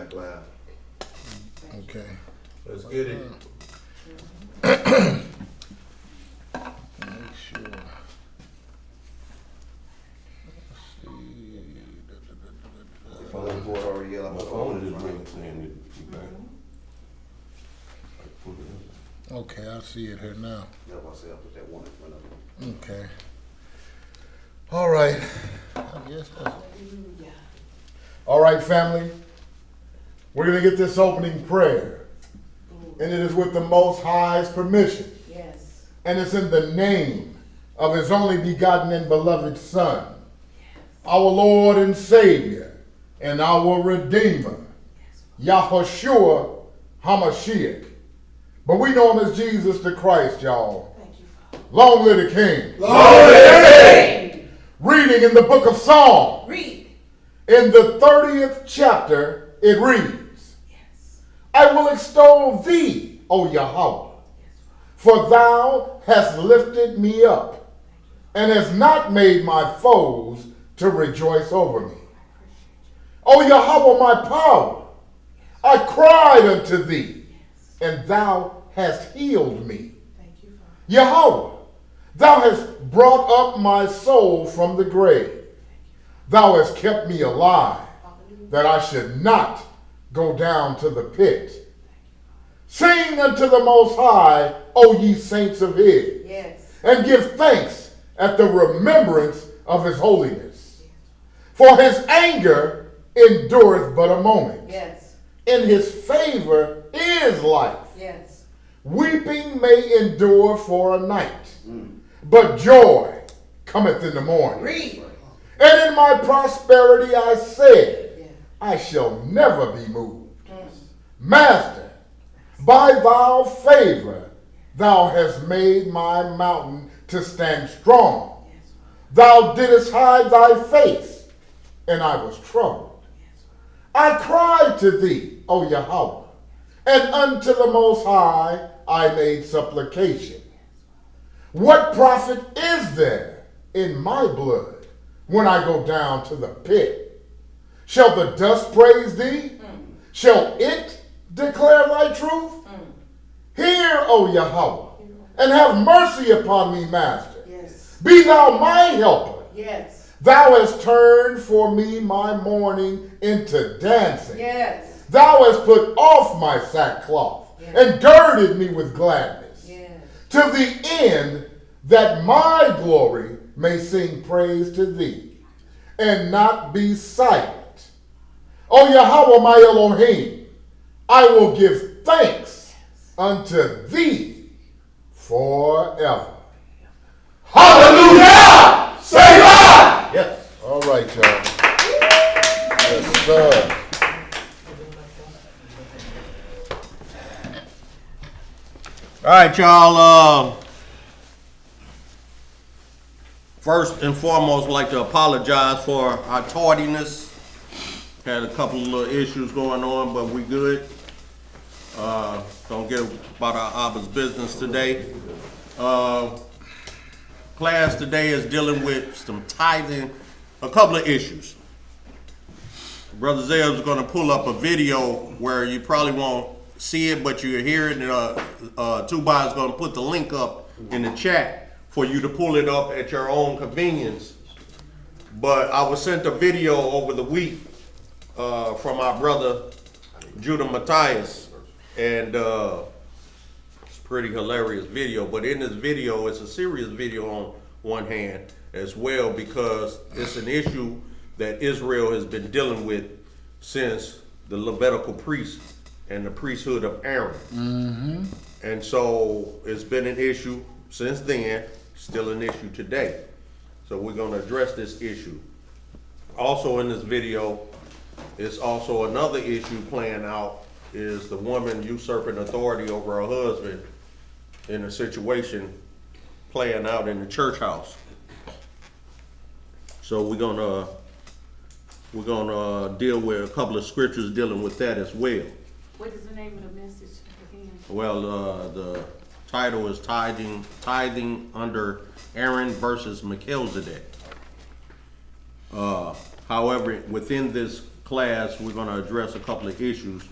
back live. Okay. Let's get it. Make sure. Phone board already yellow. My phone is ringing saying that you back. Okay, I see it here now. That's why I said I put that one in front of me. Okay. All right. I guess that's all right, family. We're going to get this opening prayer. And it is with the Most High's permission. Yes. And it's in the name of his only begotten and beloved Son, our Lord and Savior, and our Redeemer, Yahushua HaMashiach. But we know him as Jesus the Christ, y'all. Thank you, Father. Long live the King. Long live the King. Reading in the book of Psalms. Read. In the 30th chapter, it reads, Yes. I will extol thee, O Yahweh, for thou hast lifted me up, and hast not made my foes to rejoice over me. O Yahweh, my power, I cried unto thee, and thou hast healed me. Thank you, Father. Yahweh, thou hast brought up my soul from the grave. Thou hast kept me alive, that I should not go down to the pit. Sing unto the Most High, O ye saints of his, Yes. and give thanks at the remembrance of his holiness. For his anger endureth but a moment. Yes. In his favor is life. Yes. Weeping may endure for a night, but joy cometh in the morning. Read. And in my prosperity I said, Yeah. I shall never be moved. Master, by thy favor thou hast made my mountain to stand strong. Thou didst hide thy face, and I was troubled. I cried to thee, O Yahweh, and unto the Most High I made supplication. What profit is there in my blood when I go down to the pit? Shall the dust praise thee? Shall it declare thy truth? Hear, O Yahweh, and have mercy upon me, Master. Yes. Be thou my helper. Yes. Thou hast turned for me my mourning into dancing. Yes. Thou hast put off my sackcloth and girded me with gladness, Yes. to the end that my glory may sing praise to thee, and not be silent. O Yahweh, my Elohim, I will give thanks unto thee forever. Hallelujah! Say God! Yes. All right, y'all. Yes, sir. All right, y'all. First and foremost, I'd like to apologize for our tardiness. Had a couple of little issues going on, but we good. Don't get about our Abba's business today. Class today is dealing with some tithing, a couple of issues. Brother Zeb's going to pull up a video where you probably won't see it, but you'll hear it. Tubai is going to put the link up in the chat for you to pull it up at your own convenience. But I was sent a video over the week from our brother Judah Matthias, and it's a pretty hilarious video. But in this video, it's a serious video on one hand as well, because it's an issue that Israel has been dealing with since the Levitical priest and the priesthood of Aaron. Mm-hmm. And so it's been an issue since then, still an issue today. So we're going to address this issue. Also in this video, it's also another issue playing out, is the woman usurping authority over her husband in a situation playing out in the church house. So we're gonna deal with a couple of scriptures dealing with that as well. What is the name of the message again? Well, the title is Tithing under Aaron versus Melchizedek. However, within this class, we're gonna address a couple of issues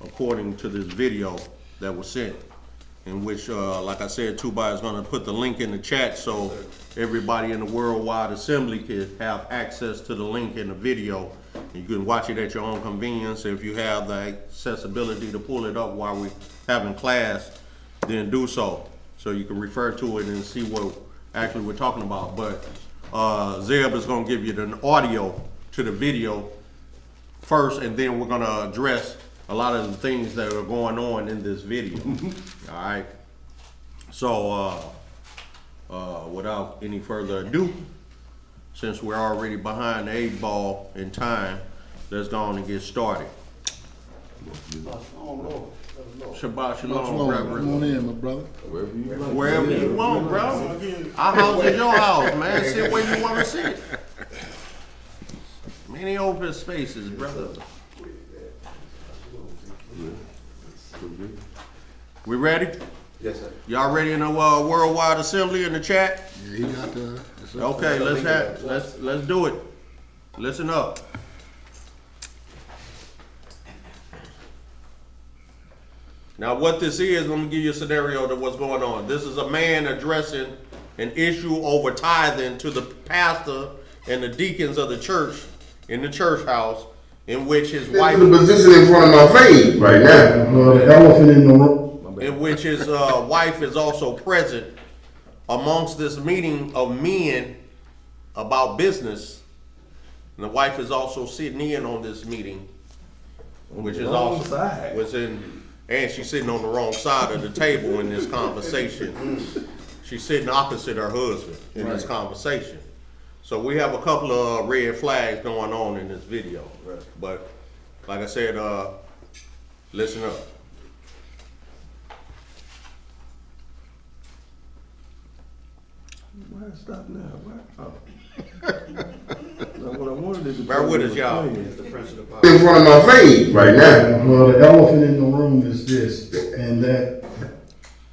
according to this video that was sent, in which, like I said, Tubai is gonna put the link in the chat so everybody in the worldwide assembly can have access to the link in the video. You can watch it at your own convenience. If you have the accessibility to pull it up while we're having class, then do so. So you can refer to it and see what actually we're talking about. But Zeb is gonna give you the audio to the video first, and then we're gonna address a lot of the things that are going on in this video. All right. So without any further ado, since we're already behind the 8 ball in time, let's go on and get started. Shabbat shalom, Reverend. Come on in, my brother. Wherever you want, bro. Our house is your house, man. Sit where you want to sit. Many open spaces, brother. We ready? Yes, sir. Y'all ready in the worldwide assembly in the chat? Yeah, he got the. Okay, let's do it. Listen up. Now, what this is, let me give you a scenario of what's going on. This is a man addressing an issue over tithing to the pastor and the deacons of the church in the church house, in which his wife, the position in front of my face right now. The elephant in the room. in which his wife is also present amongst this meeting of men about business. And the wife is also sitting in on this meeting, which is also was in, and she's sitting on the wrong side of the table in this conversation. She's sitting opposite her husband in this conversation. So we have a couple of red flags going on in this video. Right. But like I said, listen up. Why stop now? Why? Oh. What I wanted is to Bear with us, y'all. It's the principle of In front of my face right now. Well, the elephant in the room is this, and that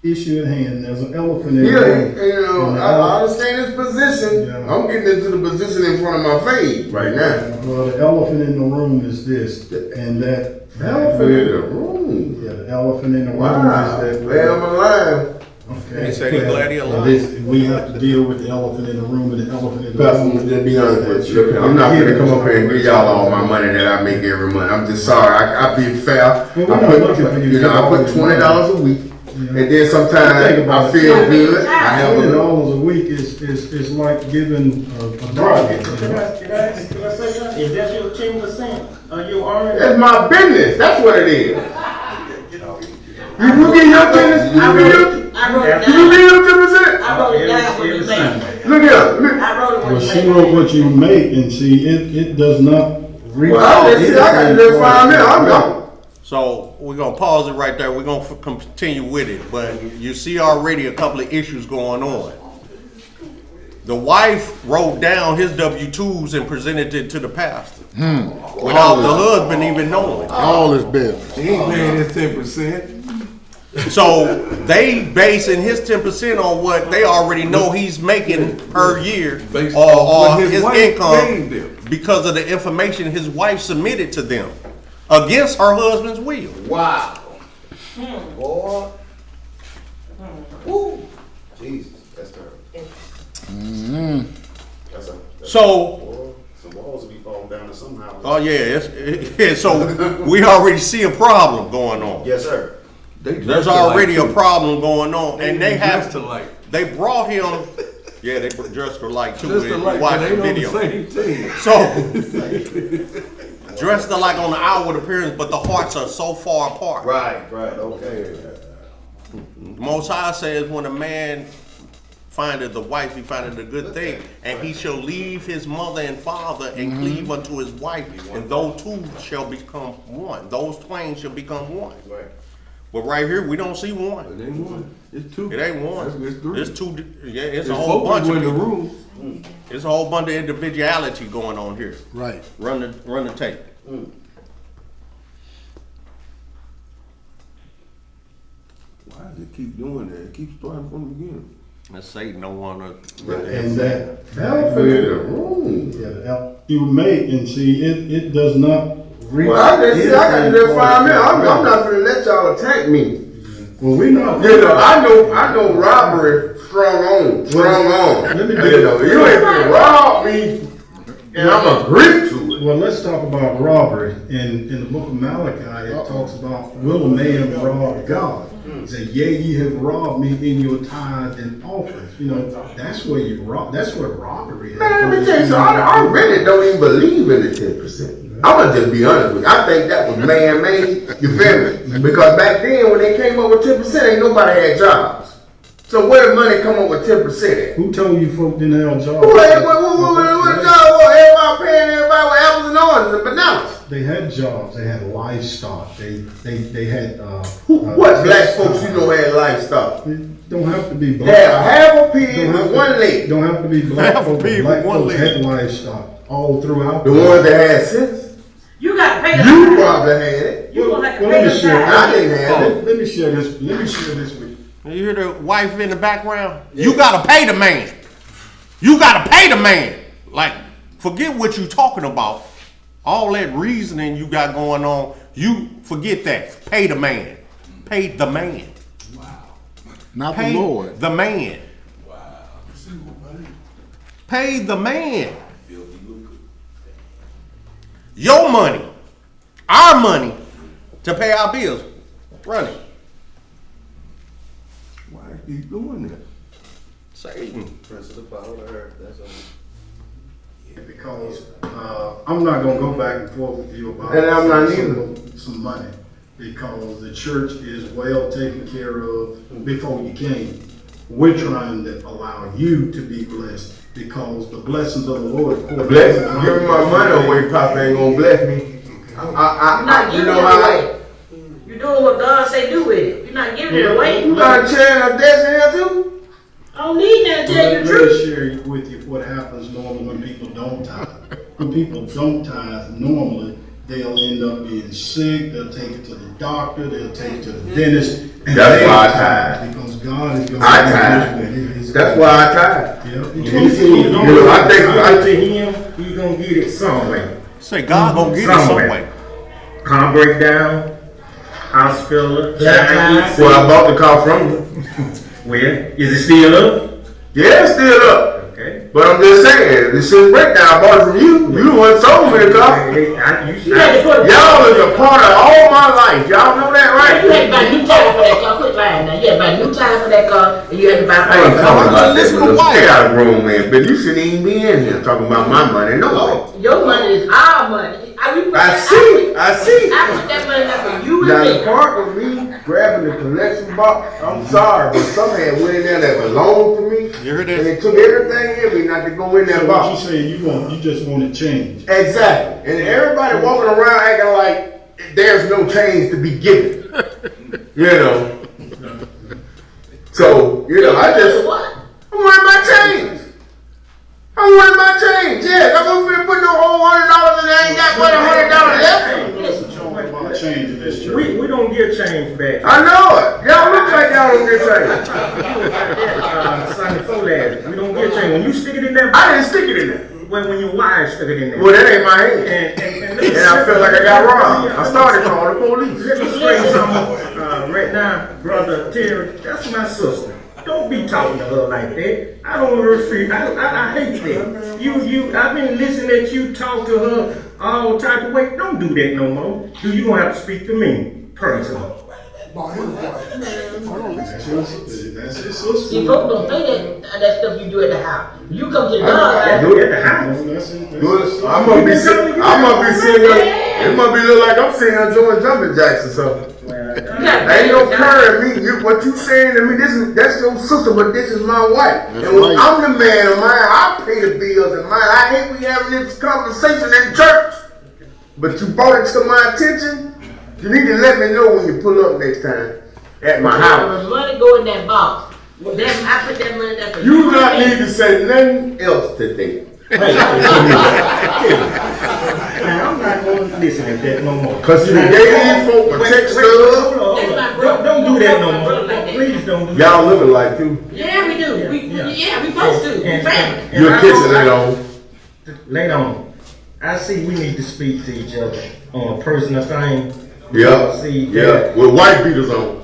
issue at hand, there's an elephant in the Yeah, room. you know, And the I understand his position. Yeah. I'm getting into the position in front of my face right now. Well, the elephant in the room is this, and that. Elephant in the room. Yeah, the elephant in the room Wow. is that. Well, I'm alive. Okay. He said he glad he alive. We have to deal with the elephant in the room and the elephant in the Pastor, room. to be honest with you, I'm not gonna come up here and give y'all all my money that I make every month. I'm just sorry. I be fair. Well, we're not looking for you to I put give all your $20 a week, Yeah. and then sometimes Think about I it. feel good. I have a $20 a week is like giving a dollar. Can I say that? Is that your 10% of your earnings? That's my business. That's what it is. You get your business. I wrote it down. You get your 10%. I wrote it down for you, man. Look here. Look. I wrote it Well, when she you wrote made what you make, and see, it does not reach. Well, I got to just find me. I'm gone. So we're gonna pause it right there. We're gonna continue with it, but you see already a couple of issues going on. The wife wrote down his W-2s and presented it to the pastor without the husband even knowing. All this business. He ain't paying his 10%. So they basing his 10% on what they already know he's making per year Based or on what his his wife gave income them. because of the information his wife submitted to them against her husband's will. Wow. Boy. Woo. Jesus, that's terrible. That's So boy, some walls will be falling down to somehow. oh yeah, so we already see a problem going on. Yes, sir. There's already a problem going on, and they have to like. they brought him. Yeah, they dressed her like too. Just If you like, watch they the ain't video. on the same team. So dressed her like on the outward appearance, but the hearts are so far apart. Right, okay. The Most High says when a man findeth the wife, he findeth a good thing, and he shall leave his mother and father and cleave unto his wife, and those two shall become one. Those twain shall become one. Right. But right here, we don't see one. It ain't one. It's two. It ain't one. It's three. It's two. Yeah, it's a There's whole four bunch people of in the people. room. It's a whole bunch of individuality going on here. Right. Run the tape. Why does it keep doing that? It keeps starting from the beginning. Let's say no one. And that Elephant in the room. you made, and see, it does not reach. Well, I got to just find me. I'm not gonna let y'all attack me. Well, we not. You know, I know robbery strong on. Let me do You know, you ain't gonna rob me, and I'm agree to it. Well, let's talk about robbery. In the book of Malachi, it talks about, will a man rob God? It said, yea, ye have robbed me in your tithe and offerings. You know, that's where you rob. That's where robbery is. Man, let me tell you something. I really don't even believe in the 10%. I'm gonna just be honest with you. I think that was man-made. You feel me? Because back then, when they came up with 10%, ain't nobody had jobs. So where did money come up with 10% at? Who told you folk didn't have jobs? What job? Everybody paying everybody with apples and oranges and bananas. They had jobs. They had livestock. They had. What black folks you know had livestock? It don't have to be black. Yeah, half a pig with one leg. Don't have to be black Half a folks. pig Black with one folks leg. had livestock all throughout. The ones that had sense. You gotta pay the You fine. probably had it. You gonna have to Well, pay let the me share. fine. I didn't have it. Let me share this. Let me share this with you. You hear the wife in the background? You gotta pay the man. You gotta pay the man. Like, forget what you talking about. All that reasoning you got going on, you forget that. Pay the man. Pay the man. Not Pay the Lord. the man. Pay the man. Your money, our money, to pay our bills. Run it. Why are you doing that? Satan. Prince of the power of the earth, that's all. Because I'm not gonna go back and forth with you about And I'm not either. some money, because the church is well taken care of before you came. We're trying to allow you to be blessed, because the blessings of the Lord. Bless me. Give me my money away, Papa ain't gonna bless me. You know how You're doing what God say do with it. You're not giving it away. you got a chair of destiny too? I don't need that to tell you Let the me truth. share with you what happens normally when people don't tithe. When people don't tithe, normally they'll end up being sick. They'll take it to the doctor. They'll take it to the dentist. And That's they why I tithe. Because God is going I tithe. That's why I tithe. Yeah. I think to him, he gonna get it some way. Say God gonna get it some way. Car breakdown, hospital, Chinese. well, I bought the car from you. Where? Is it still up? Yeah, it's still up. Okay. But I'm just saying, this shit breakdown, I bought it from you. You the one sold me the car. You You had to put Y'all is a part of all my life. Y'all know that, right? You had to buy new tires for that car. Quit lying now. You had to buy new tires for that car, and you had to buy I ain't talking about Listen this, to but White. stay out of grown man. But you shouldn't even be in here talking about my money. No way. Your money is our money. I see. I put that money up for you Now and the me. part with me grabbing the collection box, I'm sorry, but some had went in there that belonged to me. You heard And that? they took everything in me not to go in that So what you box. saying, you just want to change. Exactly. And everybody walking around acting like there's no change to be given. You know. So, I just, What? I'm worried about change. I'm worried about change. Yeah, I'm gonna finna put no whole $100 in there. I ain't got but $100 left. Listen, talking about changing this church. We don't get change back. I know it. Y'all look like y'all don't get change. Sunday before last, we don't get change. When you stick it in there, I didn't stick it in there. when your wife stuck it in there. Well, that ain't my hand. And And I feel like I got robbed. I started calling the police. Let me explain something right now, brother Terry. That's my sister. Don't be talking to her like that. I don't refuse. I hate that. I've been listening at you talk to her all type of way. Don't do that no more. You gonna have to speak to me personally. That's his sister. See, folks don't pay that stuff you do at the house. You come to the I God. do At the house. I'm gonna be sitting there. It must be look like I'm sitting here doing jumping jacks or something. Ain't no carrying me. What you saying to me? That's your sister, but this is my wife. That's and when right. I'm the man of mine, I pay the bills and mine. I hate we having this conversation in church. But you brought it to my attention. You need to let me know when you pull up next time at my house. When money go in that box, I put that money there for You you. do not need to say nothing else today. Now, I'm not going to listen to that no more. Cause you gave these folk a text stuff. Don't do that no more. Please don't do that. Y'all living like too. Yeah, we do. We Yeah, we supposed to. Family. You're kissing it on. Later on, I see we need to speak to each other on a personal thing. Yeah. See, Yeah. With white beaters on.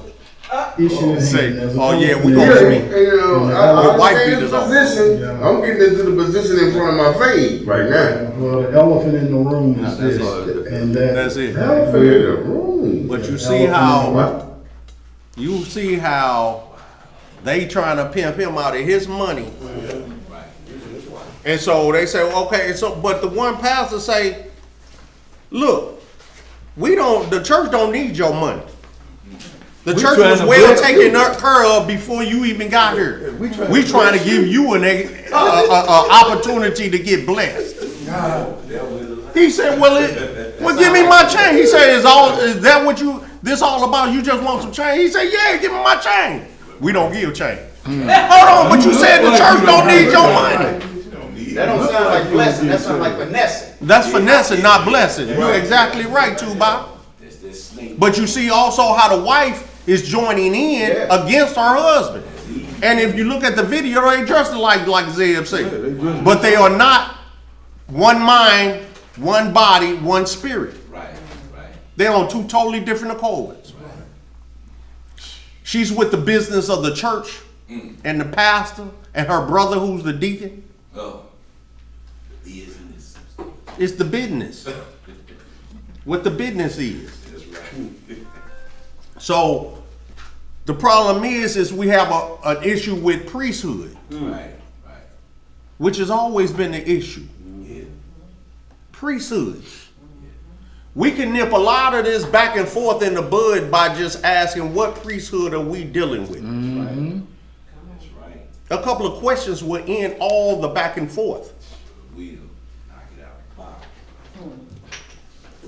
Issue is Say, there's a oh yeah, we conflict. gonna Yeah, speak. you know, I With white understand beaters the on. position. Yeah. I'm getting into the position in front of my face right now. Well, the elephant in the room is that's this, all it is. and that. That's it. Elephant in the room. But you see how they trying to pimp him out of his money. And so they say, okay, but the one pastor say, look, the church don't need your money. The church trying was to well bless taken you. care of before you even got here. We We trying to give you an opportunity to get blessed. He said, well, give me my chain. He said, is that what this all about? You just want some change? He said, yeah, give me my chain. We don't give change. Hold on, but you said the church don't need your money. That don't sound like blessing, that sound like finessing. That's finessing, not blessing. You're exactly right, Tuba. But you see also how the wife is joining in against her husband. And if you look at the video, they dressed like Zeb said. But they are not one mind, one body, one spirit. They're on two totally different accords. She's with the business of the church and the pastor and her brother who's the deacon. It's the business. What the business is. So the problem is we have an issue with priesthood, which has always been the issue. Priesthood. We can nip a lot of this back and forth in the bud by just asking what priesthood are we dealing with. A couple of questions will end all the back and forth.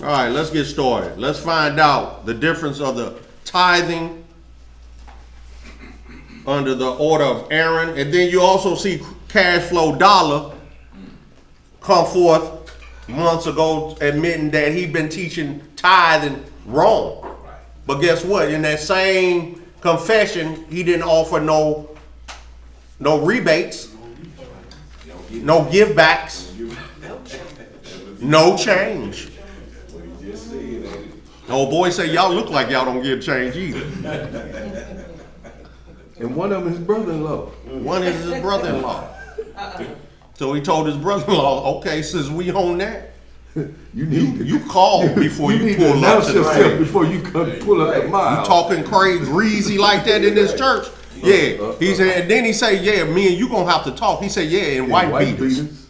All right, let's get started. Let's find out the difference of the tithing under the order of Aaron. And then you also see cash flow dollar come forth months ago admitting that he'd been teaching tithing wrong. But guess what? In that same confession, he didn't offer no rebates, no give backs, no change. Oh boy, say y'all look like y'all don't give change either. And one of them is brother-in-law. One is his brother-in-law. So he told his brother-in-law, okay, since we on that, you call before you pull up announce to the yourself field. before you come pull up the mile. You talking crazy, greasy like that in this church? Yeah. He said, and then he said, yeah, me and you gonna have to talk. He said, yeah, in white beaters.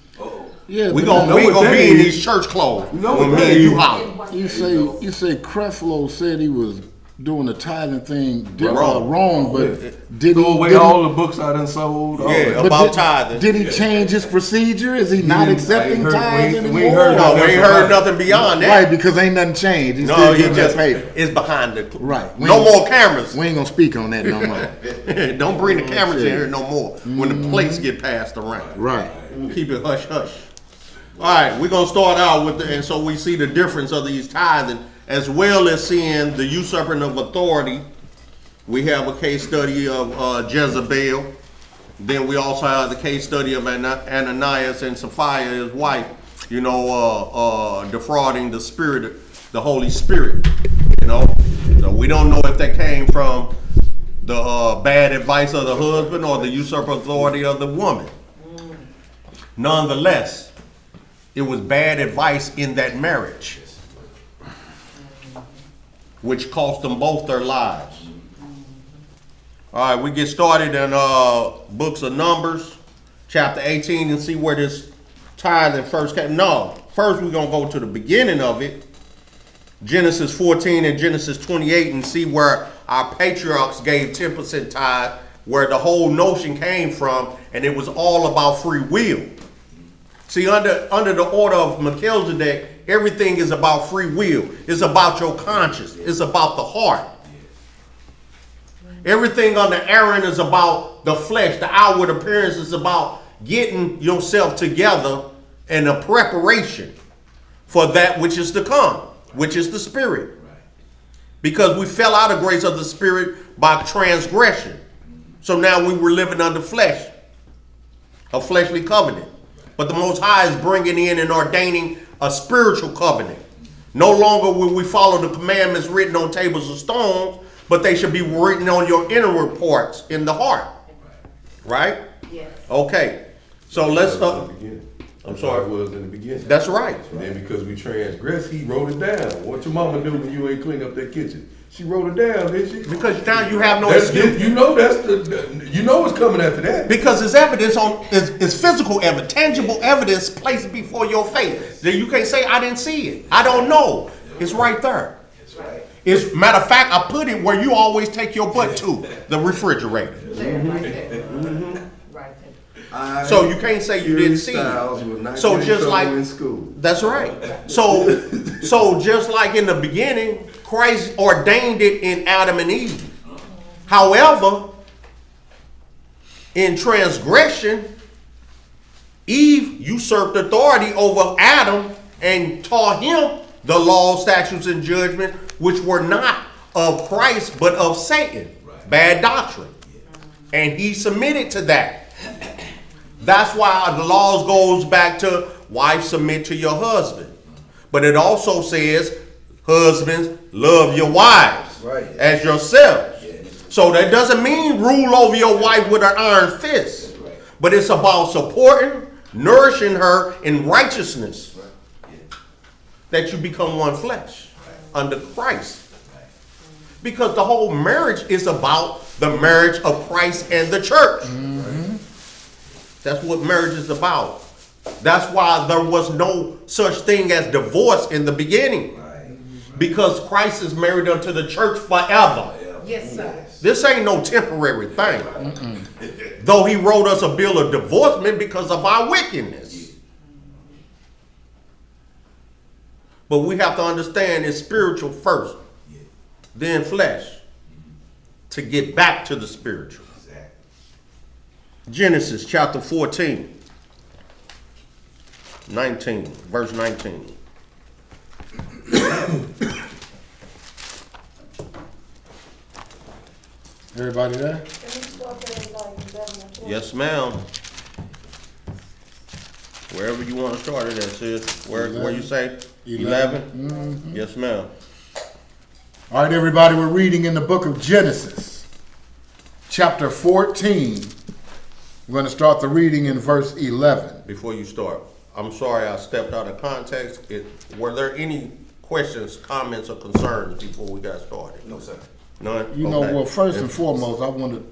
Yeah, We but gonna be in these church clothes when me and you out. you say Creflo said he was doing the tithing thing Wrong. wrong, but did Throw he? away did all the books I done sold. all Yeah, that. about tithing. Did he change his procedure? Is he not didn't- accepting I ain't heard- tithes we anymore? ain't heard No, we ain't heard nothing beyond that. Right, because ain't nothing changed. He's No, still he getting just that paper. is behind the Right. We No ain't- more cameras. We ain't gonna speak on that no more. Don't bring the cameras in here no more when the plates get passed around. Right. Keep it hush hush. All right, we're gonna start out with and so we see the difference of these tithing as well as seeing the usurping of authority. We have a case study of Jezebel. Then we also have the case study of Ananias and Sapphira, his wife, defrauding the Spirit, the Holy Spirit, So we don't know if that came from the bad advice of the husband or the usurped authority of the woman. Nonetheless, it was bad advice in that marriage, which cost them both their lives. All right, we get started in books of Numbers, chapter 18, and see where this tithing first came. No, first we're going to go to the beginning of it, Genesis 14 and Genesis 28, and see where our patriarchs gave 10% tithe, where the whole notion came from, and it was all about free will. See, under the order of Melchizedek, everything is about free will. It's about your conscience. It's about the heart. Everything under Aaron is about the flesh. The outward appearance is about getting yourself together in a preparation for that which is to come, which is the Spirit. Because we fell out of grace of the Spirit by transgression. So now we were living under flesh. a fleshly covenant. But the Most High is bringing in and ordaining a spiritual covenant. No longer will we follow the commandments written on tables of stones, but they should be written on your inward parts in the heart. Right? Yes. Okay. So let's I'm sorry, it was in the beginning. That's right. And then because we transgressed, he wrote it down. What your mama do when you ain't clean up that kitchen? She wrote it down, didn't she? Because now you have no That's, excuse. you know what's coming after that. Because it's evidence it's physical evidence, tangible evidence placed before your face. Then you can't say I didn't see it. I don't know. It's right there. It's matter of fact, I put it where you always take your butt to, the refrigerator. So you can't say you didn't see it. So just like in school. That's right. So just like in the beginning, Christ ordained it in Adam and Eve. However, in transgression, Eve usurped authority over Adam and taught him the law, statutes, and judgment, which were not of Christ, but of Satan. Bad doctrine. And he submitted to that. That's why the laws goes back to wife submit to your husband. But it also says, husbands, love your wives as yourselves. So that doesn't mean rule over your wife with an iron fist. But it's about supporting, nourishing her in righteousness. That you become one flesh under Christ. Because the whole marriage is about the marriage of Christ and the church. That's what marriage is about. That's why there was no such thing as divorce in the beginning. Because Christ is married unto the church forever. Yes, sir. This ain't no temporary thing. Though he wrote us a bill of divorcement because of our wickedness. But we have to understand it's spiritual first, then flesh, to get back to the spiritual. Genesis chapter 14, 19, verse 19. Everybody there? Yes, ma'am. Wherever you want to start it at, sis. Where you say? 11? Yes, ma'am. All right, everybody, we're reading in the book of Genesis, chapter 14. We're going to start the reading in verse 11. Before you start, I'm sorry I stepped out of context. Were there any questions, comments, or concerns before we got started? No, sir. None? You know, Okay. well, first and foremost, I wanted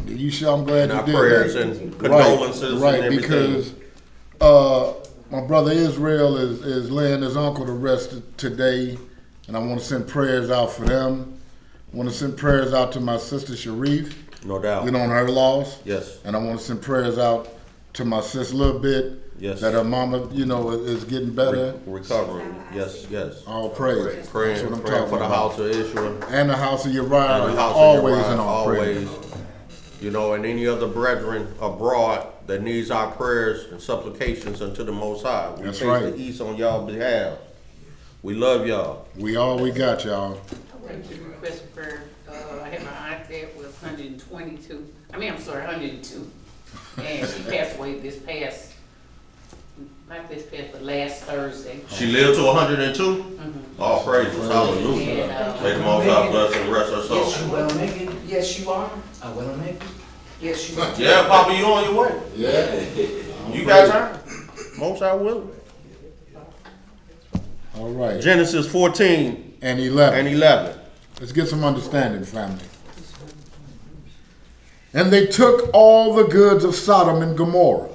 you sure I'm glad And you our did prayers that. and condolences right, and everything. Because my brother Israel is laying his uncle to rest today, and I want to send prayers out for them. I want to send prayers out to my sister Sharif. No doubt. You know, on her loss. Yes. And I want to send prayers out to my sis a little bit. Yes. That her mama, you know, is getting better. Recovering. Yes, yes. All praise. Praying That's what I'm for talking the about. house of Israel. And the house of Uriah. And the house Always of Uriah, in all praise. always. You know, and any other brethren abroad that needs our prayers and supplications unto the Most High. We That's face right. the east on y'all behalf. We love y'all. We got, y'all. Thank you. Request for prayer. I had my aunt that was 122. I'm sorry, 102. And she passed away but last Thursday. She lived to 102? All praises. Hallelujah. And, May the Most High bless and rest her soul. Yes, you will make it. Yes, you are. I will make it. Yes, you are. Yeah, Papa, you on your way. Yeah. You got time? Most High will. All right. Genesis 14 And 11. and 11. Let's get some understanding, family. And they took all the goods of Sodom and Gomorrah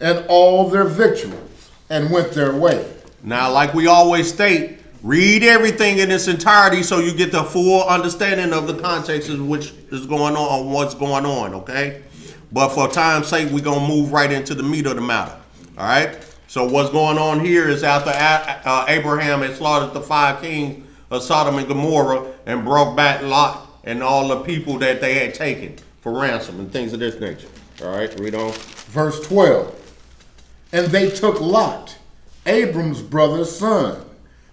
and all their victuals and went their way. Now, like we always state, read everything in its entirety so you get the full understanding of the context of which is going on, what's going on, okay? But for time's sake, we're going to move right into the meat of the matter, all right? So what's going on here is after Abraham had slaughtered the 5 kings of Sodom and Gomorrah and brought back Lot and all the people that they had taken for ransom and things of this nature. All right, read on. Verse 12. And they took Lot, Abram's brother's son,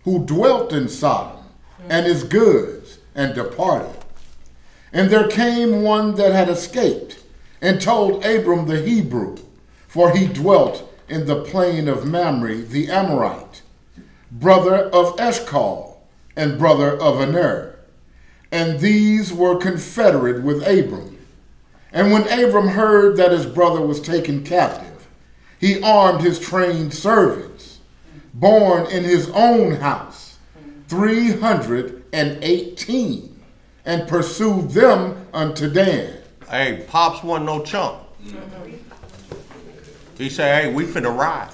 who dwelt in Sodom, and his goods, and departed. And there came one that had escaped, and told Abram the Hebrew, for he dwelt in the plain of Mamre the Amorite, brother of Eshcol, and brother of Aner. And these were confederate with Abram. And when Abram heard that his brother was taken captive, he armed his trained servants, born in his own house, 318, and pursued them unto Dan. Hey, Pops wasn't no chump. He said, hey, we finna ride.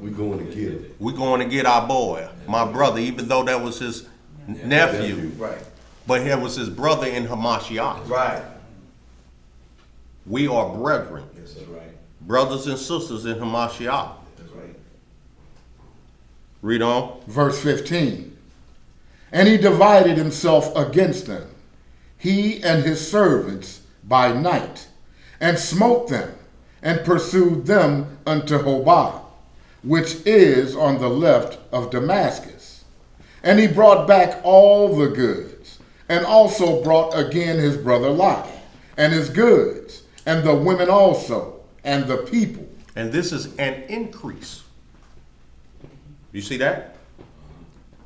We going to get it. We going to get our boy, my brother, even though that was his nephew. Right. But it was his brother in Hamashiach. Right. We are brethren. Yes, that's right. Brothers and sisters in Hamashiach. That's right. Read on. Verse 15. And he divided himself against them, he and his servants, by night, and smote them, and pursued them unto Hobah, which is on the left of Damascus. And he brought back all the goods, and also brought again his brother Lot, and his goods, and the women also, and the people. And this is an increase. You see that?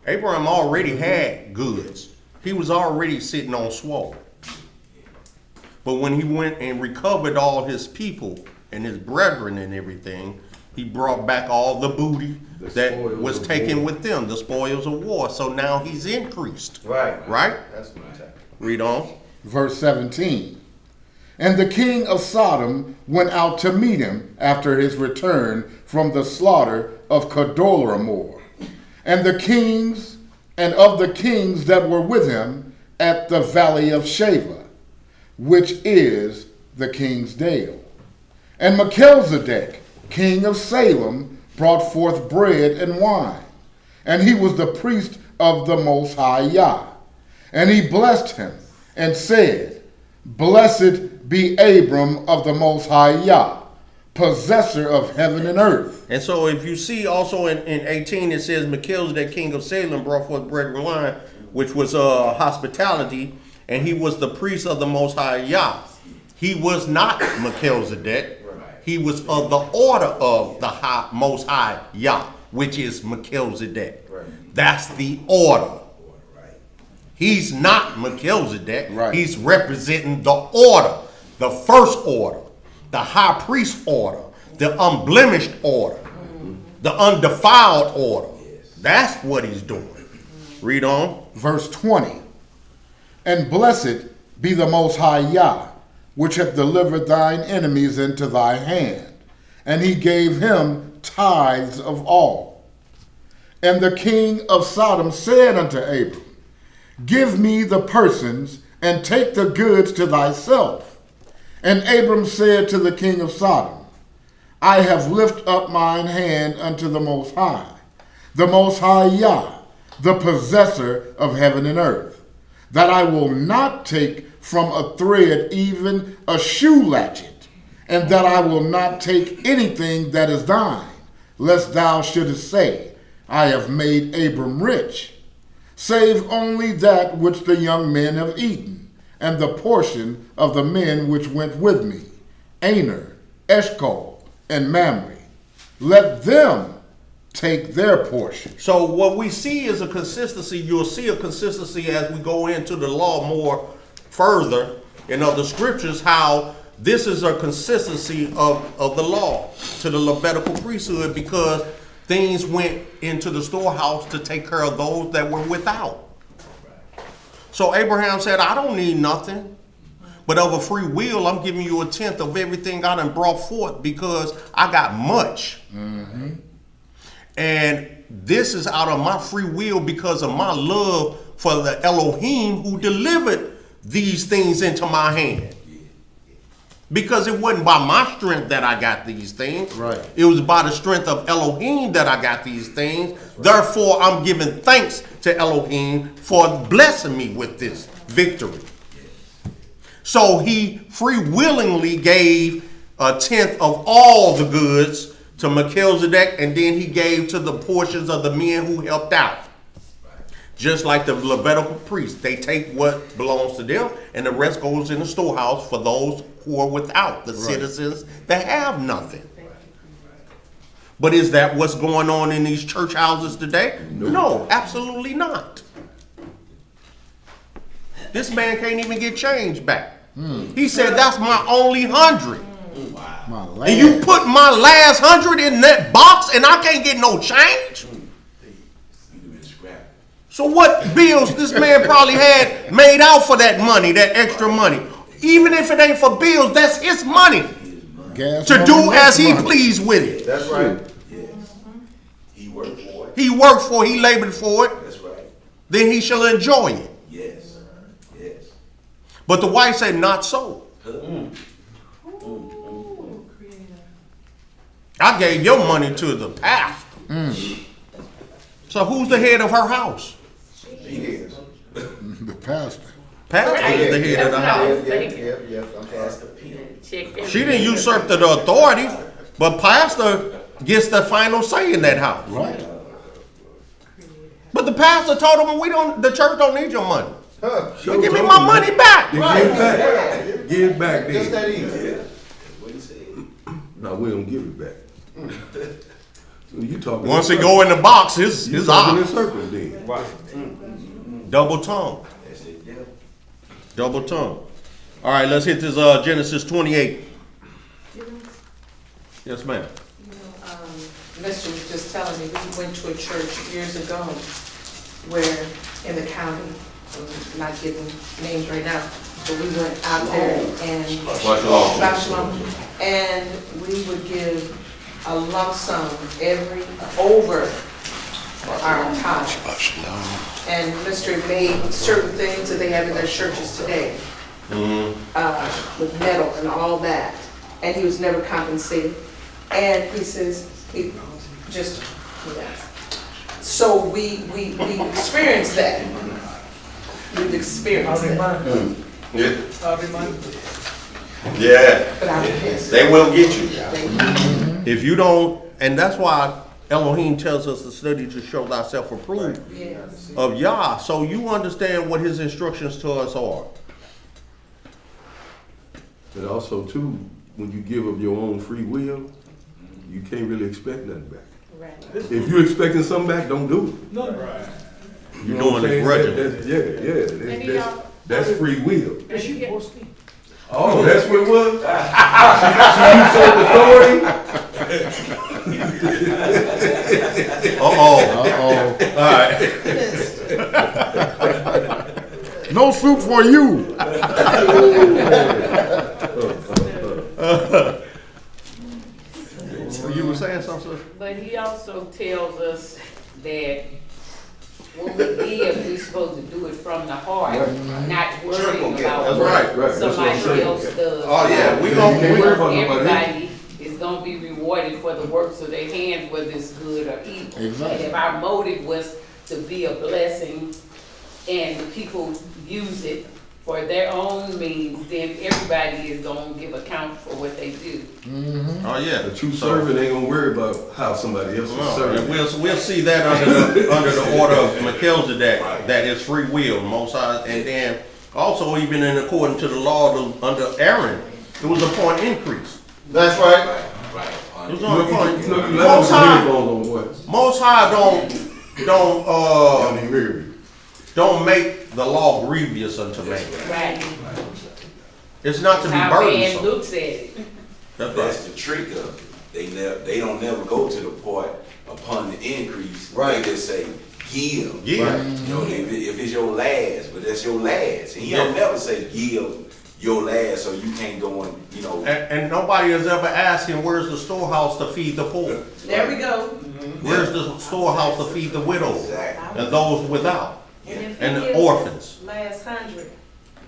Abraham already had goods. He was already sitting on swole. But when he went and recovered all his people and his brethren and everything, he brought back all the booty that was taken with them, the spoils of war. So now he's increased. Right. Right? That's what I'm saying. Read on. Verse 17. And the king of Sodom went out to meet him after his return from the slaughter of Kedorlaomer. And the kings and of the kings that were with him at the valley of Sheva, which is the king's dale. And Melchizedek, king of Salem, brought forth bread and wine. And he was the priest of the Most High Yah. And he blessed him and said, Blessed be Abram of the Most High Yah, possessor of heaven and earth. And so if you see also in 18, it says, Melchizedek, king of Salem, brought forth bread and wine, which was hospitality, and he was the priest of the Most High Yah. He was not Melchizedek. He was of the order of the Most High Yah, which is Melchizedek. That's the order. He's not Melchizedek. Right. He's representing the order, the first order, the high priest order, the unblemished order, the undefiled order. That's what he's doing. Read on. Verse 20. And blessed be the Most High Yah, which hath delivered thine enemies into thy hand. And he gave him tithes of all. And the king of Sodom said unto Abram, Give me the persons, and take the goods to thyself. And Abram said to the king of Sodom, I have lifted up mine hand unto the Most High Yah, the possessor of heaven and earth, that I will not take from a thread even a shoe latchet, and that I will not take anything that is thine, lest thou shouldest say, I have made Abram rich, save only that which the young men have eaten, and the portion of the men which went with me, Aner, Eshcol, and Mamre. Let them take their portion. So what we see is a consistency. You'll see a consistency as we go into the law more further in other scriptures, how this is a consistency of the law to the Levitical priesthood, because things went into the storehouse to take care of those that were without. So Abraham said, I don't need nothing, but of a free will, I'm giving you a tenth of everything I done brought forth because I got much. Mm-hmm. And this is out of my free will because of my love for the Elohim who delivered these things into my hand. Because it wasn't by my strength that I got these things. Right. It was by the strength of Elohim that I got these things. Right. Therefore, I'm giving thanks to Elohim for blessing me with this victory. So he free willingly gave a tenth of all the goods to Melchizedek, and then he gave to the portions of the men who helped out. Just like the Levitical priests, they take what belongs to them, and the rest goes in the storehouse for those who are without, the citizens that have nothing. But is that what's going on in these church houses today? No, absolutely not. This man can't even get change back. He said, that's my only 100. And you put my last 100 in that box and I can't get no change? So what bills this man probably had made out for that money, that extra money? Even if it ain't for bills, that's his money. To do as he pleased with it. That's right. Yes. He worked for it. He worked for it, he labored for it. That's right. Then he shall enjoy it. Yes. Yes. But the wife said, not so. I gave your money to the pastor. So who's the head of her house? He is. The pastor. Pastor is the head of the house. Yes, I'm pastor. She didn't usurp the authority, but pastor gets the final say in that house. Right. But the pastor told him, the church don't need your money. Sure Give me told my him money that. back. Then give it back. Give it back then. Just that easy. That's what he said. No, we don't give it back. So you talking Once in it go in the box, circles. his talking in eye. circles then. Right. Double tongue. That's it. Yeah. Double tongue. All right, let's hit this Genesis 28. Yes, ma'am. Mister was just telling me, we went to a church years ago where in the county, I'm not giving names right now, but we went out there and Bachelor, and we would give a lump sum over our time. And Mr. made certain things that they have in their churches today, with metal and all that, and he was never compensated. And he says, so we experienced that. We've experienced that. Yeah. But I'm pissed. They will get you. If you don't, and that's why Elohim tells us to study to show thyself approved Yes. of Yah, so you understand what his instructions to us are. And also too, when you give of your own free will, you can't really expect nothing back. Right. If you're expecting something back, don't do it. No. You You're know what doing I'm it saying? grudgingly. That's free will. And you get- Oh, that's what it was? She usurped authority? All right. No soup for you. You were saying something, sir? But he also tells us that when we give, we're supposed to do it from the heart, not worrying about That's right. what That's what I'm somebody saying. else does. Oh, yeah, we gonna Everybody is gonna be rewarded for the works of their hands, whether it's good or evil. Exactly. And if our motive was to be a blessing and people use it for their own means, then everybody is gonna give account for what they do. Oh, yeah. A true servant ain't gonna worry about how somebody else is No, and serving. we'll see that under the order of Melchizedek, that is free will, Most High, and then also even in according to the law under Aaron, it was a point increase. That's right. It was on a point. You know, you let Most them High, headphones on, boy. Most High don't Y'all ain't hear me. don't make the law grievous unto man. Right. It's not to be How man burdensome. looks at it. That's That's right. the trick of it. They don't never go to the part upon the increase. Right. They just say, give. Yeah. You know, if it's your last, but that's your last. And he don't Yeah. never say give your last so you can't go and, you know. And nobody has ever asked him, where's the storehouse to feed the poor? There we go. Where's the storehouse to feed the widows Exactly. and those without And if and he the gives orphans? last 100,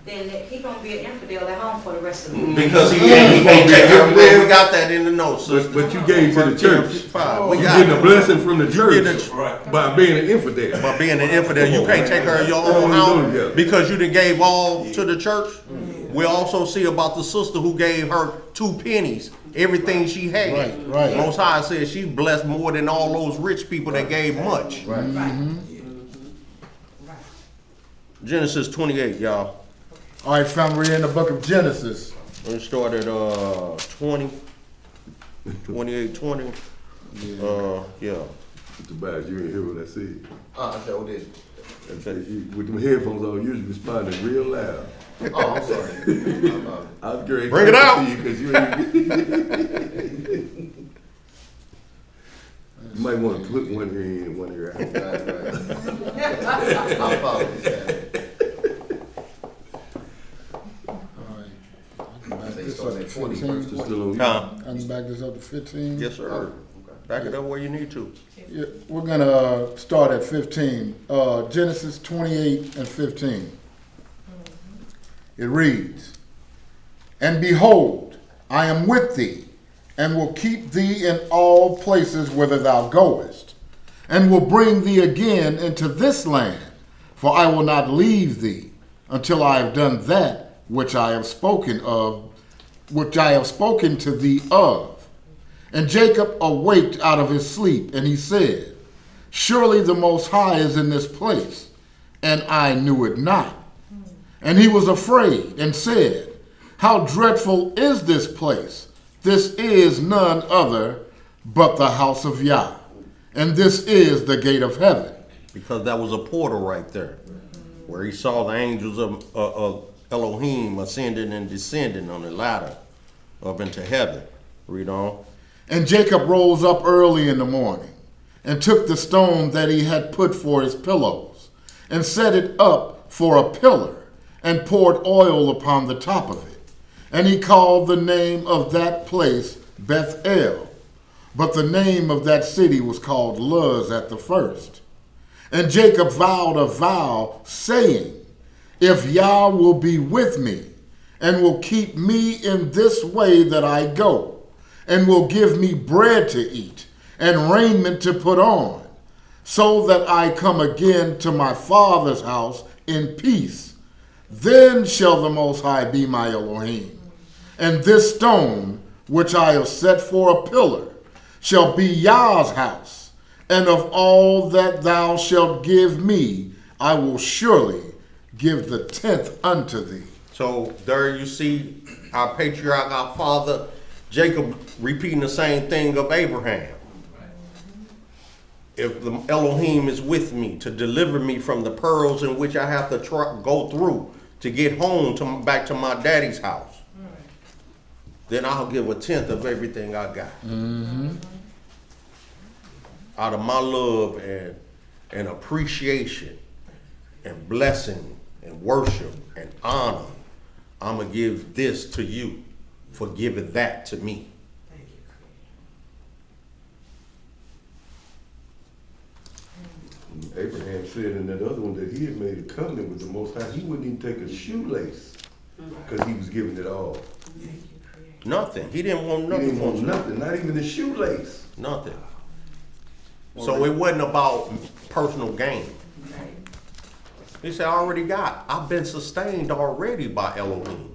then he gonna be an infidel at home for the rest of the week. Because he can't take care of it. We got that in the notes, sister. But you gave to the church. We You got getting a it. blessing from the church get by being an infidel. By being an infidel, you can't take care of your own house because you done gave all to the church. We also see about the sister who gave her 2 pennies, everything she had. Right. Most High said she blessed more than all those rich people that gave much. Right. Genesis 28, y'all. All right, family, we're in the book of Genesis. We're gonna start at 20, 28, 20. Yeah. Mr. Bass, you ain't hear what I said. I sure did. With them headphones on, you responded real loud. Oh, I'm sorry. I was great. Bring it out. Because you ain't. You might want to put one ear in and one ear out. Right. I apologize. All right. I can back They this start up at to 20 15. first. It's still on you. Huh? I can back this up to 15. Yes, sir. Back it up where you need to. Yeah, we're gonna start at 15. Genesis 28 and 15. It reads, "And behold, I am with thee, and will keep thee in all places whither thou goest, and will bring thee again into this land, for I will not leave thee until I have done that which I have spoken to thee of. And Jacob awaked out of his sleep, and he said, Surely the Most High is in this place, and I knew it not. And he was afraid, and said, How dreadful is this place! This is none other but the house of Yah, and this is the gate of heaven." Because that was a portal right there, where he saw the angels of Elohim ascending and descending on the ladder up into heaven. Read on. "And Jacob rose up early in the morning, and took the stone that he had put for his pillows, and set it up for a pillar, and poured oil upon the top of it. And he called the name of that place Bethel, but the name of that city was called Luz at the first. And Jacob vowed a vow, saying, If Yah will be with me, and will keep me in this way that I go, and will give me bread to eat, and raiment to put on, so that I come again to my father's house in peace, then shall the Most High be my Elohim. And this stone, which I have set for a pillar, shall be Yah's house, and of all that thou shalt give me, I will surely give the 10th unto thee." So there you see our patriarch, our father, Jacob, repeating the same thing of Abraham. If the Elohim is with me to deliver me from the pearls in which I have to go through to get home back to my daddy's house, then I'll give a 10th of everything I got. Out of my love and appreciation and blessing and worship and honor, I'm going to give this to you for giving that to me. Abraham said in that other one that he had made a covenant with the Most High. He wouldn't even take a shoelace because he was giving it all. Nothing. He didn't want He nothing. didn't want nothing, not even a shoelace. Nothing. So it wasn't about personal gain. He said, I already got. I've been sustained already by Elohim.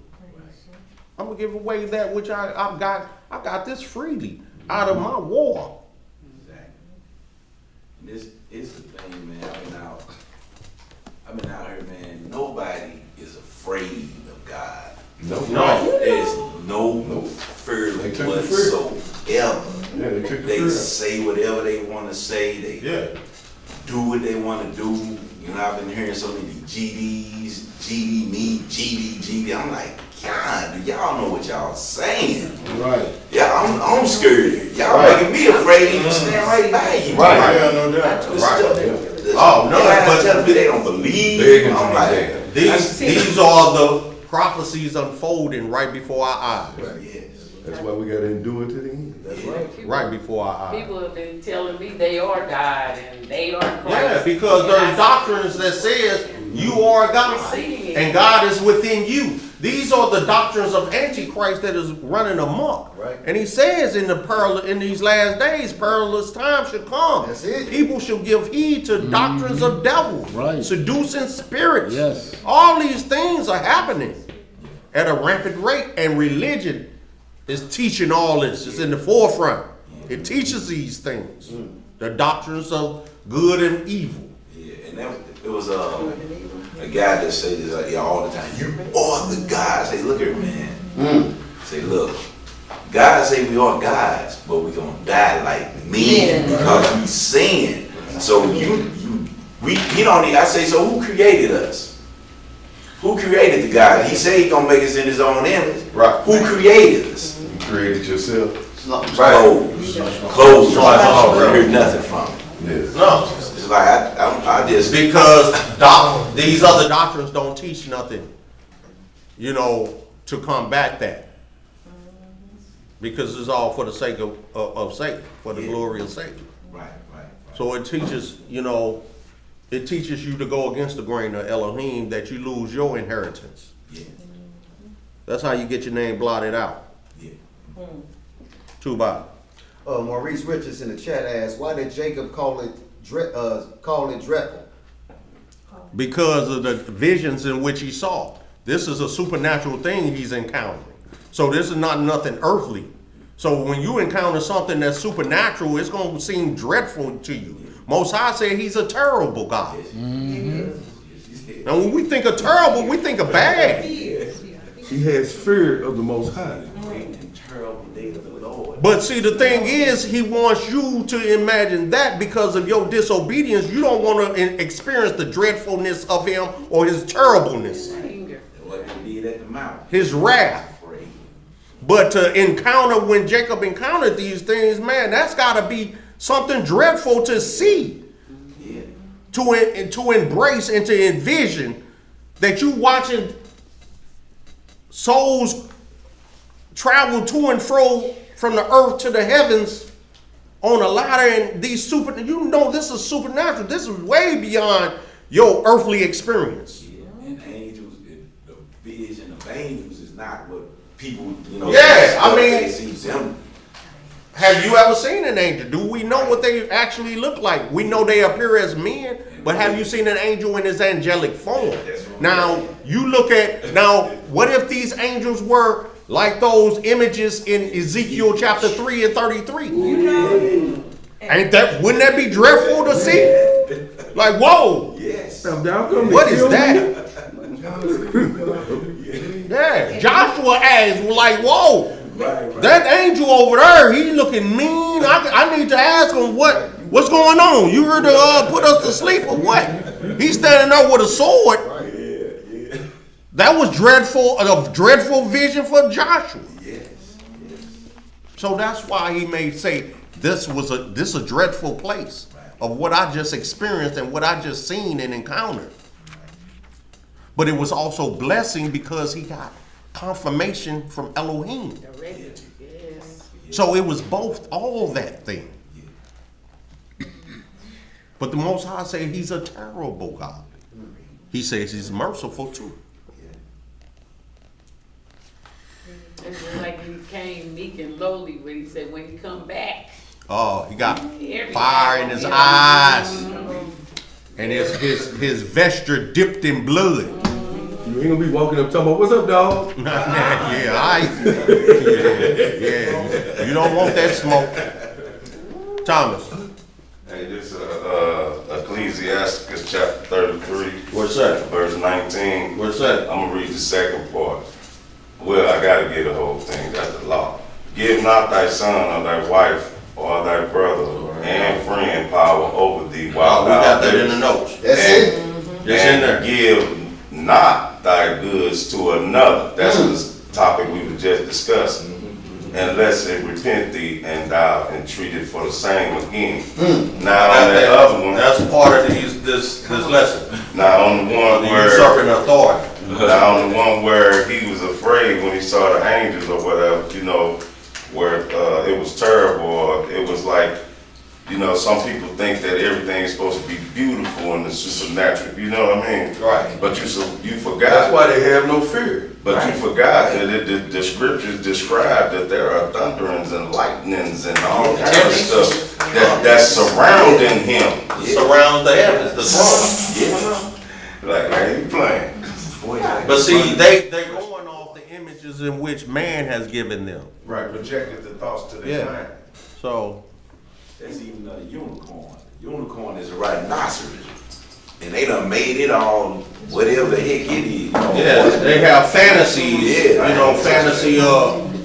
I'm going to give away that which I've got. I got this freely out of my war. Exactly. This is the thing, man. I've been out here, man. Nobody is afraid of God. No. There's no fear whatsoever. Yeah, they took the They fear. say whatever they want to say. They do what they want to do. You know, I've been hearing so many GDs, GD me, GD. I'm like, God, do y'all know what y'all saying? Right. Yeah, I'm scared. Y'all making me afraid to even stand right by you. Right. Yeah, no doubt. Oh, no, but tell me they don't believe. I'm like, These are the prophecies unfolding right before our eyes. yes. That's why we got to endure to the end. That's right. Right before our eyes. People have been telling me they are God and they are Christ. Yeah, because there's doctrines that says you are God and God is within you. These are the doctrines of Antichrist that is running amok. Right. And he says in these last days, perilous times should come. That's it. People shall give heed to doctrines of devils, Right. seducing spirits. Yes. All these things are happening at a rampant rate, and religion is teaching all this. It's in the forefront. It teaches these things, the doctrines of good and evil. Yeah, and it was a guy that say this all the time. You are the God. I say, look here, man. Say, look. God say we are gods, but we gonna die like men because we sin. So he don't need. I say, so who created us? Who created the God? He said he gonna make us in his own image. Right. Who created us? You created yourself. Clothes. I heard nothing from it. Yes. No. It's like I just Because these other doctrines don't teach nothing, you know, to combat that. Because it's all for the sake of Satan, for the glory of Satan. Right. So it teaches, you know, it teaches you to go against the grain of Elohim, that you lose your inheritance. Yeah. That's how you get your name blotted out. Yeah. Too bad. Maurice Richards in the chat asked, why did Jacob call it dreadful? Because of the visions in which he saw. This is a supernatural thing he's encountering. So this is not nothing earthly. So when you encounter something that's supernatural, it's going to seem dreadful to you. Most High said he's a terrible God. Now when we think of terrible, we think of bad. He has fear of the Most High. Terrible day of the Lord. But see, the thing is, he wants you to imagine that because of your disobedience, you don't want to experience the dreadfulness of him or his terribleness, What he did at the mouth. his wrath. But to encounter, when Jacob encountered these things, man, that's got to be something dreadful to see, to embrace and to envision that you watching souls travel to and fro from the earth to the heavens on a ladder, and these you know this is supernatural. This is way beyond your earthly experience. And angels, the vision of angels is not what people, you know. Yeah, I mean, they see them. Have you ever seen an angel? Do we know what they actually look like? We know they appear as men, but have you seen an angel in his angelic form? Now, you look at, what if these angels were like those images in Ezekiel chapter 3 and 33? Wouldn't that be dreadful to see? Like, whoa. Yes. What is that? Yeah, Joshua asked, like, whoa. That angel over there, he looking mean. I need to ask him what's going on. You heard to put us to sleep or what? He's standing there with a sword. That was a dreadful vision for Joshua. So that's why he may say this is a dreadful place of what I just experienced and what I just seen and encountered. But it was also blessing because he got confirmation from Elohim. So it was both, all that thing. But the Most High said he's a terrible God. He says he's merciful too. It's just like he came meek and lowly when he said when he come back. Oh, he got fire in his eyes. And his vesture dipped in blood. You ain't gonna be walking up talking about, what's up, dog? Yeah. You don't want that smoke. Thomas. Hey, this Ecclesiasticus chapter 33. What's that? Verse 19. What's that? I'm gonna read the second part. Well, I gotta get the whole thing. That's the law. Give not thy son or thy wife or thy brother and friend power over thee while we got that in the notes. That's it. It's in there. Give not thy goods to another. That's the topic we were just discussing. Unless it repent thee and thou entreated for the same again. Now on that other one. That's part of this lesson. Now on the one where usurping authority. Now on the one where he was afraid when he saw the angels or whatever, you know, where it was terrible, or it was like, you know, some people think that everything is supposed to be beautiful and the supernatural, you know what I mean? Right. But you forgot. That's why they have no fear. But you forgot that the scriptures describe that there are thunderings and lightnings and all kinds of stuff that's surrounding him. Surrounds the heavens, the throne. Like, man, you playing. But see, they're going off the images in which man has given them. Right, projected the thoughts to their mind. So That's even a unicorn. Unicorn is a rhinoceros. and they done made it all whatever the heck it is. Yeah, they have fantasies, Yeah, you know,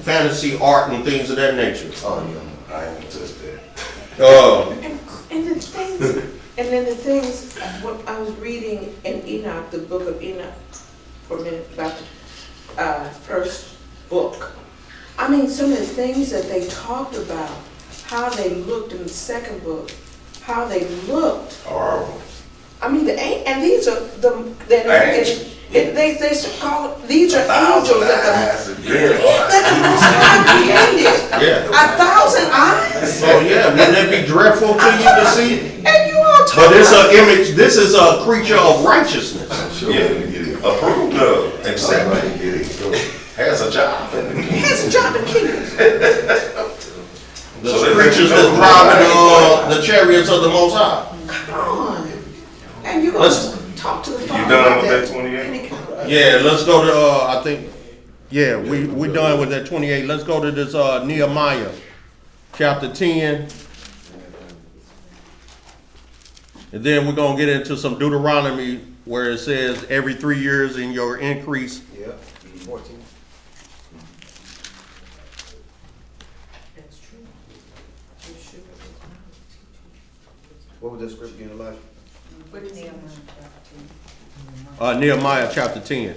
fantasy art and things of that nature. Oh yeah, I ain't gonna touch that. And then the things, what I was reading in Enoch, the book of Enoch, for a minute, about the first book. I mean, some of the things that they talked about, how they looked in the second book, how they looked. Horrible. I mean, and these are Angels. they should call it, these are angels that the Yeah. 1,000 eyes. Oh yeah, wouldn't that be dreadful to you to see? And you all talk But it's about an image. This is a creature of righteousness. Yeah, approved of, accepted, has a job. has a job in kingdom. The creatures that's driving the chariots of the Most High. Come on. And you Let's- talk to the You Father done about with that. that 28? Yeah, let's go to. I think. Yeah, we done with that 28. Let's go to this Nehemiah, chapter 10. And then we're gonna get into some Deuteronomy where it says every 3 years in your increase. Yep, 14. That's true. You should. What was that script again, Elijah? What is it? Nehemiah chapter 10.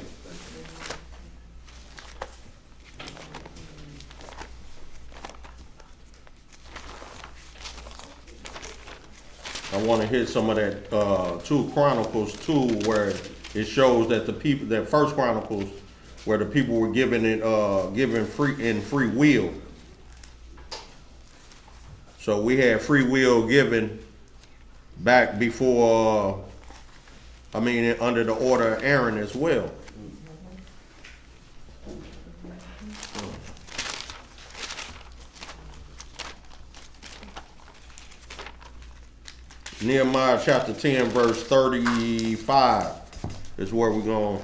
I want to hit some of that 2 Chronicles 2 where it shows that the people, that First Chronicles, where the people were given free will. So we had free will given back before, under the order of Aaron as well. Nehemiah chapter 10 verse 35 is where we're going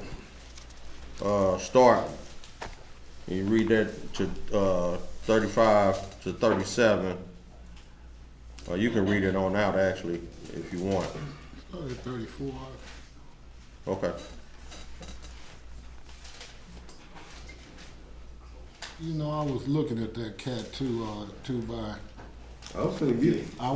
to start. You read that to 35 to 37. You can read it on out actually if you want. Start at 34. Okay. You know, I was looking at that cat too by. I was gonna get it. I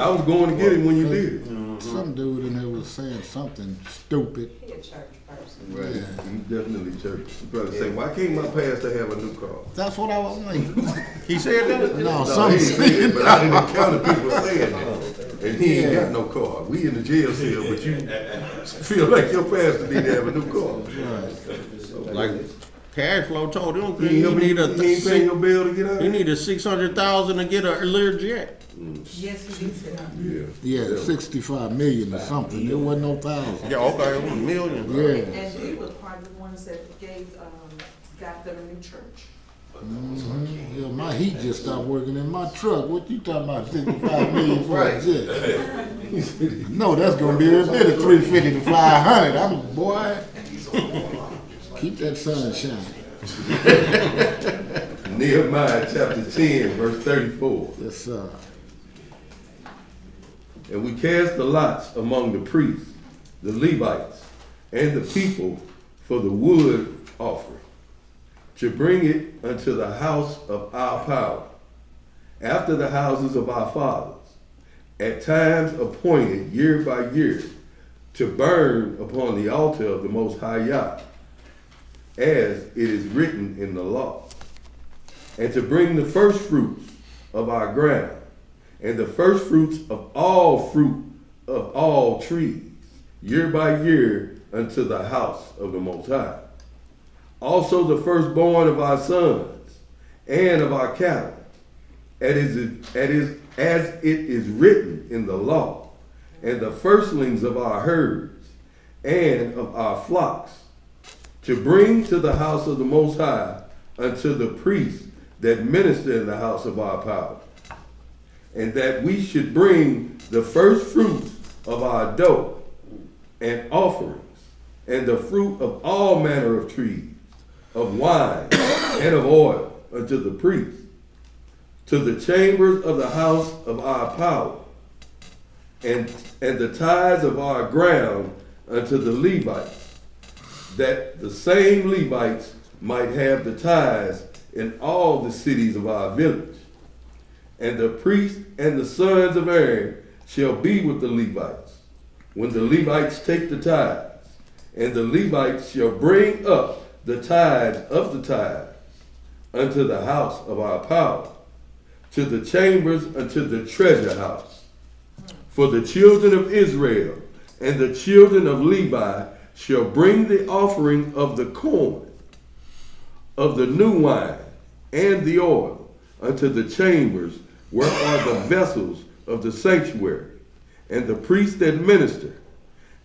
was going to get it when you did it. Some dude in there was saying something stupid. He a church person. Right, Yeah. you definitely church. You probably say, why can't my pastor have a new car? That's what I was like. He said that? No, he some ain't said it, but I didn't encounter people saying that. And he ain't Yeah. got no car. We in the jail cell, but you feel like your pastor need to have a new car. Like cash flow told him He he ain't need paying your bill to get out. he needed $600,000 to get a Learjet. Yes, he did say that. Yeah. Yeah, 65 million or something. There wasn't no thousand. Yeah, okay, it was millions. Yeah. And he was part of the ones that got them a new church. Yeah, my heat just stopped working in my truck. What you talking about? 65 million for a jet? No, that's gonna be a bit of 350 to 500. I'm boy. Keep that sun shining. Nehemiah chapter 10, verse 34. Yes, sir. And we cast the lots among the priests, the Levites, and the people for the wood offering, to bring it unto the house of our power, after the houses of our fathers, at times appointed year by year, to burn upon the altar of the Most High Yah, as it is written in the law, and to bring the first fruits of our ground, and the first fruits of all fruit of all trees, year by year, unto the house of the Most High. Also the firstborn of our sons, and of our cattle, as it is written in the law, and the firstlings of our herds, and of our flocks, to bring to the house of the Most High unto the priests that minister in the house of our power, and that we should bring the first fruits of our dough and offerings, and the fruit of all manner of trees, of wine and of oil unto the priests, to the chambers of the house of our power, and the tithes of our ground unto the Levites, that the same Levites might have the tithes in all the cities of our village. And the priests and the sons of Aaron shall be with the Levites, when the Levites take the tithes, and the Levites shall bring up the tithes of the tithes unto the house of our power, to the chambers unto the treasure house. For the children of Israel and the children of Levi shall bring the offering of the corn, of the new wine, and the oil unto the chambers where are the vessels of the sanctuary, and the priests that minister,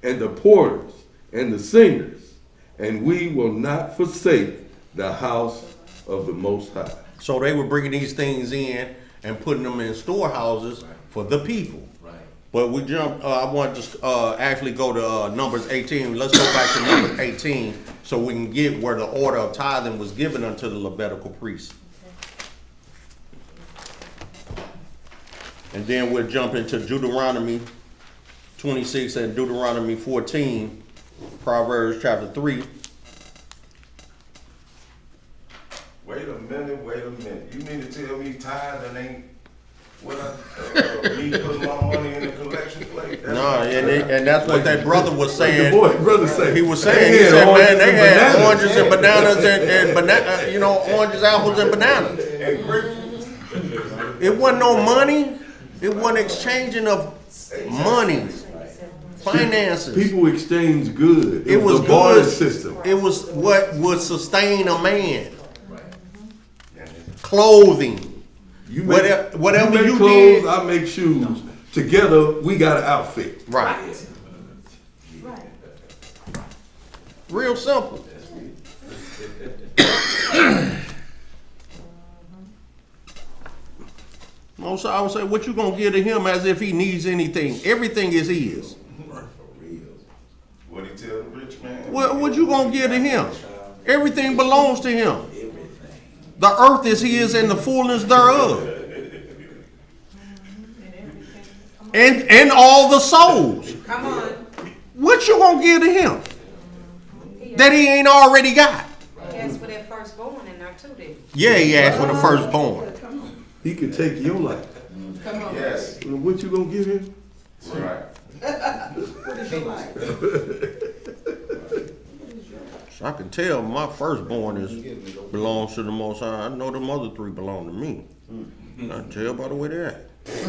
and the porters, and the singers, and we will not forsake the house of the Most High. So they were bringing these things in and putting them in storehouses for the people. But we jump. I want to actually go to Numbers 18. Let's go back to Numbers 18 so we can get where the order of tithing was given unto the Levitical priests. And then we'll jump into Deuteronomy 26 and Deuteronomy 14, Proverbs chapter 3. Wait a minute. You mean to tell me tithing ain't what me putting my money in the collection plate? No, and that's what that brother was saying. Brother said, he was saying, he said, man, they had oranges and bananas and banana, oranges, apples, and bananas. It wasn't no money. It wasn't exchanging of money, finances. People exchange goods. It was the barter good system. It was what would sustain a man. Clothing. Whatever you clothes, did. I make shoes. Together, we got an outfit. Right. Real simple. Most I would say, what you gonna give to him as if he needs anything? Everything is his. What he tell the rich man? What you gonna give to him? Everything belongs to him. The earth is his and the fullness thereof. And all the souls. Come on. What you gonna give to him that he ain't already got? He asked for that firstborn in there too, didn't he? Yeah, he asked for the firstborn. He could take your life. Come on. Yes. What you gonna give him? Right. What is your life? So I can tell my firstborn belongs to the Most High. I know the other three belong to me. I can tell by the way they act. The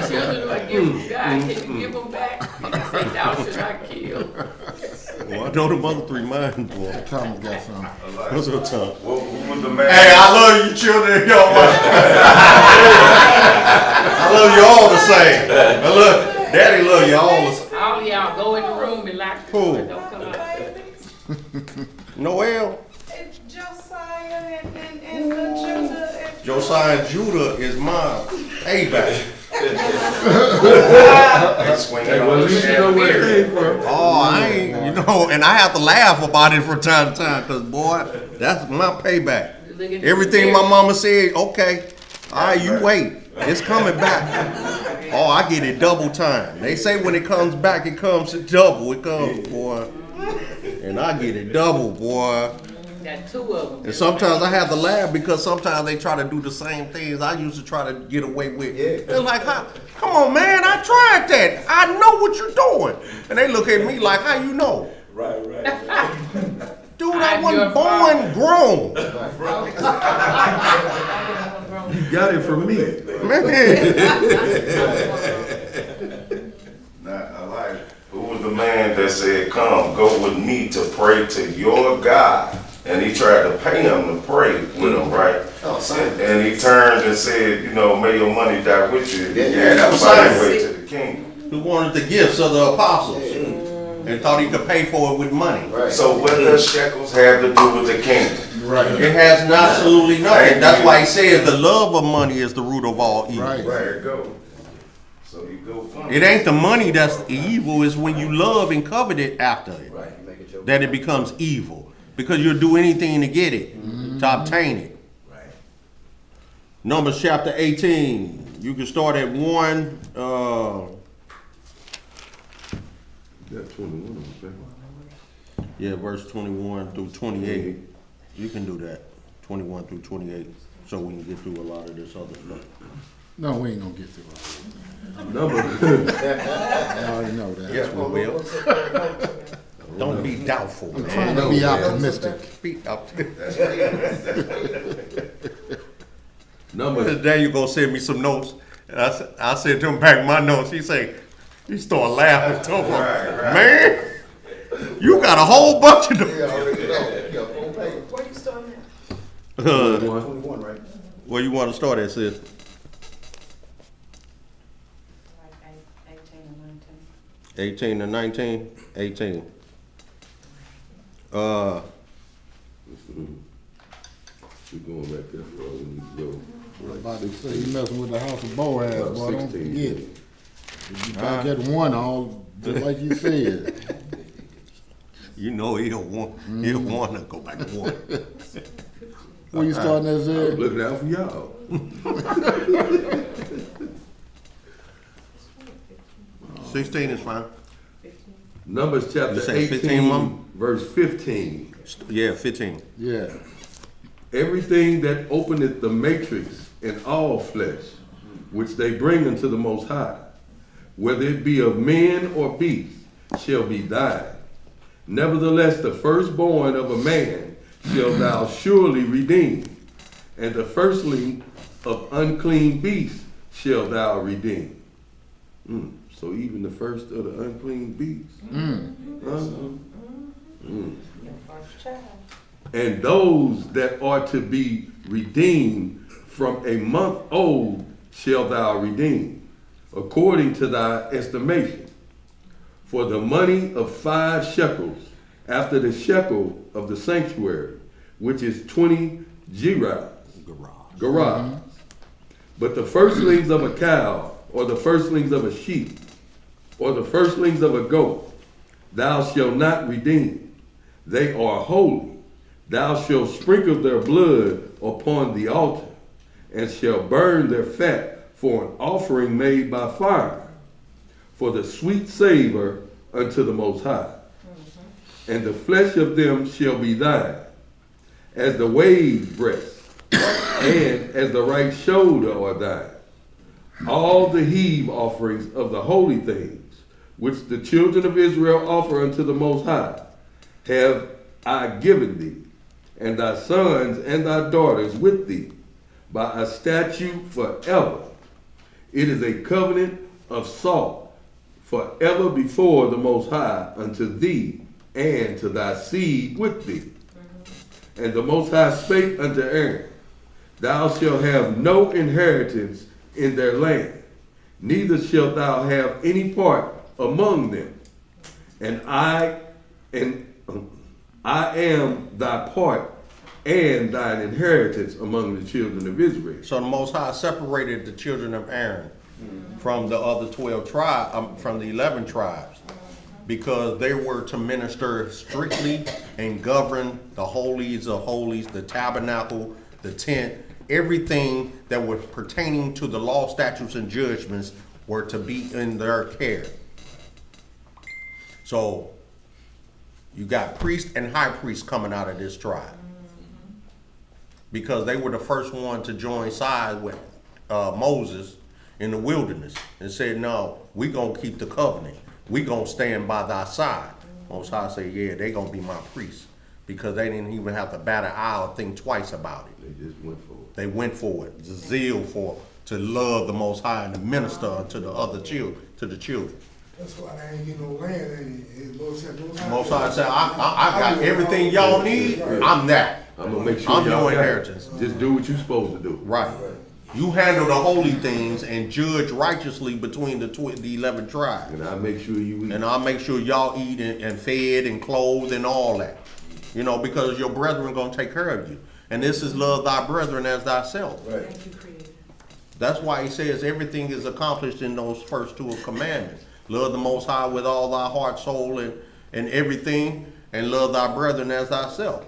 children are given from God. Can you give them back? You say, thou should not kill. Well, I know the other three mine, boy. Tom's got some. What's up, Tom? What was the man? Hey, I love you children. Y'all I love you all the same. Daddy love you all the same. All y'all go in the room and lock the door. Don't come out. Noel. Josiah and Judah. Josiah and Judah is my payback. Oh, I ain't, and I have to laugh about it from time to time, because, boy, that's my payback. Everything my mama said, okay, all right, you wait. It's coming back. Oh, I get it double time. They say when it comes back, it comes double. It comes, boy. And I get it double, boy. Got two of them. And sometimes I have to laugh because sometimes they try to do the same things I used to try to get away with. They're like, come on, man, I tried that. I know what you're doing. And they look at me like, how you know? Right. Dude, I wasn't born grown. You got it from me. Man. I like it. Who was the man that said, come, go with me to pray to your God? And he tried to pay him to pray with him, right? And he turned and said, may your money die with you. Yeah, that was Simon. Way to the kingdom. Who wanted the gifts of the apostles and thought he could pay for it with money. Right. So what does shekels have to do with the kingdom? Right. It has absolutely nothing. That's why he says the love of money is the root of all evil. Right. There you go. So you go from it ain't the money that's the evil, it's when you love and covet it after it. Right. That it becomes evil. Because you'll do anything to get it, to obtain it. Right. Numbers chapter 18. You can start at 1, Got 21 on the paper. yeah, verse 21 through 28. You can do that, 21 through 28, so we can get through a lot of this other stuff. No, we ain't gonna get through all Number. I already know that. Yes, we will. Don't be doubtful, I'm man. trying to be optimistic. Be optimistic. Number. Today you gonna send me some notes, and I sent him back my notes. He started laughing. Told me, man, you got a whole bunch of them. Where you starting at? 21, right? Where you want to start at, sis? Like 18 and 19. 18 and 19? 18. We're going back there for all we need to go. I'm about to say, you messing with the house of Boaz, About boy, don't 16. forget. You back at 1 all, just like you said. You know he'll want to go back to 1. Where you starting at, I was Zed? looking out for y'all. 16 is fine. Numbers You chapter say 18, 15, Mom? verse 15. Yeah, 15. Yeah. Everything that openeth the matrix in all flesh, which they bring unto the Most High, whether it be of men or beasts, shall be thine. Nevertheless, the firstborn of a man shalt thou surely redeem, and the firstling of unclean beasts shalt thou redeem. So even the first of the unclean beasts. Your first child. And those that are to be redeemed from a month old shalt thou redeem, according to thy estimation. For the money of 5 shekels, after the shekel of the sanctuary, which is 20 gerahs. But the firstlings of a cow, or the firstlings of a sheep, or the firstlings of a goat, thou shalt not redeem. They are holy. Thou shalt sprinkle their blood upon the altar, and shalt burn their fat for an offering made by fire, for the sweet savor unto the Most High. And the flesh of them shall be thine, as the wave breast, and as the right shoulder are thine. All the heave offerings of the holy things, which the children of Israel offer unto the Most High, have I given thee, and thy sons and thy daughters with thee, by a statute forever. It is a covenant of salt forever before the Most High unto thee and to thy seed with thee. And the Most High spake unto Aaron, thou shalt have no inheritance in their land, neither shalt thou have any part among them. And I am thy part and thine inheritance among the children of Israel. So the Most High separated the children of Aaron from the other 12 tribes, from the 11 tribes, because they were to minister strictly and govern the holies of holies, the tabernacle, the tent, everything that was pertaining to the law, statutes, and judgments were to be in their care. So you got priest and high priest coming out of this tribe, because they were the first one to join sides with Moses in the wilderness and said, no, we gonna keep the covenant. We gonna stand by thy side. Most High said, yeah, they gonna be my priests, because they didn't even have to bat an eye or think twice about it. They just went for it. They went for it. The zeal to love the Most High and to minister to the other children, to the children. That's why they ain't get no land, ain't it? Most High said, I got everything y'all need. I'm that. I'm gonna make sure I'm y'all your got it. inheritance. Just do what you're supposed to do. Right. You handle the holy things and judge righteously between the 11 tribes. And I'll make sure you eat. And I'll make sure y'all eat and fed and clothed and all that. You know, because your brethren gonna take care of you. And this is love thy brethren as thyself. Right. Thank you, Creator. That's why he says everything is accomplished in those first 2 commandments. Love the Most High with all thy heart, soul, and everything, and love thy brethren as thyself.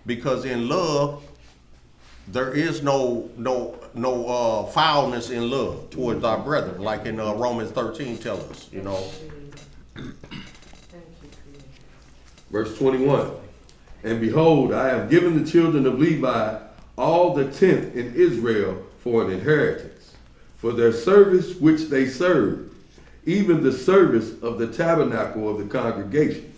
Because in love, there is no foulness in love towards our brethren, like in Romans 13 tell us, you know. Verse 21. And behold, I have given the children of Levi all the tenth in Israel for an inheritance, for their service which they serve, even the service of the tabernacle of the congregation.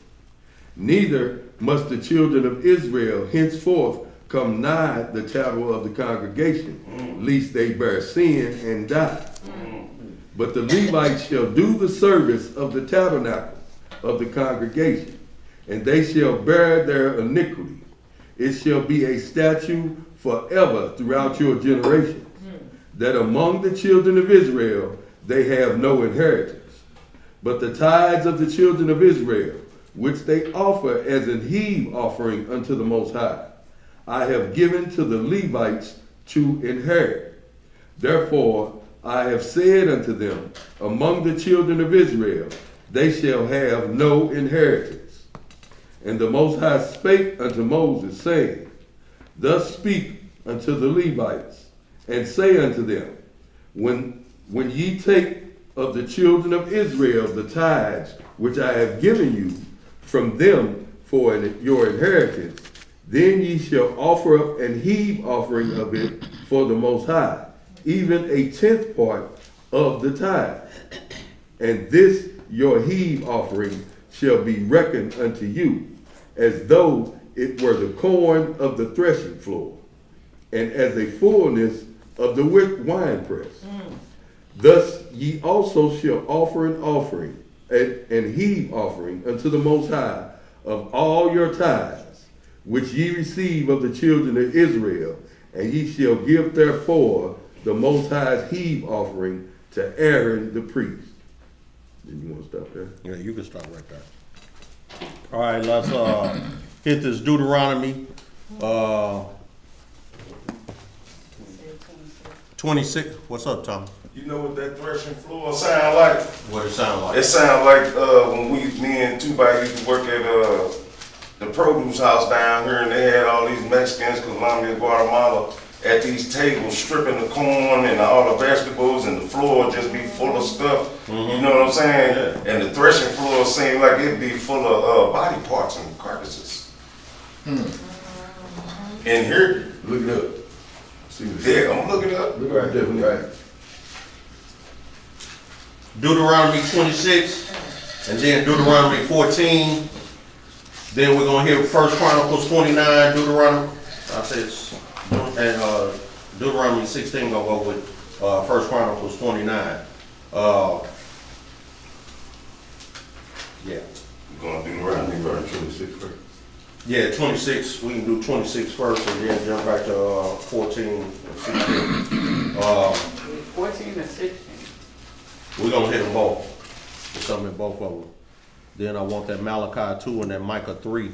Neither must the children of Israel henceforth come nigh the tabernacle of the congregation, lest they bear sin and die. But the Levites shall do the service of the tabernacle of the congregation, and they shall bear their iniquity. It shall be a statute forever throughout your generations, that among the children of Israel they have no inheritance. But the tithes of the children of Israel, which they offer as an heave offering unto the Most High, I have given to the Levites to inherit. Therefore I have said unto them, among the children of Israel they shall have no inheritance. And the Most High spake unto Moses, saying, Thus speak unto the Levites, and say unto them, When ye take of the children of Israel the tithes which I have given you from them for your inheritance, then ye shall offer up an heave offering of it for the Most High, even a 10th part of the tithe. And this your heave offering shall be reckoned unto you, as though it were the corn of the threshing floor, and as a fullness of the winepress. Thus ye also shall offer an offering, and heave offering unto the Most High of all your tithes, which ye receive of the children of Israel, and ye shall give therefore the Most High's heave offering to Aaron the priest. Then you want to stop there? Yeah, you can stop right there. All right, let's hit this Deuteronomy 26. What's up, Tom? You know what that threshing floor sound like? What it sound like? It sound like when me and Tubai used to work at the produce house down here, and they had all these Mexicans, Colombia, Guatemala, at these tables stripping the corn and all the vegetables, and the floor just be full of stuff. You know what I'm saying? Yeah. And the threshing floor seemed like it'd be full of body parts and carcasses. In here, Look it up. yeah, I'm looking it up. Look it up, definitely. Right. Deuteronomy 26, and then Deuteronomy 14. Then we're gonna hear 1 Chronicles 29, Deuteronomy. I said, and Deuteronomy 16 gonna go with 1 Chronicles 29. Yeah. We're gonna do Deuteronomy verse 26 first. Yeah, 26. We can do 26 first, and then jump back to 14 and 16. 14 and 16. We're gonna hit them both. There's something in both of them. Then I want that Malachi 2 and that Micah 3.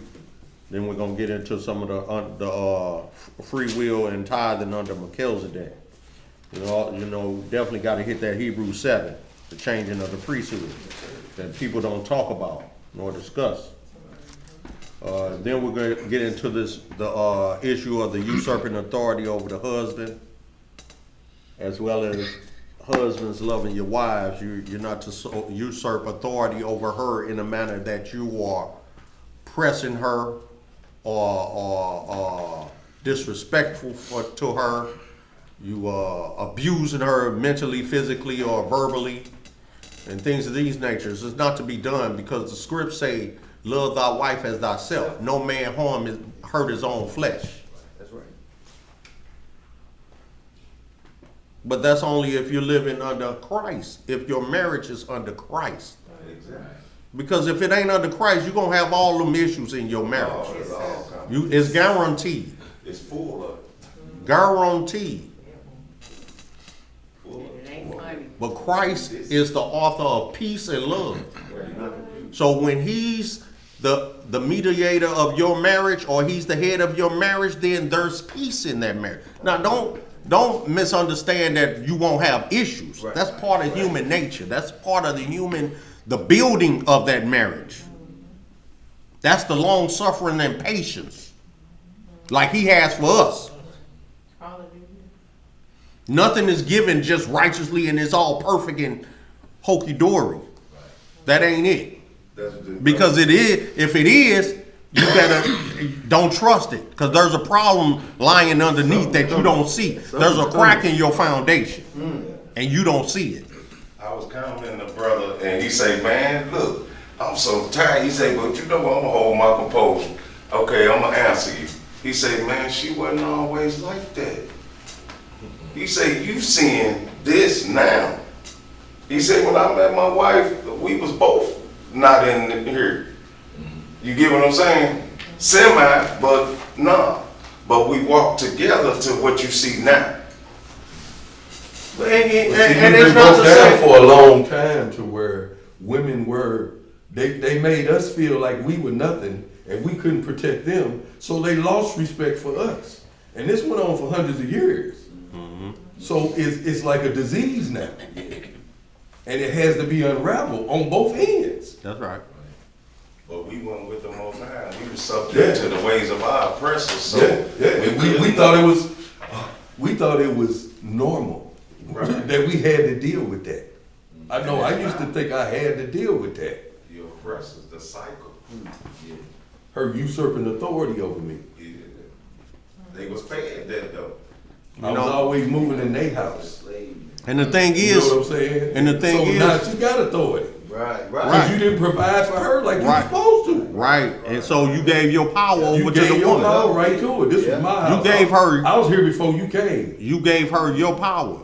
Then we're gonna get into some of the free will and tithing under Melchizedek. You know, definitely got to hit that Hebrews 7, the changing of the priesthood that people don't talk about nor discuss. Then we're going to get into the issue of the usurping authority over the husband, as well as husbands loving your wives. You're not to usurp authority over her in a manner that you are pressing her or disrespectful to her. You abusing her mentally, physically, or verbally, and things of these natures. It's not to be done, because the scripts say, love thy wife as thyself. No man hurt his own flesh. That's right. But that's only if you're living under Christ, if your marriage is under Christ. Exactly. Because if it ain't under Christ, you're going to have all them issues in your marriage. It's guaranteed. It's full of it. Guaranteed. It ain't funny. But Christ is the author of peace and love. So when he's the mediator of your marriage, or he's the head of your marriage, then there's peace in that marriage. Now don't misunderstand that you won't have issues. Right. That's part of human nature. That's part of the building of that marriage. That's the long suffering and patience, like he has for us. Nothing is given just righteously and it's all perfect and hokey-dory. That ain't it. Because it is, if it is, you better don't trust it. Because there's a problem lying underneath that you don't see. There's a crack in your foundation. And you don't see it. I was commenting to brother and he say, man, look, I'm so tired. He say, but you know what, I'm gonna hold my composure. Okay, I'm gonna answer you. He say, man, she wasn't always like that. He say, you seeing this now. He said, when I met my wife, we was both not in here. You get what I'm saying? Semi, but nah. But we walked together to what you see now. And it's not down for a long time to where women were, they made us feel like we were nothing and we couldn't protect them, so they lost respect for us. And this went on for hundreds of years. So it's like a disease now. And it has to be unraveled on both ends. That's right. But we went with the Most High. We were subject to the ways of our oppressors. So we thought it was normal that we had to deal with that. I know I used to think I had to deal with that. The oppressors, the cycle. Her usurping authority over me. They was fed that though. I was always moving in their house. And the thing is, you know what I'm saying? And the thing is, now she got authority. Right. Because you didn't provide for her like you were supposed to. Right. And so you gave your power over to the woman. You gave your power right to her. This was my house. You gave her. I was here before you came. You gave her your power.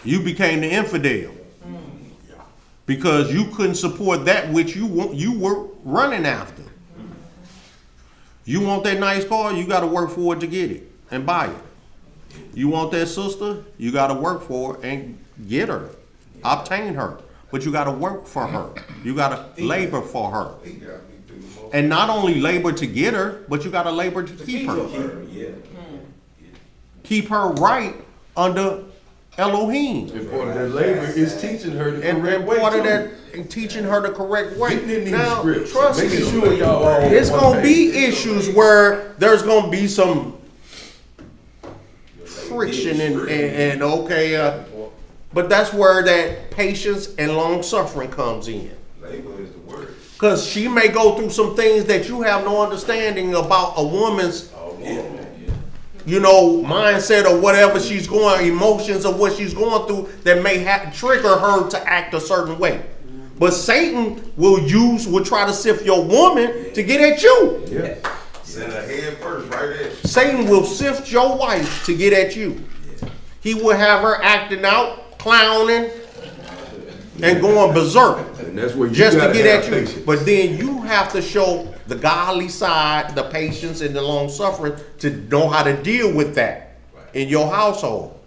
You became the infidel. Because you couldn't support that which you were running after. You want that nice car, you got to work for it to get it and buy it. You want that sister, you got to work for it and get her, obtain her. But you got to work for her. You got to labor for her. And not only labor to get her, but you got to labor to keep her. Keep her right under Elohim. And part of that labor is teaching her the correct way. And part of that, teaching her the correct way. Getting in these now, scripts, trust making me, sure y'all all it's on going one to be page. issues where there's going to be some friction and okay, but that's where that patience and long suffering comes in. Labor is the word. Because she may go through some things that you have no understanding about a woman's, you know, mindset or whatever she's going, emotions of what she's going through that may trigger her to act a certain way. But Satan will try to sift your woman to get at you. Yeah. Send her head first, right there. Satan will sift your wife to get at you. He will have her acting out, clowning, and going berserk. And that's where you just to get at you. Patience. But then you have to show the godly side, the patience and the long suffering to know how to deal with that in your household.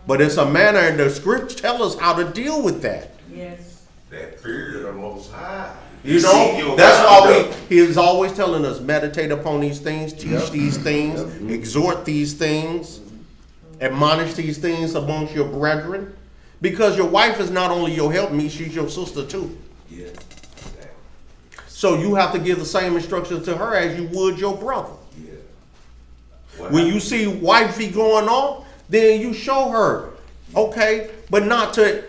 But it's a manner, and the scripts tell us how to deal with that. Yes. That fear of the Most High. You know, that's why he is always telling us, meditate upon these things, teach these things, exhort these things, admonish these things amongst your brethren. Because your wife is not only your helpmeet, she's your sister too. Yeah. So you have to give the same instructions to her as you would your brother. Yeah. When you see wifey going off, then you show her, okay, but not to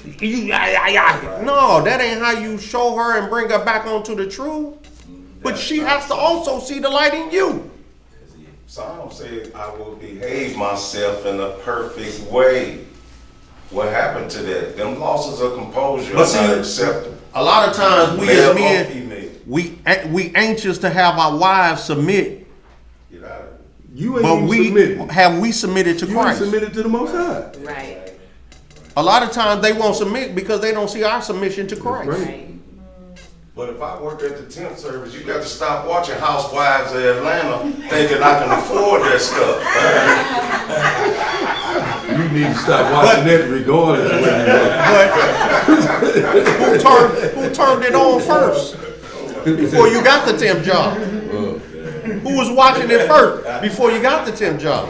no, that ain't how you show her and bring her back onto the truth. But she has to also see the light in you. Psalm says, I will behave myself in a perfect way. What happened to that? Them losses of composure are not acceptable. A lot of times we as men, female. we anxious to have our wives submit. Get out of it. You ain't but even have we submitted to Christ? You ain't submitted to the Most High. Right. A lot of times they won't submit because they don't see our submission to Christ. Right. But if I worked at the tent service, you got to stop watching Housewives of Atlanta thinking I can afford that stuff. You need to stop watching that regardless of But who turned it on first before you got the temp job? Who was watching it first before you got the temp job?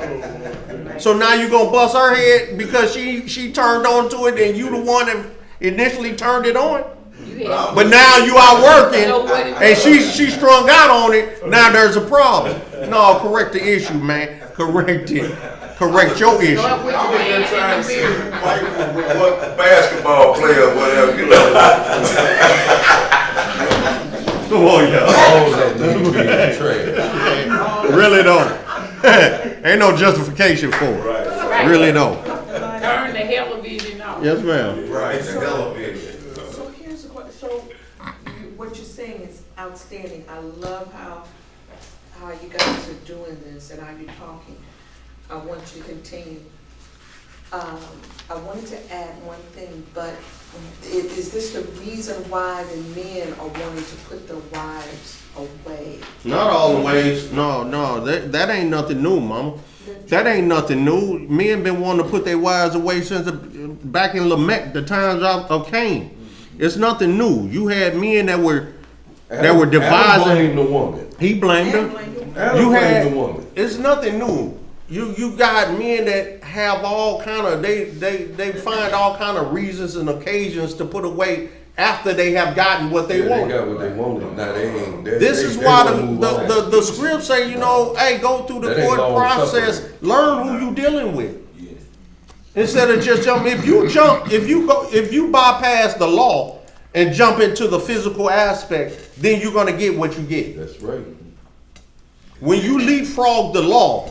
So now you're gonna bust her head because she turned on to it and you the one that initially turned it on? You Yeah. But now you are working, and she strung out on it. Now there's a problem. No, correct the issue, man. Correct it. Correct your issue. I'm here trying to see what basketball player, whatever, you know. Come on, y'all. Really don't. Ain't no justification for it. Right. Really don't. Turn the television off. Yes, ma'am. Right, the elevator. So here's the question, what you're saying is outstanding. I love how you guys are doing this and how you're talking. I want you to continue. I wanted to add one thing, but is this the reason why the men are wanting to put their wives away? Not always. No. That ain't nothing new, mama. That ain't nothing new. Men been wanting to put their wives away since back in Lamech, the times of Cain. It's nothing new. You had men that were devising. Adam blamed the woman. He blamed her. Adam blamed the woman. It's nothing new. You got men that have all kind of they find all kind of reasons and occasions to put away after they have gotten what they want. They got what they wanted. Now they ain't. This is why the script say, hey, go through the court process, learn who you dealing with. Instead of just jumping. If you bypass the law and jump into the physical aspect, then you're gonna get what you get. That's right. When you leapfrog the law,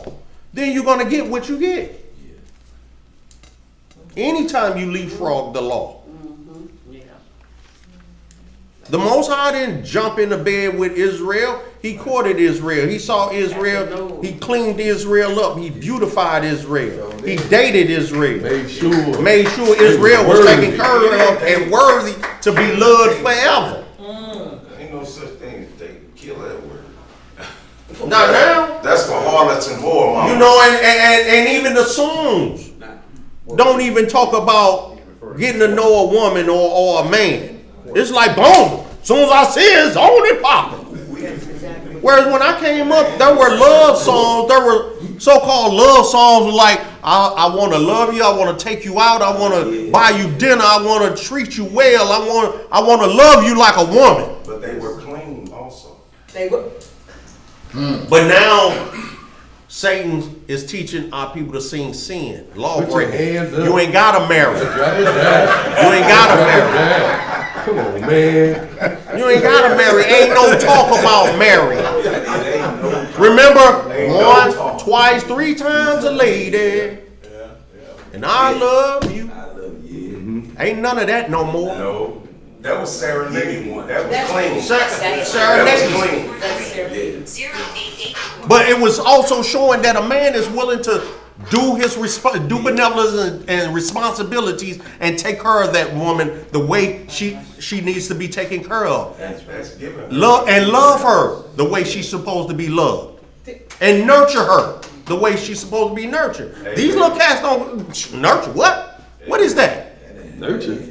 then you're gonna get what you get. Anytime you leapfrog the law. The Most High didn't jump into bed with Israel. He courted Israel. He saw Israel. He cleaned Israel up. He beautified Israel. He dated Israel. Made sure Israel was taken care of and worthy to be loved forever. Ain't no such thing as dating. Kill that word. Not now. That's for harlots and whoremongers. And even the songs don't even talk about getting to know a woman or a man. It's like, boom, as soon as I see it, it's on and popping. Whereas when I came up, there were love songs. There were so-called love songs like, I want to love you. I want to take you out. I want to buy you dinner. I want to treat you well. I want to love you like a woman. But they were clean also. They were. But now, Satan is teaching our people to sing sin. Law breaking. You ain't got to marry. You ain't got to marry. Come on, man. You ain't gotta marry. Ain't no talk about marrying. Remember, once, twice, 3 times a lady. And I love you. Ain't none of that no more. No. That was serenading one. That was clean. Serenading. But it was also showing that a man is willing to do benevolence and responsibilities and take care of that woman the way she needs to be taken care of. That's given. Love her the way she's supposed to be loved. And nurture her the way she's supposed to be nurtured. These little cats don't nurture. What? What is that? Nurture.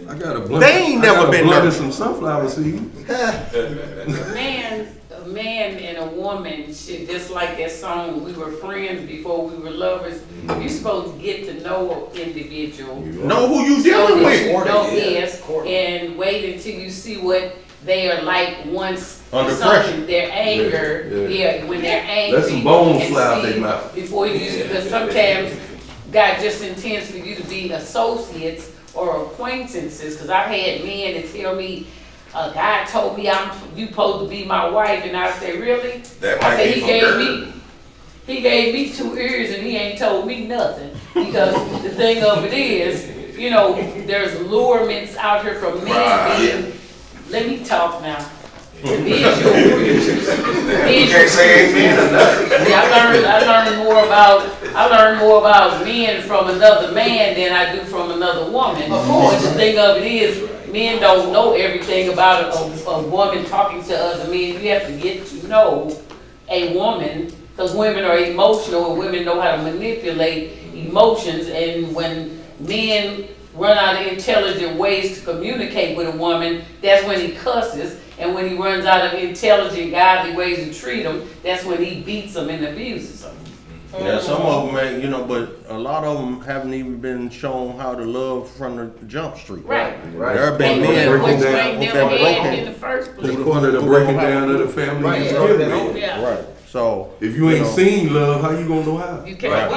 I got a They ain't never been nurtured. Some sunflower seeds. A man and a woman should, just like that song, we were friends before we were lovers. You're supposed to get to know an individual. Know who you dealing with. Yes, and wait until you see what they are like once under something, their anger, when they're angry. Let some bones fly out their mouth. Before you, because sometimes God just intends for you to be associates or acquaintances, because I've had men that tell me, God told me you supposed to be my wife, and I say, really? I say he gave me 2 ears and he ain't told me nothing. Because the thing of it is, there's allurements out here from men being, let me talk now. You can't say amen or nothing. I learned more about men from another man than I do from another woman. Of course, the thing of it is, men don't know everything about a woman talking to other men. You have to get to know a woman, because women are emotional and women know how to manipulate emotions. And when men run out of intelligent ways to communicate with a woman, that's when he cusses. And when he runs out of intelligent, godly ways to treat them, that's when he beats them and abuses them. Yeah, some of them ain't And you know, but a lot of them haven't even been shown how to love from the jump street. Right. There have been men Which who ain't never had in the first place. That's part of the breaking down of the family. Right, you yeah, live yeah. with. Yeah. Right. So If you ain't know, seen love, how you gonna know how? You can't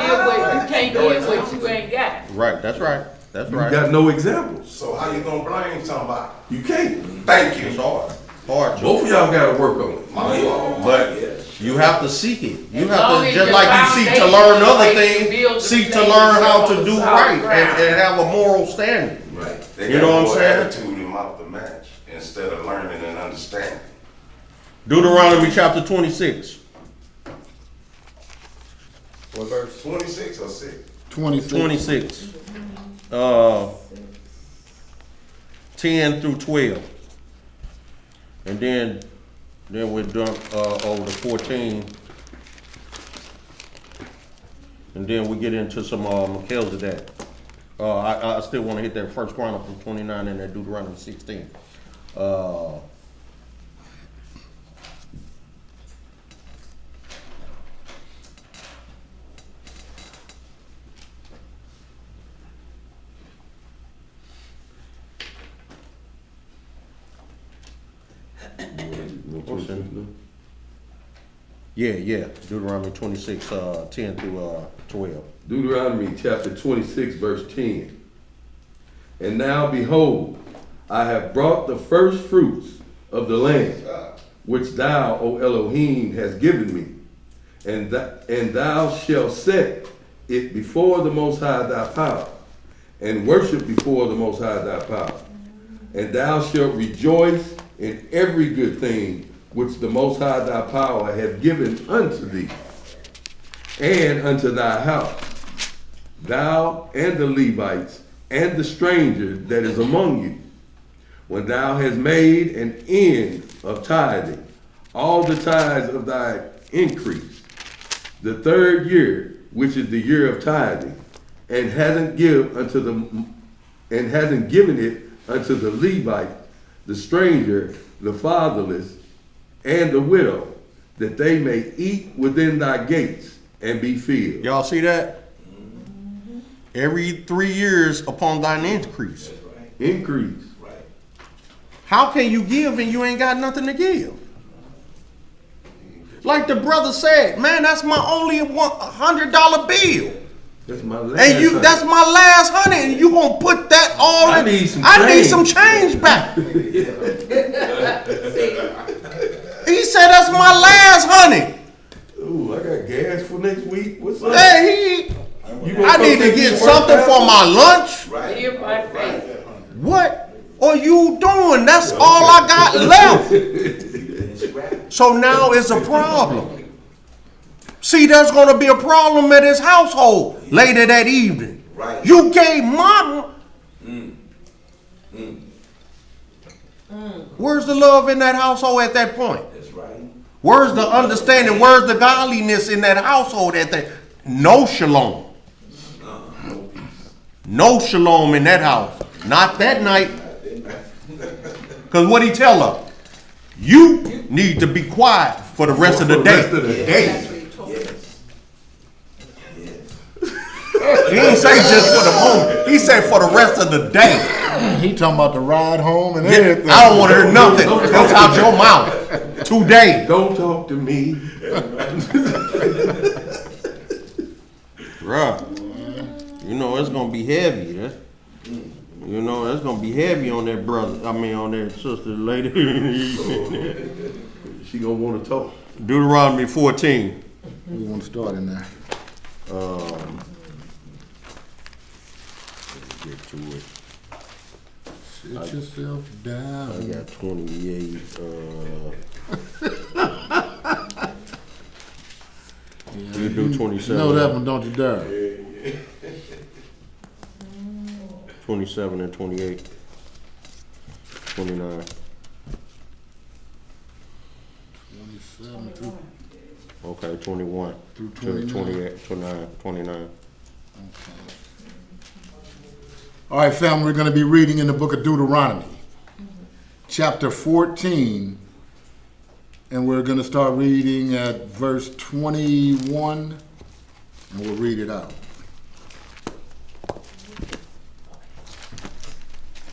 give what you ain't got. right, that's right. That's You right. got no examples. So how you gonna blame somebody? You can't. Thank you. It's hard. Hard to. Both of y'all gotta work on it. But you have to seek it. You As long have to, as just your like you seek to foundation learn is other like you things, build the seek to things learn how on to the do solid right ground. and have a moral standard. Right. They You know got what I'm more saying? attitude and mouth to match instead of learning and understanding. Deuteronomy chapter 26. What verse? 26 or 6? 26. 10 through 12. And then we're done over to 14. And then we get into some Melchizedek. I still want to hit that First Chronicle 29 and that Deuteronomy 16. Yeah. Deuteronomy 26, 10 through 12. Deuteronomy chapter 26, verse 10. And now behold, I have brought the first fruits of the land, which thou, O Elohim, hast given me. And thou shalt set it before the Most High thy power, and worship before the Most High thy power. And thou shalt rejoice in every good thing which the Most High thy power hath given unto thee, and unto thy house, thou and the Levites, and the stranger that is among you, when thou hast made an end of tithing, all the tithes of thy increase, the third year, which is the year of tithing, and hasn't given it unto the Levite, the stranger, the fatherless, and the widow, that they may eat within thy gates and be filled. Y'all see that? Every 3 years upon thine increase. Increase. How can you give and you ain't got nothing to give? Like the brother said, man, that's my only $100 bill. That's my last. And that's my last $100, and you gonna put that all in? I need some change back. He said that's my last $100. Ooh, I got gas for next week. What's up? Hey, I need to get something for my lunch. Live by faith. What are you doing? That's all I got left. So now it's a problem. See, there's going to be a problem at his household later that evening. Right. You gave mama. Where's the love in that household at that point? That's right. Where's the understanding? Where's the godliness in that household at that? No shalom. No shalom in that house. Not that night. Because what he tell her? You need to be quiet for the rest of the day. He didn't say just for the moment. He said for the rest of the day. He talking about the ride home and everything. I don't want to hear nothing else out your mouth today. Don't talk to me. Bruh, you know it's going to be heavy. You know, it's going to be heavy on that brother. I mean, on that sister later. She going to want to talk. Deuteronomy 14. We want to start in there. Get to it. Sit yourself down. I got 28. You do 27. You know that one, don't you, Darryl? 27 and 28. 29. 27 through. Okay, 21. Through 28, 29, 29. Okay. All right, family, we're going to be reading in the book of Deuteronomy, chapter 14, and we're going to start reading at verse 21 And we'll read it out.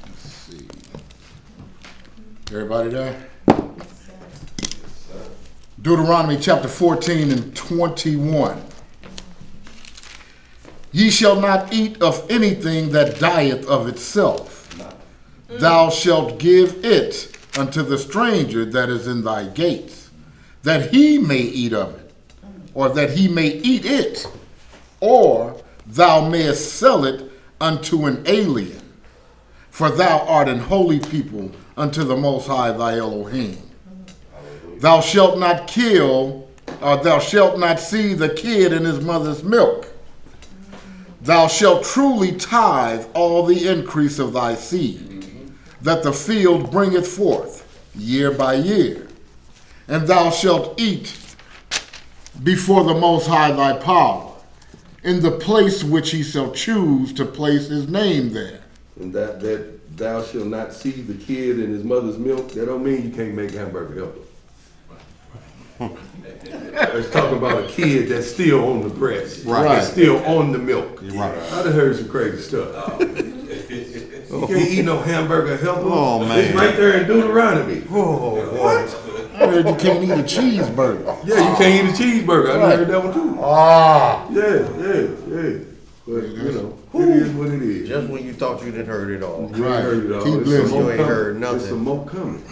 Let's see. Everybody there? Deuteronomy chapter 14 and 21. Ye shall not eat of anything that dieth of itself. Thou shalt give it unto the stranger that is in thy gates, that he may eat of it, or that he may eat it, or thou mayest sell it unto an alien. For thou art an holy people unto the Most High thy Elohim. Thou shalt not kill, or thou shalt not see the kid in his mother's milk. Thou shalt truly tithe all the increase of thy seed, that the field bringeth forth year by year. And thou shalt eat before the Most High thy power, in the place which he shall choose to place his name there. And that thou shalt not see the kid in his mother's milk, that don't mean you can't make hamburger helper. It's talking about a kid that's still on the breast, right? That's still on the milk. Right. I done heard some crazy stuff. You can't eat no hamburger helper. Oh, man. It's right there in Deuteronomy. Oh, what? I heard you can't eat a cheeseburger. Yeah, you can't eat a cheeseburger. I done heard that one too. Ah. Yeah. But you know, it is what it is. Just when you thought you didn't heard it all. You ain't heard it all. Keep It's listening. some more You ain't coming. heard nothing. There's some more coming.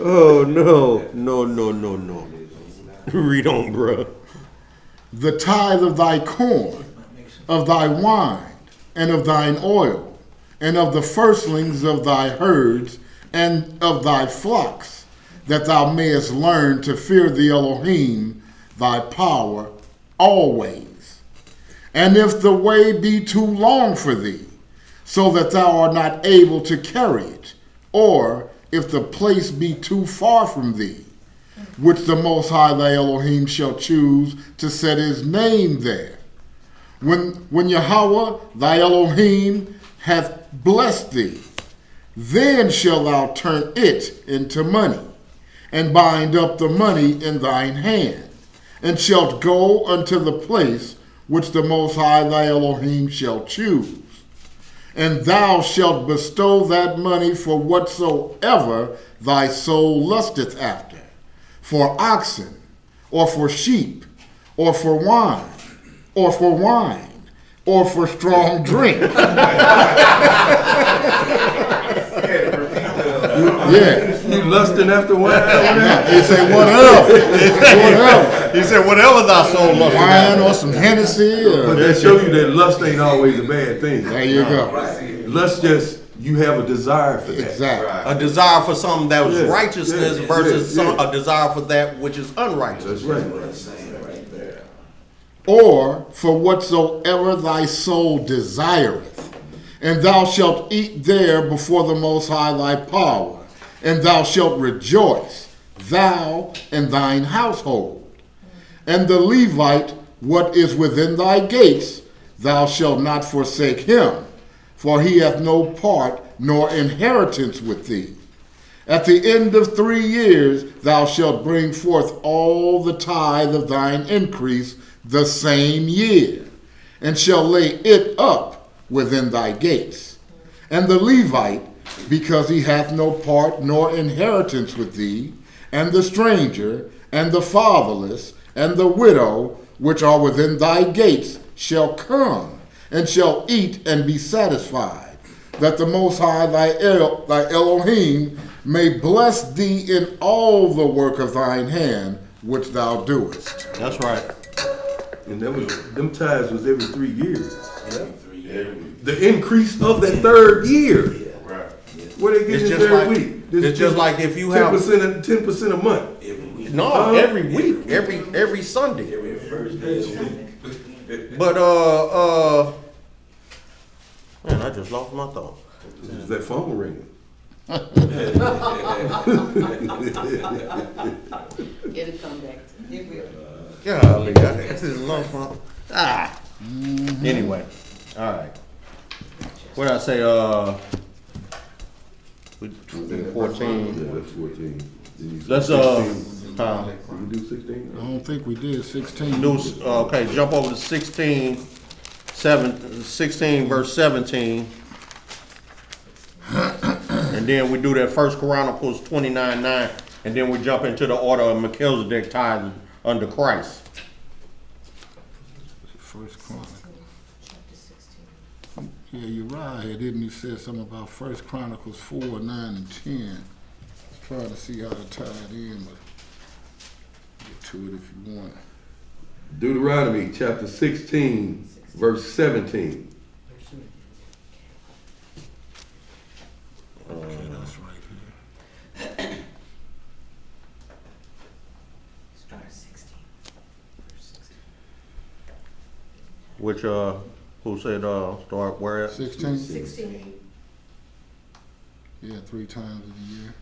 Oh, no. Read on, bro. The tithe of thy corn, of thy wine, and of thine oil, and of the firstlings of thy herds, and of thy flocks, that thou mayest learn to fear the Elohim, thy power, always. And if the way be too long for thee, so that thou art not able to carry it, or if the place be too far from thee, which the Most High thy Elohim shall choose to set his name there. When Yahweh thy Elohim hath blessed thee, then shalt thou turn it into money, and bind up the money in thine hand, and shalt go unto the place which the Most High thy Elohim shall choose. And thou shalt bestow that money for whatsoever thy soul lusteth after, for oxen, or for sheep, or for wine, or for strong drink. Yeah. You lusting after wine? He said whatever. He said whatever thy soul loves. Wine or some Hennessy. But that show you that lust ain't always a bad thing. There you go. Lust just, you have a desire for that. Exactly. A desire for something that was righteousness versus yeah. a desire for that which is unrighteous. That's right. Or for whatsoever thy soul desireth, and thou shalt eat there before the Most High thy power, and thou shalt rejoice, thou and thine household. And the Levite, what is within thy gates, thou shalt not forsake him, for he hath no part nor inheritance with thee. At the end of 3 years thou shalt bring forth all the tithe of thine increase the same year, and shall lay it up within thy gates. And the Levite, because he hath no part nor inheritance with thee, and the stranger, and the fatherless, and the widow, which are within thy gates, shall come, and shall eat and be satisfied, that the Most High thy Elohim may bless thee in all the work of thine hand, which thou doest. That's right. And them tithes was every 3 years. The increase of that third year. What they get this every week? It's just like if you have 10% a month. No, every week, every Sunday. But man, I just lost my thought. Is that phone ringing? It'll come back. It will. Golly, I just lost my Anyway, all right. What did I say? 14. Yeah, that's 14. Let's, We can do 16? I don't think we did 16. Okay, jump over to 16 verse 17. And then we do that First Chronicles 29:9, and then we jump into the order of Melchizedek tithing under Christ. First Chronicles. Yeah, you're right. Didn't you say something about First Chronicles 4, 9, and 10? I was trying to see how to tie it in, but get to it if you want. Deuteronomy chapter 16, verse 17. Okay, that's right here. Start 16. Which, who said, start where at? 16? 16. Yeah, 3 times in a year.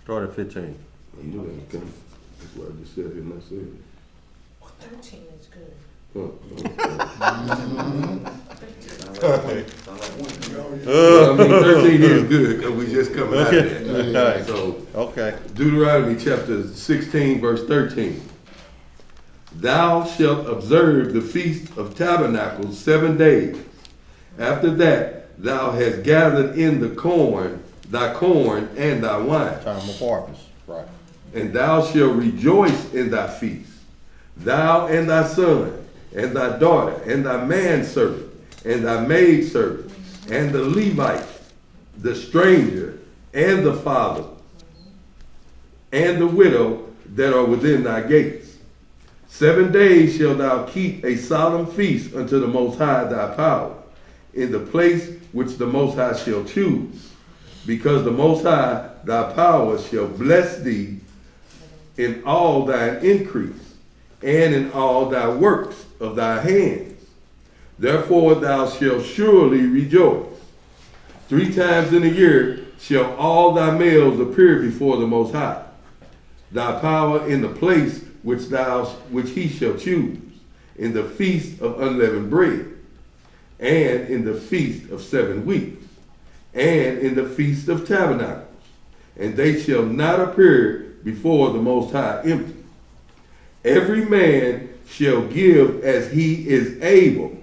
Start at 15. I knew that was coming. That's why I just said it and I said it. 13 is good. I mean, 13 is good because we just coming out of that. So, Okay. Deuteronomy chapter 16, verse 13. Thou shalt observe the feast of tabernacles 7 days. After that, thou hast gathered in thy corn and thy wine. Time of harvest, right. And thou shalt rejoice in thy feast, thou and thy son, and thy daughter, and thy manservant, and thy maidservant, and the Levite, the stranger, and the father, and the widow that are within thy gates. 7 days shalt thou keep a solemn feast unto the Most High thy power, in the place which the Most High shall choose, because the Most High thy power shall bless thee in all thine increase, and in all thy works of thy hands. Therefore thou shalt surely rejoice. 3 times in a year shall all thy males appear before the Most High, thy power in the place which he shall choose, in the feast of unleavened bread, and in the feast of 7 weeks, and in the feast of tabernacles, and they shall not appear before the Most High empty. Every man shall give as he is able,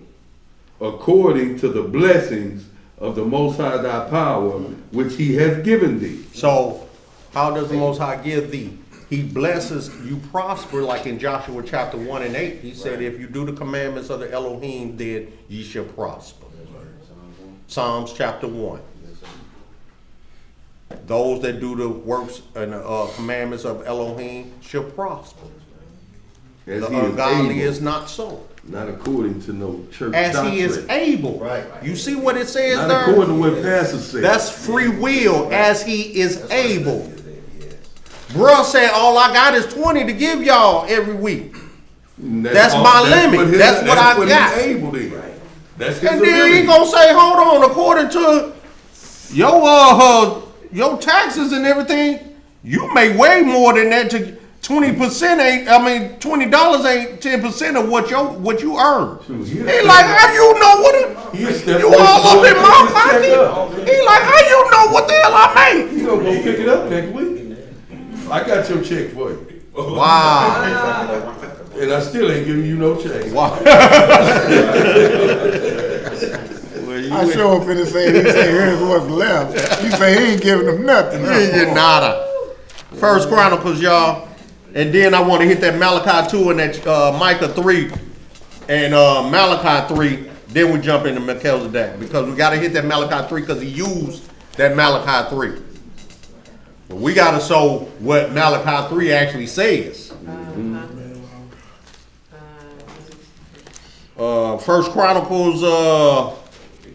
according to the blessings of the Most High thy power, which he hath given thee. So, how does the Most High give thee? He blesses you prosper, like in Joshua chapter 1 and 8. He said, if you do the commandments of the Elohim, then ye shall prosper. Psalms chapter 1. Those that do the works and commandments of Elohim shall prosper. As The he is ungodly able, is not so. not according to no church As doctrine. he is able. Right. You see what it says Not there? according to what pastor said. That's free will, as he is able. Bruh said, all I got is 20 to give y'all every week. That's my limit. That's what I got. He's able to. That's his And then ability. he gonna say, hold on, according to your taxes and everything, you make way more than that. To 20% ain't, I mean, $20 ain't 10% of what you earn. He like, how you know what it, you all up in my pocket? He like, how you know what the hell I make? You gonna go pick it up next week? I got your check for you. Wow. And I still ain't giving you no change. Wow. I sure finna say, he say, here's what's left. You say he ain't giving them nothing. You ain't getting nada. First Chronicles, y'all. And then I want to hit that Malachi 2 and that Micah 3 and Malachi 3. Then we jump into Melchizedek, because we got to hit that Malachi 3 because he used that Malachi 3. But we got to show what Malachi 3 actually says. First Chronicles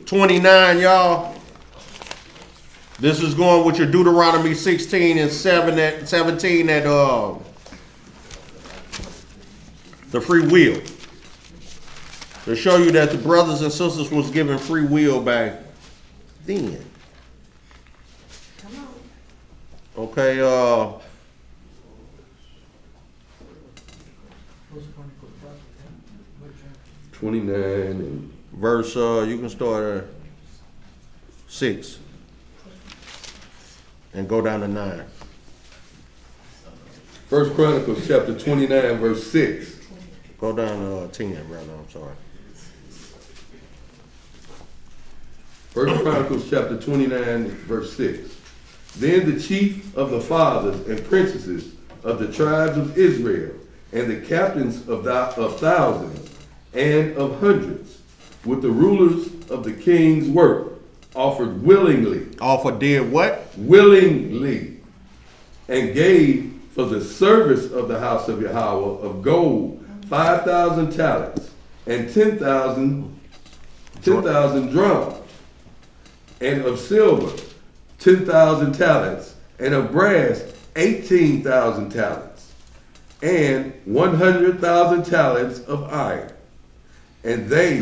29, y'all. This is going with your Deuteronomy 16 and 17 at the free will. To show you that the brothers and sisters was given free will back then. Okay, 29 and verse, you can start at 6 and go down to 9. First Chronicles chapter 29, verse 6. Go down to 10, brother, I'm sorry. First Chronicles chapter 29, verse 6. Then the chief of the fathers and princesses of the tribes of Israel, and the captains of thousands and of hundreds, with the rulers of the king's work, offered willingly. Offered did what? Willingly. And gave for the service of the house of Yahweh of gold 5,000 talents and 10,000 drams, and of silver 10,000 talents, and of brass 18,000 talents, and 100,000 talents of iron. And they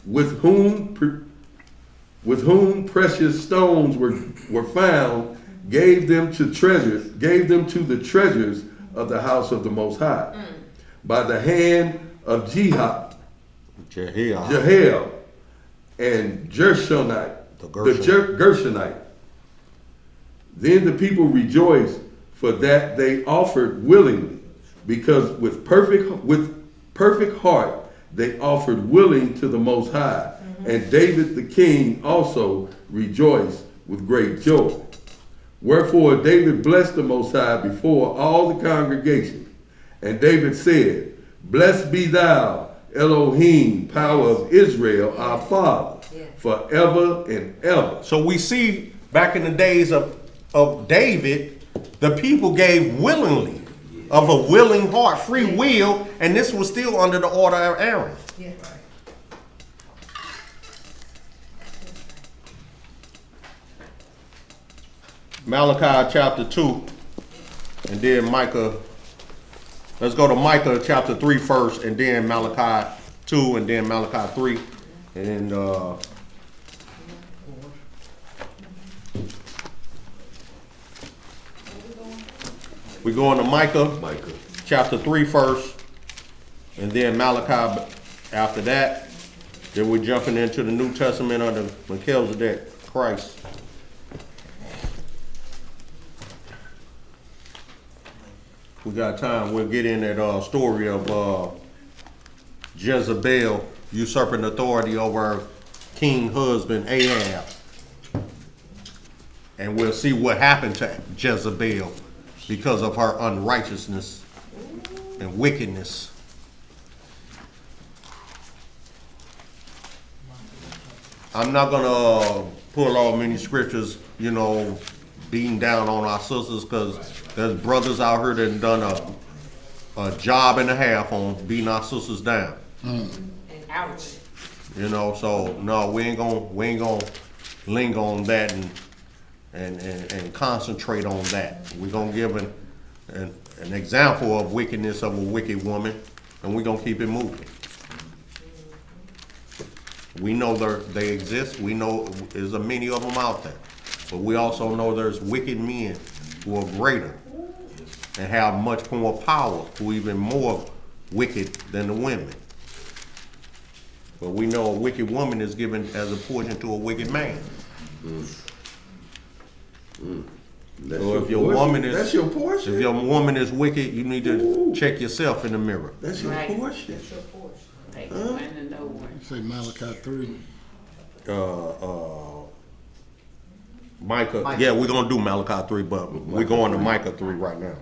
with whom precious stones were found gave them to the treasures of the house of the Most High, by the hand of Jehiel and Gershonite, the Gershonite. Then the people rejoiced, for that they offered willingly, because with perfect heart they offered willing to the Most High. And David the king also rejoiced with great joy. Wherefore David blessed the Most High before all the congregation. And David said, Blessed be thou, Elohim, power of Israel, our Father, forever and ever. So we see back in the days of David, the people gave willingly, of a willing heart, free will, and this was still under the order of Aaron. Yeah. Malachi chapter 2, and then Micah. Let's go to Micah chapter 3 first, and then Malachi 2, and then Malachi 3. And we go into Micah chapter 3 first, and then Malachi after that. Then we're jumping into the New Testament under Melchizedek, Christ. We got time, we'll get in that story of Jezebel usurping authority over her king husband Ahab. And we'll see what happened to Jezebel because of her unrighteousness and wickedness. I'm not gonna pull out many scriptures, beating down on our sisters, because there's brothers out here that have done a job and a half on beating our sisters down. And ouch. So no, we ain't gonna linger on that and concentrate on that. We're gonna give an example of wickedness of a wicked woman, and we're gonna keep it moving. We know they exist. We know there's many of them out there. But we also know there's wicked men who are greater and have much more power, who are even more wicked than the women. But we know a wicked woman is given as a portion to a wicked man. So if your woman is, that's your portion. If your woman is wicked, you need to check yourself in the mirror. That's your portion. That's your portion. Take one and no one. You say Malachi 3. Micah. Yeah, we're gonna do Malachi 3, but we're going to Micah 3 right now.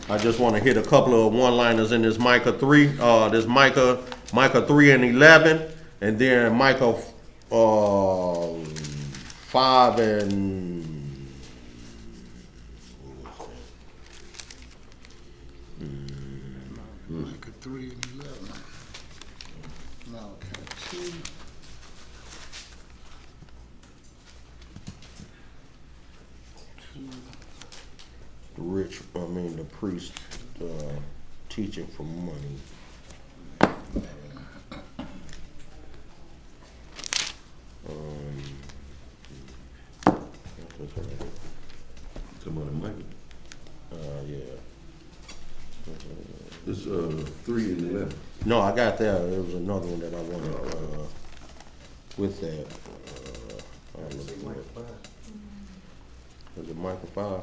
I just want to hit a couple of one-liners in this Micah 3. This Micah 3 and 11, and then Micah 5 and Micah 3 and 11. Malachi 2. The priest teaching for money. Yeah. It's 3 and 11. No, I got that. There was another one that I wanted with that. I'll look for it. Was it Micah 5?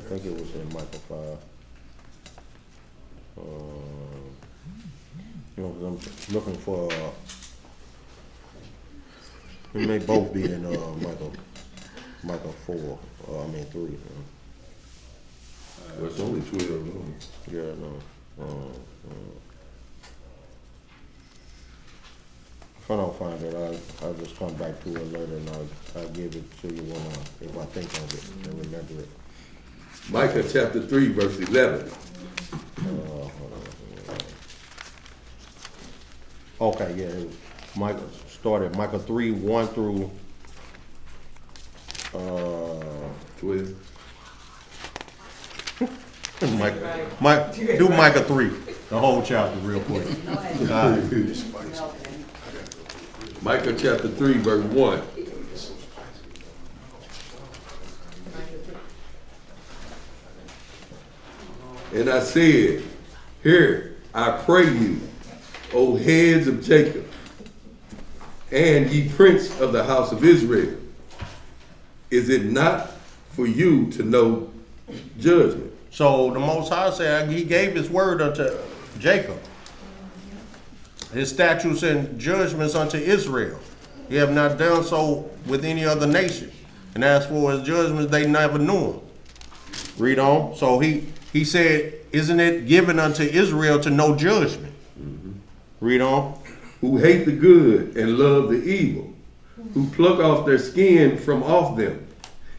think it was in Micah 5. You know, 'cause I'm looking for, it may both be in Micah 4, 3. Well, it's only 12 of them. Yeah, no. If I don't find it, I'll just come back to it later and I'll give it to you if I think of it and remember it. Micah chapter 3, verse 11. Okay, yeah. Micah started Micah 3, 1 through 12. Do Micah 3, the whole chapter real quick. Micah chapter 3, verse 1. And I said, Hear, I pray you, O heads of Jacob, and ye prince of the house of Israel. Is it not for you to know judgment? So the Most High said he gave his word unto Jacob, his statutes and judgments unto Israel. He have not done so with any other nation. And as for his judgments, they never knew him. Read on. So he said, isn't it given unto Israel to know judgment? Mm-hmm. Read on. Who hate the good and love the evil, who pluck off their skin from off them,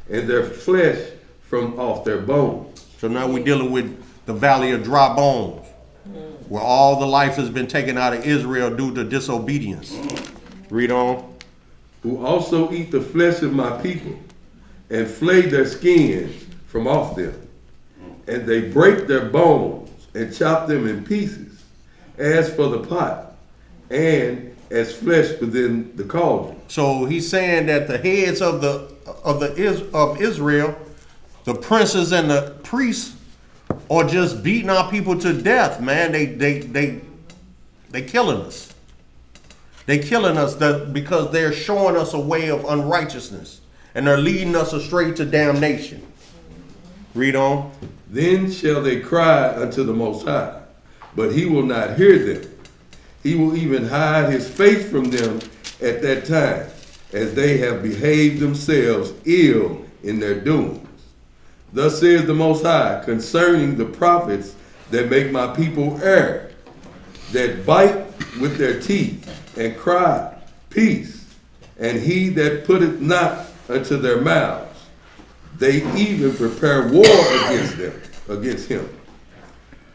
and their flesh from off their bones. So now we're dealing with the valley of dry bones, where all the life has been taken out of Israel due to disobedience. Read on. Who also eat the flesh of my people, and flay their skins from off them, and they break their bones and chop them in pieces, as for the pot, and as flesh within the cauldron. So he's saying that the heads of Israel, the princes and the priests, are just beating our people to death, man. They killing us. They killing us because they're showing us a way of unrighteousness, and they're leading us astray to damnation. Read on. Then shall they cry unto the Most High, but he will not hear them. He will even hide his face from them at that time, as they have behaved themselves ill in their doings. Thus says the Most High concerning the prophets that make my people err, that bite with their teeth and cry, peace, and he that putteth not unto their mouths, they even prepare war against him.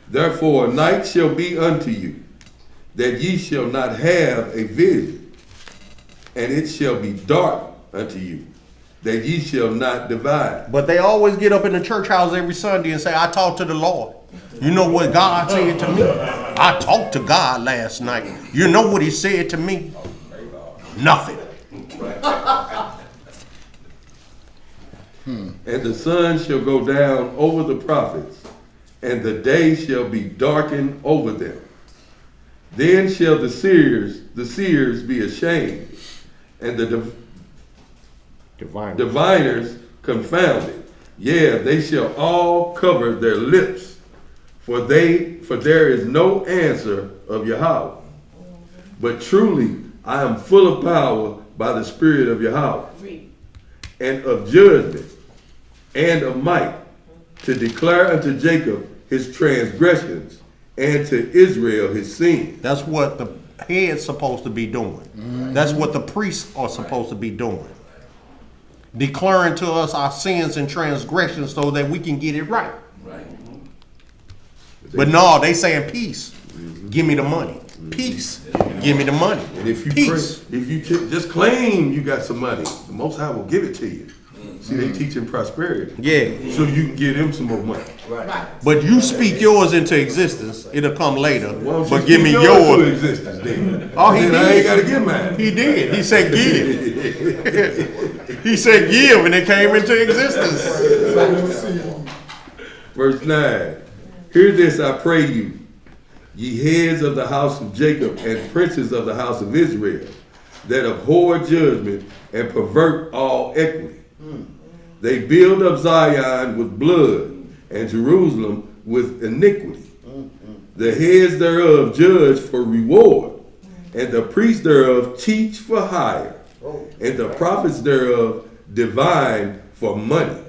Therefore a night shall be unto you, that ye shall not have a vision, and it shall be dark unto you, that ye shall not divide. But they always get up in the church house every Sunday and say, I talked to the Lord. You know what God said to me? I talked to God last night. You know what he said to me? Nothing. And the sun shall go down over the prophets, and the day shall be darkened over them. Then shall the seers be ashamed, and the diviners confounded. Yeah, they shall all cover their lips, for there is no answer of Yahweh. But truly I am full of power by the Spirit of Yahweh, and of judgment, and of might, to declare unto Jacob his transgressions, and to Israel his sin. That's what the head's supposed to be doing. Mm-hmm. That's what the priests are supposed to be doing. Declaring to us our sins and transgressions so that we can get it right. Right. But no, they saying peace. Mm-hmm. Give me the money. Mm-hmm. Peace. Give me the money. And if you just claim you got some money, the Most High will give it to you. See, they teaching prosperity. Yeah. So you can give them some more money. Right. But you speak yours into existence. It'll come later. Well, but give me yours. To existence, then. Oh, he then did. I ain't got to get mine. He did. He said give. He said give, and it came into existence. Verse 9. Hear this, I pray you, ye heads of the house of Jacob and princes of the house of Israel, that abhor judgment and pervert all equity. They build up Zion with blood and Jerusalem with iniquity. The heads thereof judge for reward, and the priests thereof teach for hire, and the prophets thereof divine for money.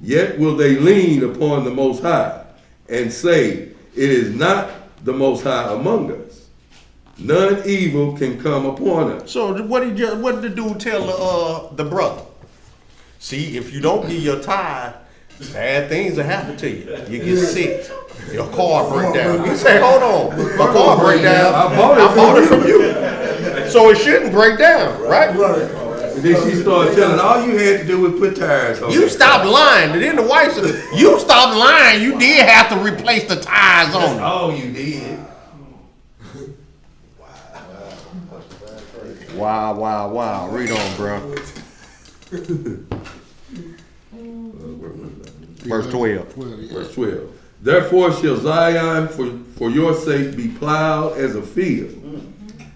Yet will they lean upon the Most High, and say, it is not the Most High among us. None evil can come upon us. So what did the dude tell the brother? See, if you don't give your tithe, bad things will happen to you. You get sick. Your car break down. You say, hold on, my car break down. I bought it from you. So it shouldn't break down, right? And then she started telling, all you had to do was put tires on. You stopped lying. And then the wife said, you stopped lying. You did have to replace the tires on it. Oh, you did. Wow. Read on, bro. Verse 12. Verse 12. Therefore shall Zion for your sake be plowed as a field,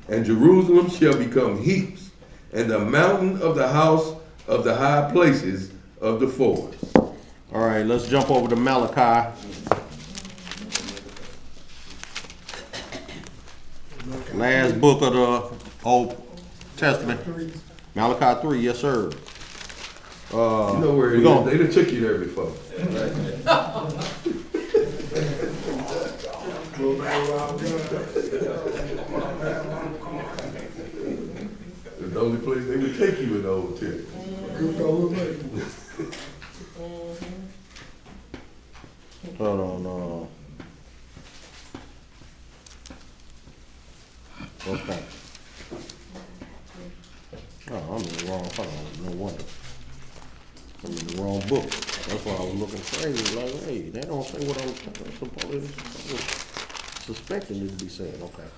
and Jerusalem shall become heaps, and the mountain of the house of the high places of the forest. All right, let's jump over to Malachi. Last book of the Old Testament. Malachi 3, yes, sir. You know where it is. They done took you there before. It's the only place they would take you in the Old Testament. Hold on. Okay. Oh, I'm in the wrong. Hold on, no wonder. I'm in the wrong book. That's why I was looking crazy. Like, hey, they don't say what I'm suspecting it to be saying. Okay.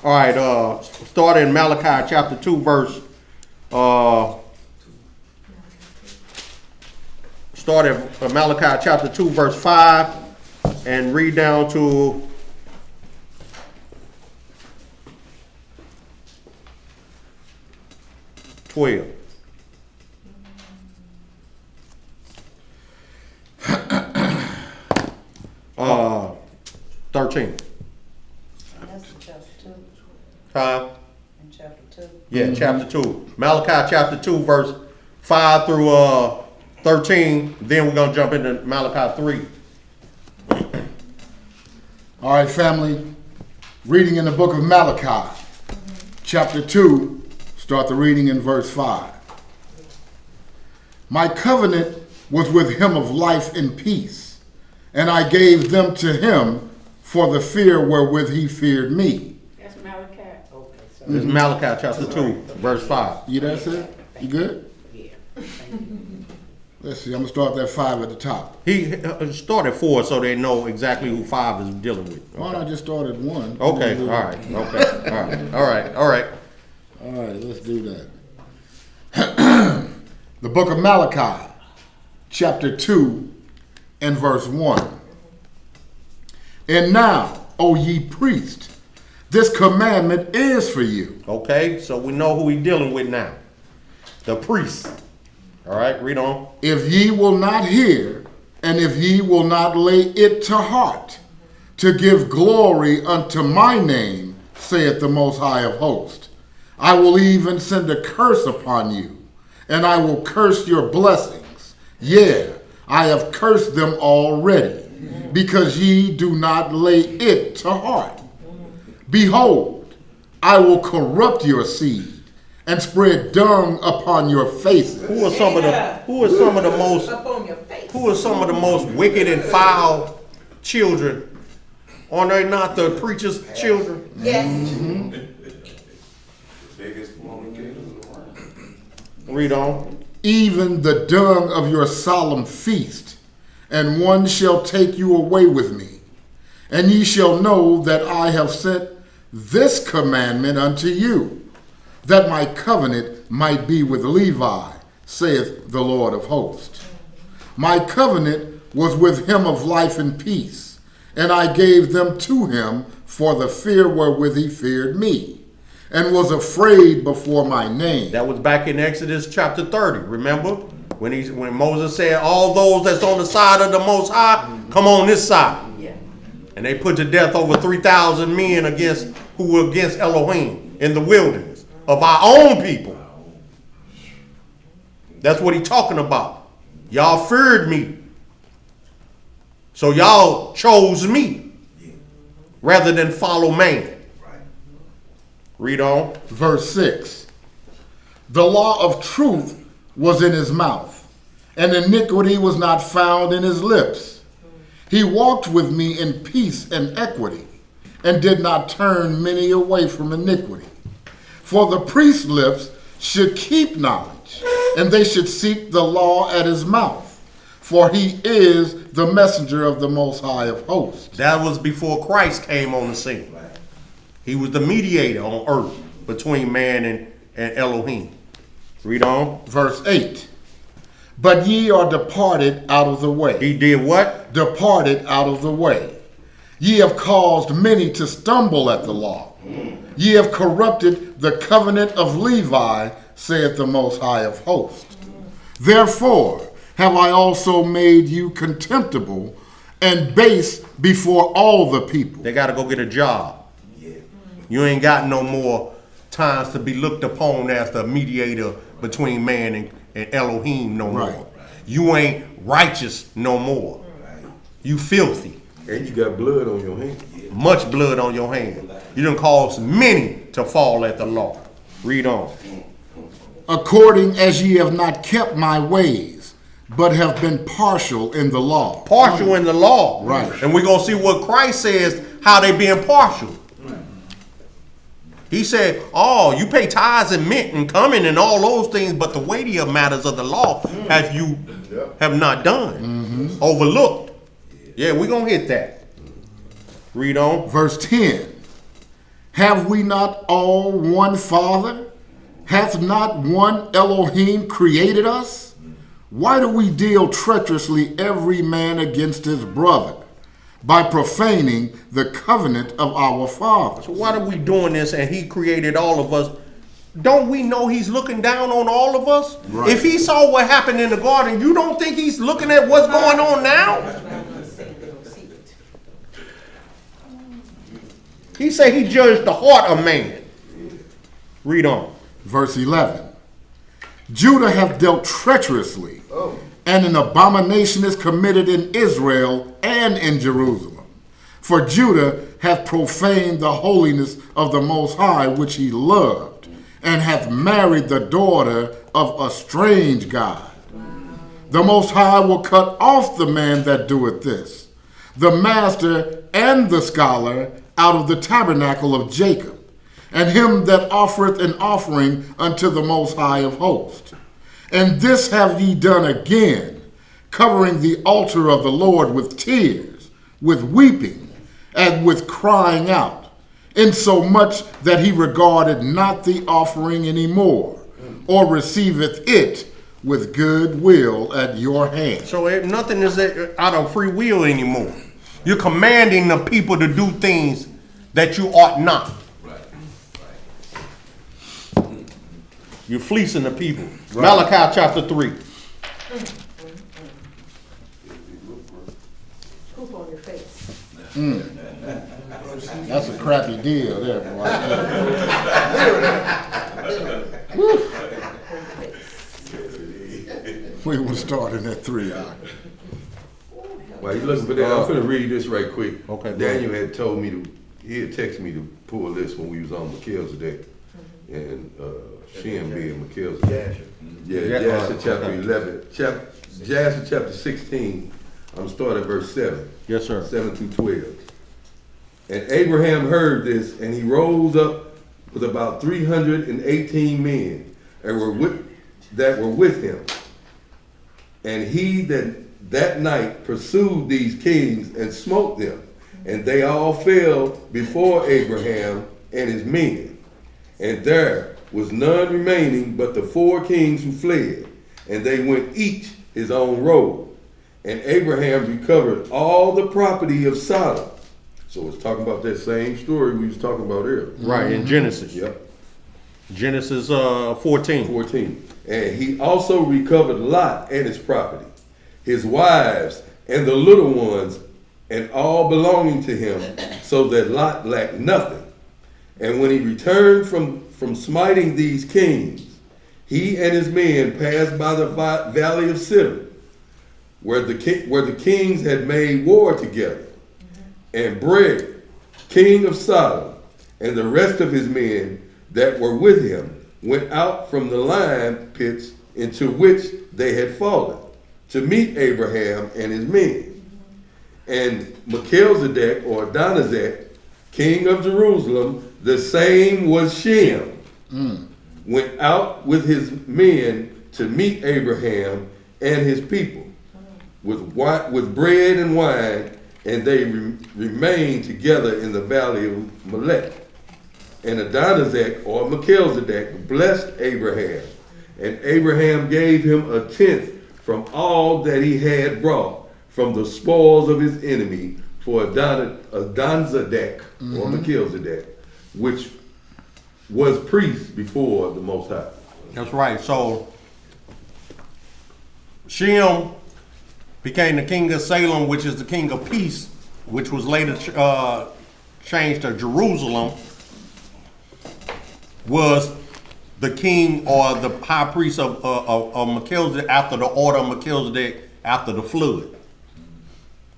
All right. Start in Malachi chapter 2, verse. Start at Malachi chapter 2, verse 5, and read down to 12. Uh, 13. That's chapter 2. Huh? In chapter 2. Yeah, chapter 2. Malachi chapter 2, verse 5 through 13. Then we're going to jump into Malachi 3. All right, family. Reading in the book of Malachi, chapter 2, start the reading in verse 5. My covenant was with him of life and peace, and I gave them to him for the fear wherewith he feared me. That's Malachi. Okay. This is Malachi chapter 2, verse 5. You that's it? You good? Yeah. Let's see, I'm going to start that 5 at the top. He started 4 so they know exactly who 5 is dealing with. Why not just start at 1? Okay, all right, okay, all right. All right, let's do that. The book of Malachi, chapter 2, and verse 1. And now, O ye priests, this commandment is for you. Okay, so we know who he's dealing with now. The priest. All right, read on. If ye will not hear, and if ye will not lay it to heart, to give glory unto my name, saith the Most High of Hosts, I will even send a curse upon you, and I will curse your blessings. Yea, I have cursed them already, because ye do not lay it to heart. Behold, I will corrupt your seed, and spread dung upon your faces. Who are some of the most wicked and foul children? Are they not the preacher's children? Yes. Read on. Even the dung of your solemn feast, and one shall take you away with me. And ye shall know that I have sent this commandment unto you, that my covenant might be with Levi, saith the Lord of hosts. My covenant was with him of life and peace, and I gave them to him for the fear wherewith he feared me, and was afraid before my name. That was back in Exodus chapter 30, remember? When Moses said, all those that's on the side of the Most High, come on this side. Yeah. And they put to death over 3,000 men who were against Elohim in the wilderness of our own people. That's what he's talking about. Y'all feared me. So y'all chose me rather than follow man. Read on. Verse 6. The law of truth was in his mouth, and iniquity was not found in his lips. He walked with me in peace and equity, and did not turn many away from iniquity. For the priest's lips should keep knowledge, and they should seek the law at his mouth. For he is the messenger of the Most High of hosts. That was before Christ came on the scene. He was the mediator on earth between man and Elohim. Read on. Verse 8. But ye are departed out of the way. He did what? Departed out of the way. Ye have caused many to stumble at the law. Ye have corrupted the covenant of Levi, saith the Most High of hosts. Therefore have I also made you contemptible and base before all the people. They got to go get a job. You ain't got no more times to be looked upon as the mediator between man and Elohim no more. Right. You ain't righteous no more. You filthy. And you got blood on your hand. Much blood on your hand. You done caused many to fall at the law. Read on. According as ye have not kept my ways, but have been partial in the law. Partial in the law. Right. And we're going to see what Christ says, how they being partial. He said, oh, you pay tithes and mint and cumin and all those things, but the weightier matters of the law have not done. Overlooked. Yeah, we're going to hit that. Read on. Verse 10. Have we not all one Father? Hath not one Elohim created us? Why do we deal treacherously every man against his brother, by profaning the covenant of our Father? So why are we doing this and he created all of us? Don't we know he's looking down on all of us? Right. If he saw what happened in the garden, you don't think he's looking at what's going on now? He said he judged the heart of man. Read on. Verse 11. Judah hath dealt treacherously, and an abomination is committed in Israel and in Jerusalem. For Judah hath profaned the holiness of the Most High, which he loved, and hath married the daughter of a strange God. The Most High will cut off the man that doeth this, the master and the scholar, out of the tabernacle of Jacob, and him that offereth an offering unto the Most High of hosts. And this have ye done again, covering the altar of the Lord with tears, with weeping, and with crying out, insomuch that he regarded not the offering any more, or receiveth it with good will at your hand. So nothing is out of free will anymore. You're commanding the people to do things that you ought not. You're fleecing the people. Right. Malachi chapter 3. Poop on your face. That's a crappy deal there, boy. We will start in at 3 hours. While you looking for that, I'm finna read this right quick. Okay. Daniel had told me he had texted me to pull this when we was on Melchizedek, and Shem being Melchizedek. Yeah, Jasher chapter 11, Jasher chapter 16. I'm starting at verse 7. Yes, sir. 7 through 12. And Abraham heard this, and he rose up with about 318 men, and that were with him. And he that night pursued these kings and smote them, and they all fell before Abraham and his men. And there was none remaining but the 4 kings who fled, and they went each his own road. And Abraham recovered all the property of Sodom. So it's talking about that same story we was talking about earlier. Right, in Genesis. Yep. Genesis 14. 14. And he also recovered Lot and his property, his wives, and the little ones, and all belonging to him, so that Lot lacked nothing. And when he returned from smiting these kings, he and his men passed by the valley of Siddim, where the kings had made war together. And Breg, king of Sodom, and the rest of his men that were with him, went out from the lime pits into which they had fallen, to meet Abraham and his men. And Melchizedek, or Adonizek, king of Jerusalem, the same was Shem, went out with his men to meet Abraham and his people, with bread and wine, and they remained together in the valley of Melech. And Adonizek, or Melchizedek, blessed Abraham, and Abraham gave him a tenth from all that he had brought from the spoils of his enemy for Adonizek, or Melchizedek, which was priest before the Most High. That's right. So Shem became the king of Salem, which is the king of peace, which was later changed to Jerusalem, was the king or the high priest of Melchizedek after the order of Melchizedek after the flood.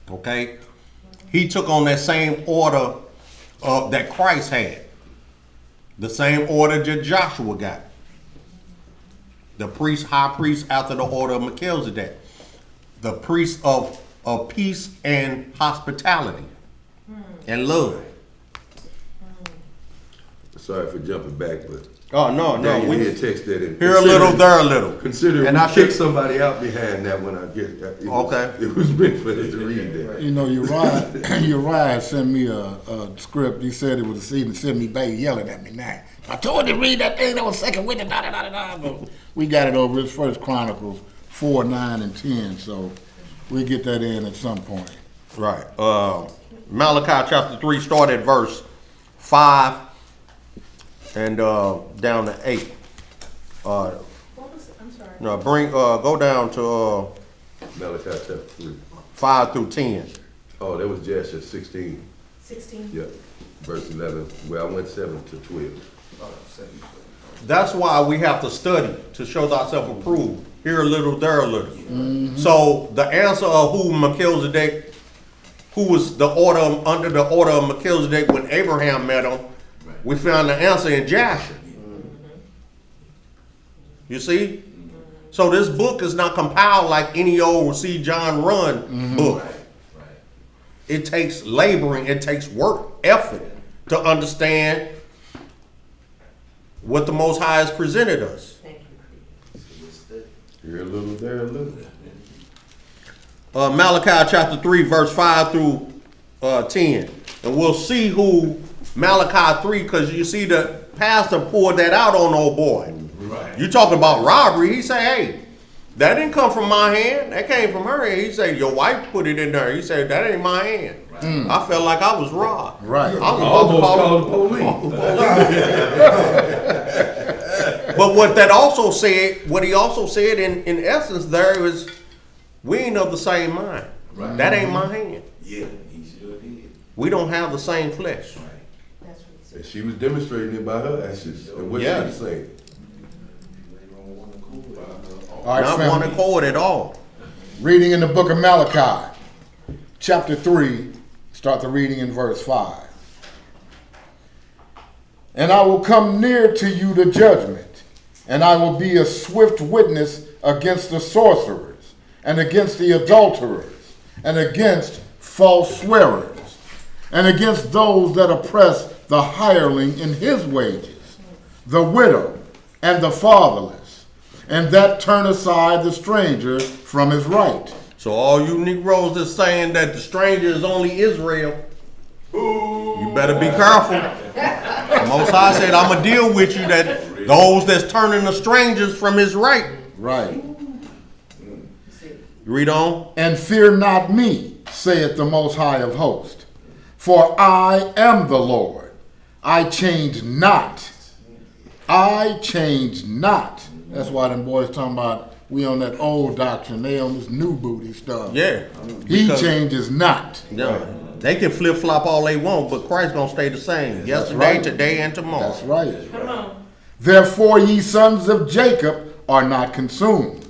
Okay? He took on that same order that Christ had. The same order that Joshua got. The priest, high priest after the order of Melchizedek. The priest of peace and hospitality and love. Sorry for jumping back, but we did text that in. Here a little, there a little. Consider and I kicked somebody out behind that when I get it was meant for us to read that. You know, Uriah sent me a script. He said it was even sent me back yelling at me now. I told you to read that thing that was second witness, but we got it over. It's First Chronicles 4, 9, and 10. So we get that in at some point. Right. Malachi chapter 3, start at verse 5 and down to 8. What was it? I'm sorry. No, go down to Malachi chapter 3. 5 through 10. Oh, that was Jasher 16. 16? Yep. Verse 11. Well, I went 7 to 12. That's why we have to study to show thyself approved. Here a little, there a little. So the answer of who Melchizedek, who was the order under the order of Melchizedek when Abraham met him, we found the answer in Jasher. You see? So this book is not compiled like any old C. John Run book. It takes laboring, it takes work, effort to understand what the Most High has presented us. Here a little, there a little. Malachi chapter 3, verse 5 through 10. And we'll see who Malachi 3, because you see the pastor poured that out on old boy. Right. You talking about robbery. He said, hey, that didn't come from my hand. That came from her hand. He said, your wife put it in there. He said, that ain't my hand. Right. I felt like I was robbed. Right. I was about to call the police. But what he also said in essence there is, we ain't of the same mind. Right. That ain't my hand. Yeah, he sure did. We don't have the same flesh. Right. That's what he said. And she was demonstrating it by her actions and what she was saying. All right, not one accord at all. Reading in the book of Malachi, chapter 3, start the reading in verse 5. And I will come near to you to judgment, and I will be a swift witness against the sorcerers, and against the adulterers, and against false swearers, and against those that oppress the hireling in his wages, the widow, and the fatherless, and that turn aside the stranger from his right. So all you Negroes that's saying that the stranger is only Israel, you better be careful. The Most High said, I'm going to deal with you, that those that's turning the strangers from his right. Right. Read on. And fear not me, saith the Most High of hosts, for I am the Lord. I change not. I change not. That's why them boys talking about we on that old doctrine. They on this new booty stuff. Yeah. He changes not. Yeah. They can flip flop all they want, but Christ gonna stay the same. Yesterday, right. Today, and tomorrow. That's right. Come on. Therefore, ye sons of Jacob are not consumed.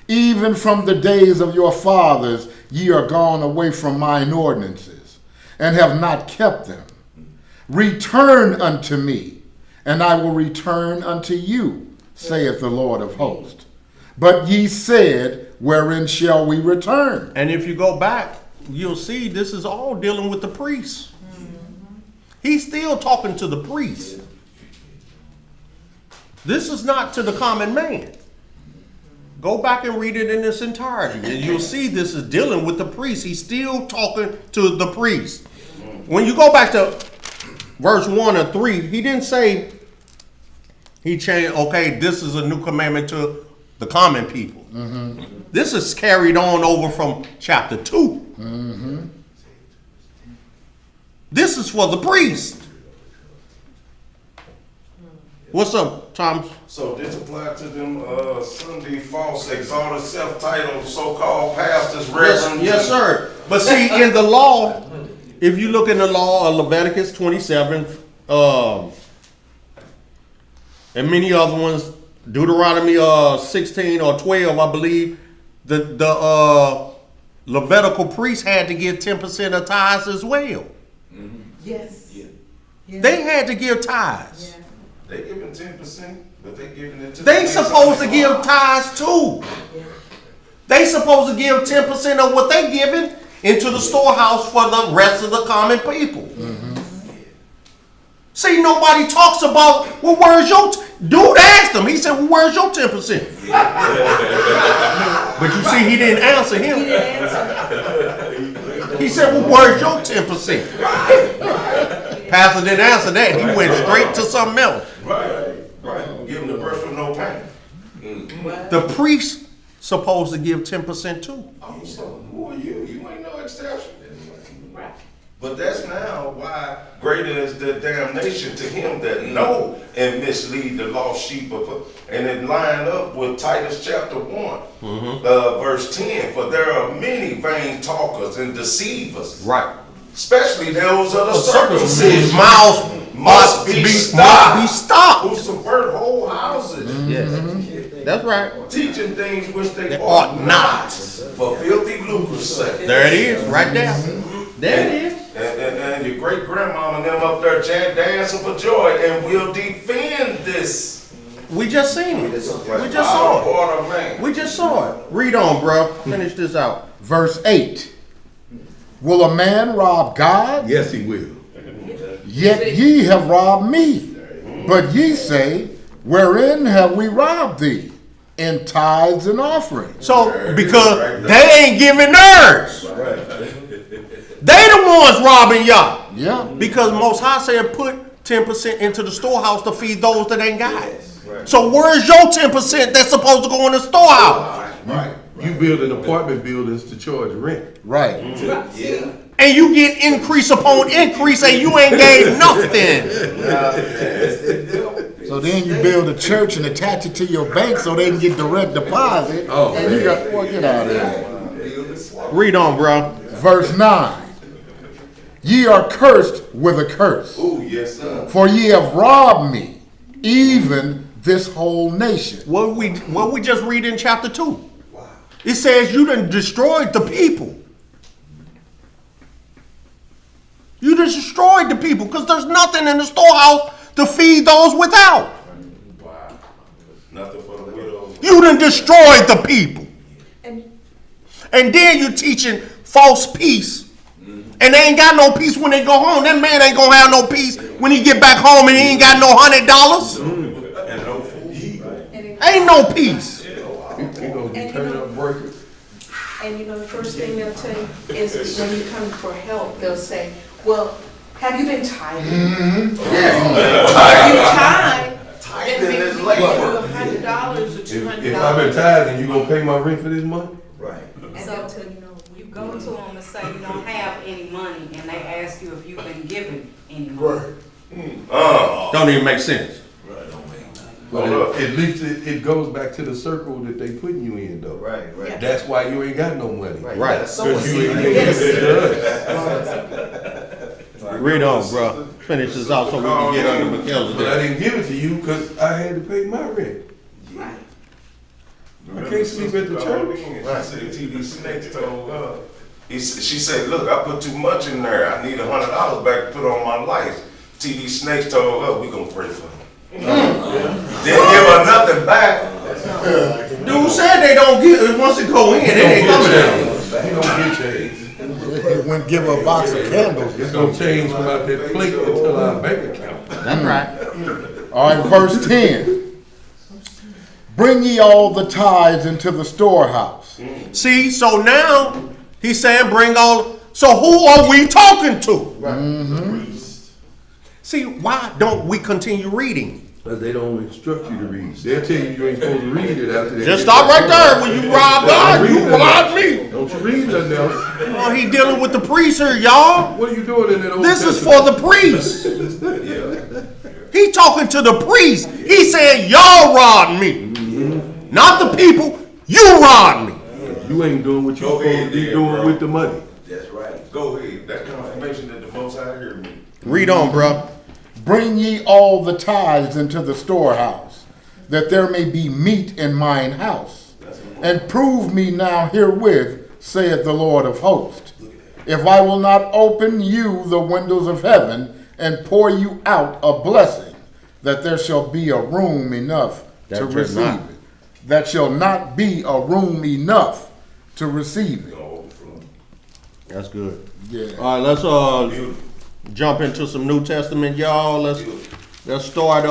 Even from the days of your fathers, ye are gone away from mine ordinances, and have not kept them. Return unto me, and I will return unto you, saith the Lord of hosts. But ye said, wherein shall we return? And if you go back, you'll see this is all dealing with the priests. He's still talking to the priests. This is not to the common man. Go back and read it in its entirety, and you'll see this is dealing with the priests. He's still talking to the priests. When you go back to verse 1 or 3, he didn't say he changed, okay, this is a new commandment to the common people. This is carried on over from chapter 2. This is for the priest. What's up, Thomas? So this apply to them Sunday false exalted self-titled so-called pastors, reverends? Yes, sir. But see, in the law, if you look in the law of Leviticus 27, and many other ones, Deuteronomy 16 or 12, I believe, the Levitical priests had to give 10% of tithes as well. Yes. They had to give tithes. They giving 10%, but they giving it to They supposed to give tithes too. They supposed to give 10% of what they giving into the storehouse for the rest of the common people. See, nobody talks about, well, where's your... Dude asked him. He said, well, where's your 10%? But you see, he didn't answer him. He said, well, where's your 10%? Pastor didn't answer that. He went straight to something else. Right. Give them the birth with no pain. The priest supposed to give 10% too. Oh, so who are you? You ain't no exception. But that's now why greater is the damnation to him that know and mislead the lost sheep and it lined up with Titus chapter 1, verse 10. For there are many vain talkers and deceivers. Right. Especially those of the circumcision. Mouths must be stopped. Who Stopped. subvert whole houses. Yes. That's right. Teaching things which they ought not. For filthy lucre's sake. There it is, right there. There it is. And your great grandmama and them up there dancing for joy, and we'll defend this. We just seen it. We just saw it. We just saw it. Read on, bro. Finish this out. Verse 8. Will a man rob God? Yes, he will. Yet ye have robbed me. But ye say, wherein have we robbed thee? In tithes and offerings. So, because they ain't giving theirs. They the ones robbing y'all. Yeah. Because Most High said put 10% into the storehouse to feed those that ain't got it. So where's your 10% that's supposed to go in the storehouse? Right. You building apartment buildings to charge rent. Right. Yeah. And you get increase upon increase and you ain't gave nothing. So then you build a church and attach it to your bank so they can get direct deposit. Oh, and you got, boy, get out of there. Read on, bro. Verse 9. Ye are cursed with a curse. Oh, yes, sir. For ye have robbed me, even this whole nation. What we just read in chapter 2. It says you done destroyed the people. You done destroyed the people because there's nothing in the storehouse to feed those without. Wow. Nothing for the widows. You done destroyed the people. And then you teaching false peace. And they ain't got no peace when they go home. That man ain't gonna have no peace when he get back home and he ain't got no $100. And no food. Ain't no peace. And you know, the first thing they'll tell you is when you come for help, they'll say, well, have you been tithing? If you tithe, Tithing then is maybe labor. you $100 or $200. If I've been tithing, you gonna pay my rent for this month? Right. And they'll tell you, you go to them and say you don't have any money, and they ask you if you've been given any money. Don't even make sense. But Hold up. at least it goes back to the circle that they putting you in, though. Right, right. That's why you ain't got no money. Right. Right. Because you ain't giving it to us. Read on, bro. Finish this out so we can get under But I Melchizedek. didn't give it to you because I had to pay my rent. I can't sleep at the church. She said TV Snakes told her. She said, look, I put too much in there. I need $100 back to put on my lights. TV Snakes told her, we gonna pray for her. Didn't give her nothing back. Dude said they don't get, once it go in, they ain't coming out. You don't get changed. He wouldn't give her a box of candles. It's gonna change from out that plate until our bank account. That's right. All right, verse 10. Bring ye all the tithes into the storehouse. See, so now he's saying bring all. So who are we talking to? See, why don't we continue reading? But they don't instruct you to read. They'll tell you ain't supposed to read it after that. Just stop right there. When you rob God, you rob me. Don't you read nothing else. Oh, he dealing with the priest here, y'all. What are you doing in that Old This is Testament? for the priest. He talking to the priest. He said, y'all robbed me. Not the people. You robbed me. You ain't doing what you're supposed to be doing with the money. That's right. Go ahead. That confirmation that the Most High heard me. Read on, bro. Bring ye all the tithes into the storehouse, that there may be meat in mine house. And prove me now herewith, saith the Lord of hosts, if I will not open you the windows of heaven and pour you out a blessing, that there shall be a room enough to receive it. That shall not be a room enough to receive it. That's good. Yeah. All right, let's jump into some New Testament, y'all. Let's start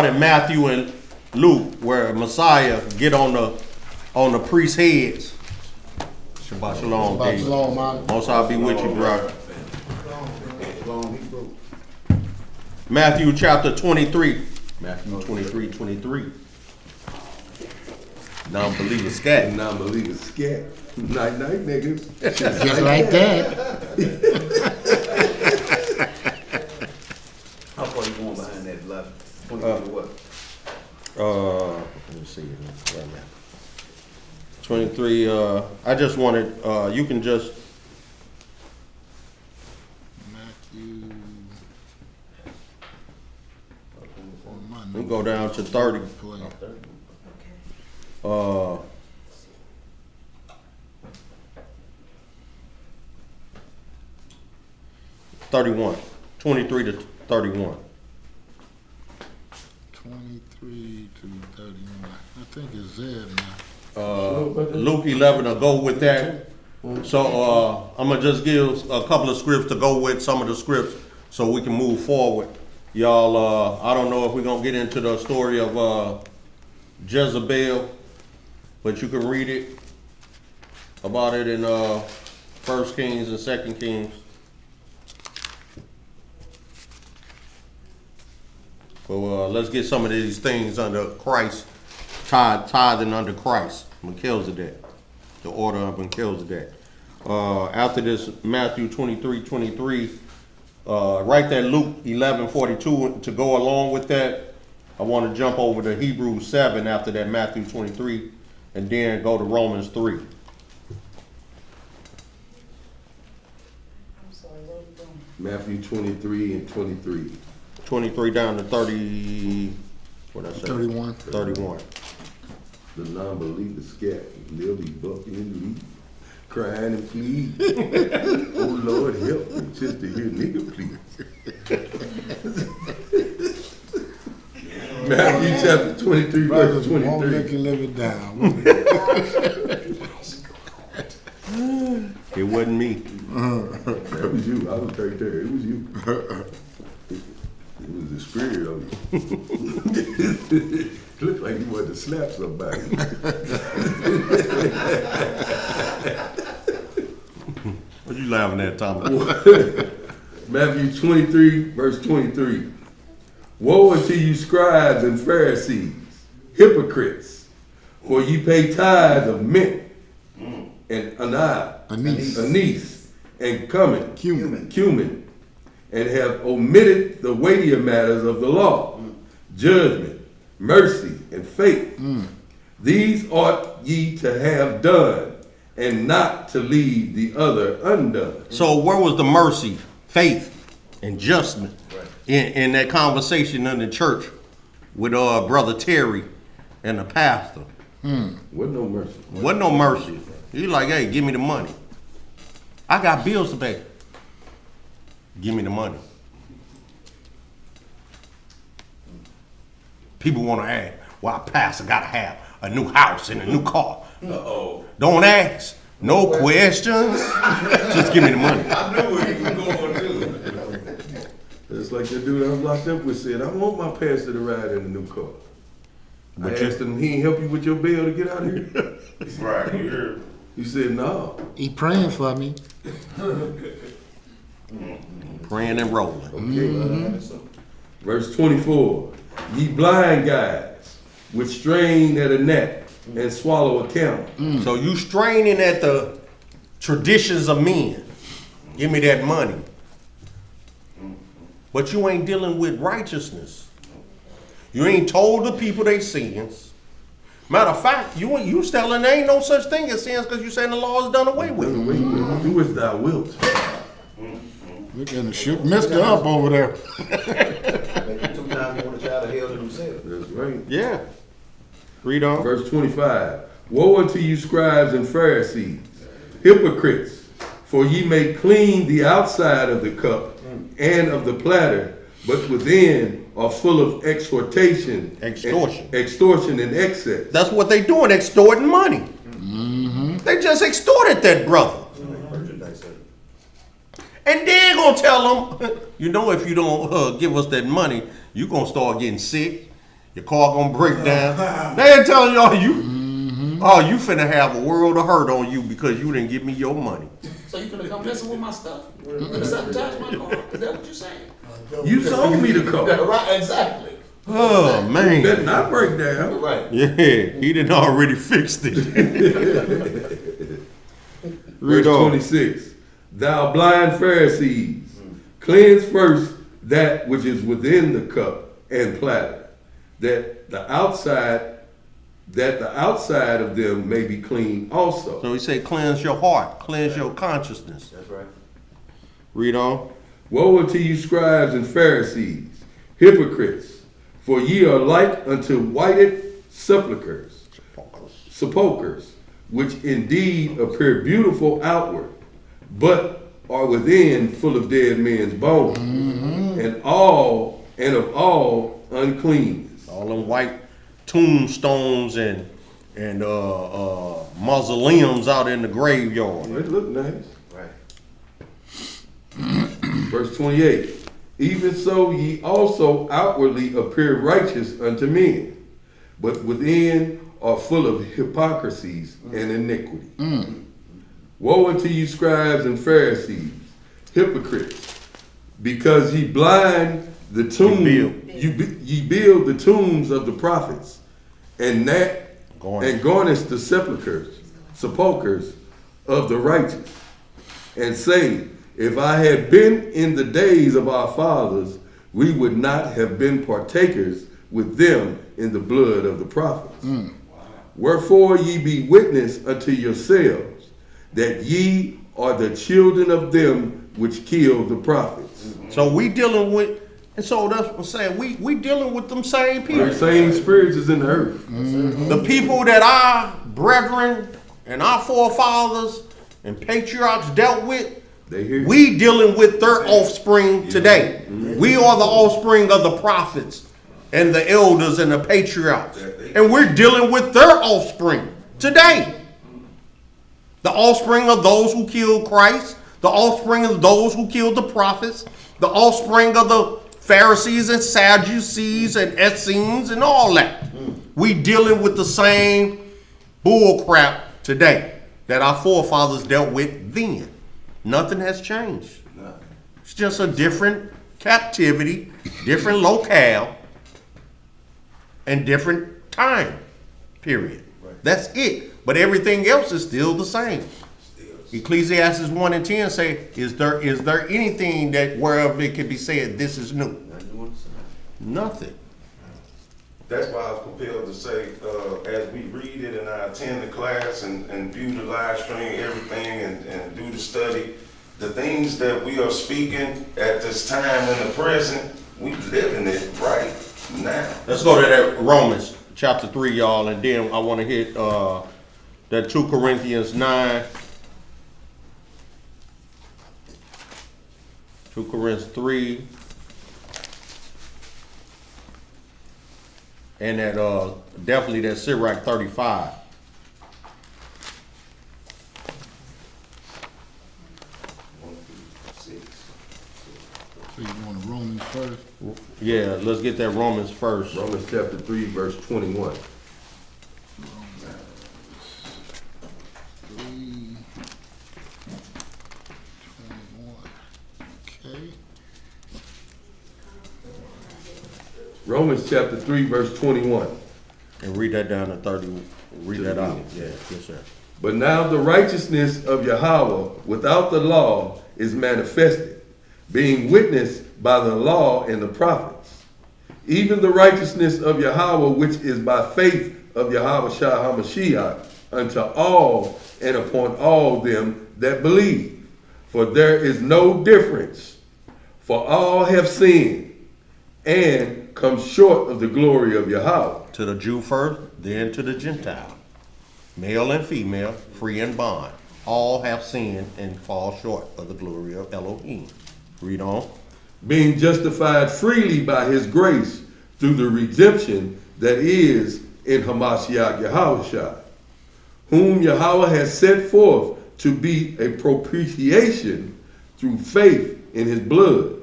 in Matthew and Luke, where Messiah get on the priest's heads. Shabbat shalom, Shabbat David. shalom, man. Most I'll be with you, bro. Matthew chapter 23. Matthew 23. Non-believer scat. Non-believer scat. Night, niggas. Just like that. How far you going behind that block? 20 what? Let me see. Right now. 23, I just wanted, you can just. Matthew. We'll go down to 30. 31. 23 to 31. 23 to 31. I think it's there now. Luke 11 will go with that. So I'm gonna just give a couple of scripts to go with some of the scripts so we can move forward. Y'all, I don't know if we're gonna get into the story of Jezebel, but you can read it about it in 1 Kings and 2 Kings. So let's get some of these things under Christ, tithing under Christ, Melchizedek, the order of Melchizedek. After this, Matthew 23, right there, Luke 11:42, to go along with that, I want to jump over to Hebrews 7 after that, Matthew 23, and then go to Romans 3. Matthew 23 and 23. 23 down to 30, what I say? 31. 31. The non-believer scat. They'll be bucking and leaving, crying and pleading. Oh Lord, help me just to hear nigga please. Matthew chapter 23, verse 23. Won't let you live it down. It wasn't me. That was you. I was right there. It was you. It was the spirit of you. It looked like you wanted to slap somebody. What you laughing at, Tommy? Matthew 23, verse 23. Woe unto you, scribes and Pharisees, hypocrites, for ye pay tithes of mint and anise, and cumin, and have omitted the weightier matters of the law, judgment, mercy, and faith. These ought ye to have done, and not to leave the other undone. So where was the mercy, faith, and judgment in that conversation in the church with Brother Terry and the pastor? Wasn't no mercy. Wasn't no mercy. He like, hey, give me the money. I got bills to pay. Give me the money. People want to ask, well, a pastor got to have a new house and a new car. Uh-oh. Don't ask. No questions. Just give me the money. I knew where he was going to. It's like the dude I was locked up with said, I want my pastor to ride in a new car. But I asked him, he ain't help you with your bail to get out of here? Right, you heard. He said, no. He praying for me. Praying and rolling. Okay. Verse 24. Ye blind guides, which strain at a net and swallow a camel. So you straining at the traditions of men. Give me that money. But you ain't dealing with righteousness. You ain't told the people they sins. Matter of fact, you telling there ain't no such thing as sins because you saying the law is done away with. Do as thou wilt. We're gonna shoot Mr. up over there. Maybe 2 times more the child of hell than himself. That's right. Yeah. Read on. Verse 25. Woe unto you, scribes and Pharisees, hypocrites, for ye may clean the outside of the cup and of the platter, but within are full of extortion and excess. That's what they doing, extorting money. They just extorted that brother. And then gonna tell them, you know, if you don't give us that money, you gonna start getting sick. Your car gonna break down. They ain't telling y'all you finna have a world of hurt on you because you didn't give me your money. So you gonna come messing with my stuff? You gonna sabotage my car? Is that what you're saying? You sold me the car. Right, exactly. Oh man. Better not break down. Right. Yeah, he done already fixed it. Verse 26. Thou blind Pharisees, cleanse first that which is within the cup and platter, that the outside of them may be clean also. So he said, cleanse your heart, cleanse your consciousness. That's right. Read on. Woe unto you, scribes and Pharisees, hypocrites, for ye are like unto whited sepulchres, which indeed appear beautiful outward, but are within full of dead men's bones, and of all uncleanness. All them white tombstones and mausoleums out in the graveyard. It look nice. Right. Verse 28. Even so ye also outwardly appear righteous unto men, but within are full of hypocrisies and iniquity. Woe unto you, scribes and Pharisees, hypocrites, because ye blind the tomb, ye build the tombs of the prophets, and garnish the sepulchres of the righteous, and say, if I had been in the days of our fathers, we would not have been partakers with them in the blood of the prophets. Wherefore ye be witness unto yourselves, that ye are the children of them which killed the prophets. So we dealing with, and so that's what I'm saying, we dealing with them same people. The same spirits is in the earth. The people that our brethren and our forefathers and patriarchs dealt with, we dealing with their offspring today. We are the offspring of the prophets and the elders and the patriarchs. And we're dealing with their offspring today. The offspring of those who killed Christ, the offspring of those who killed the prophets, the offspring of the Pharisees and Sadducees and Essenes and all that. We dealing with the same bull crap today that our forefathers dealt with then. Nothing has changed. It's just a different captivity, different locale, and different time period. That's it. But everything else is still the same. Ecclesiastes 1 and 10 say, is there anything that whereof it can be said, this is new? Nothing. that's why I was compelled to say, as we read it and I attend the class and view the live stream, everything, and do the study, the things that we are speaking at this time in the present, we living it right now. Let's go to that Romans chapter 3, y'all, and then I want to hit that 2 Corinthians 9. 2 Corinthians 3. And that definitely that Sirach 35. So you want Romans first? Yeah, let's get that Romans first. Romans chapter 3, verse 21. 3:21. Okay. Romans chapter 3, verse 21. And read that down to 30. Read that out. Yeah, yes, sir. But now the righteousness of Yahweh without the law is manifested, being witnessed by the law and the prophets, even the righteousness of Yahweh which is by faith of Yahweh Shah HaMashiach unto all and upon all them that believe. For there is no difference, for all have sinned and come short of the glory of Yahweh. To the Jew first, then to the Gentile. Male and female, free and bond. All have sinned and fall short of the glory of Elohim. Read on. Being justified freely by his grace through the redemption that is in Hamashiach Yahushua, whom Yahweh has set forth to be a propitiation through faith in his blood,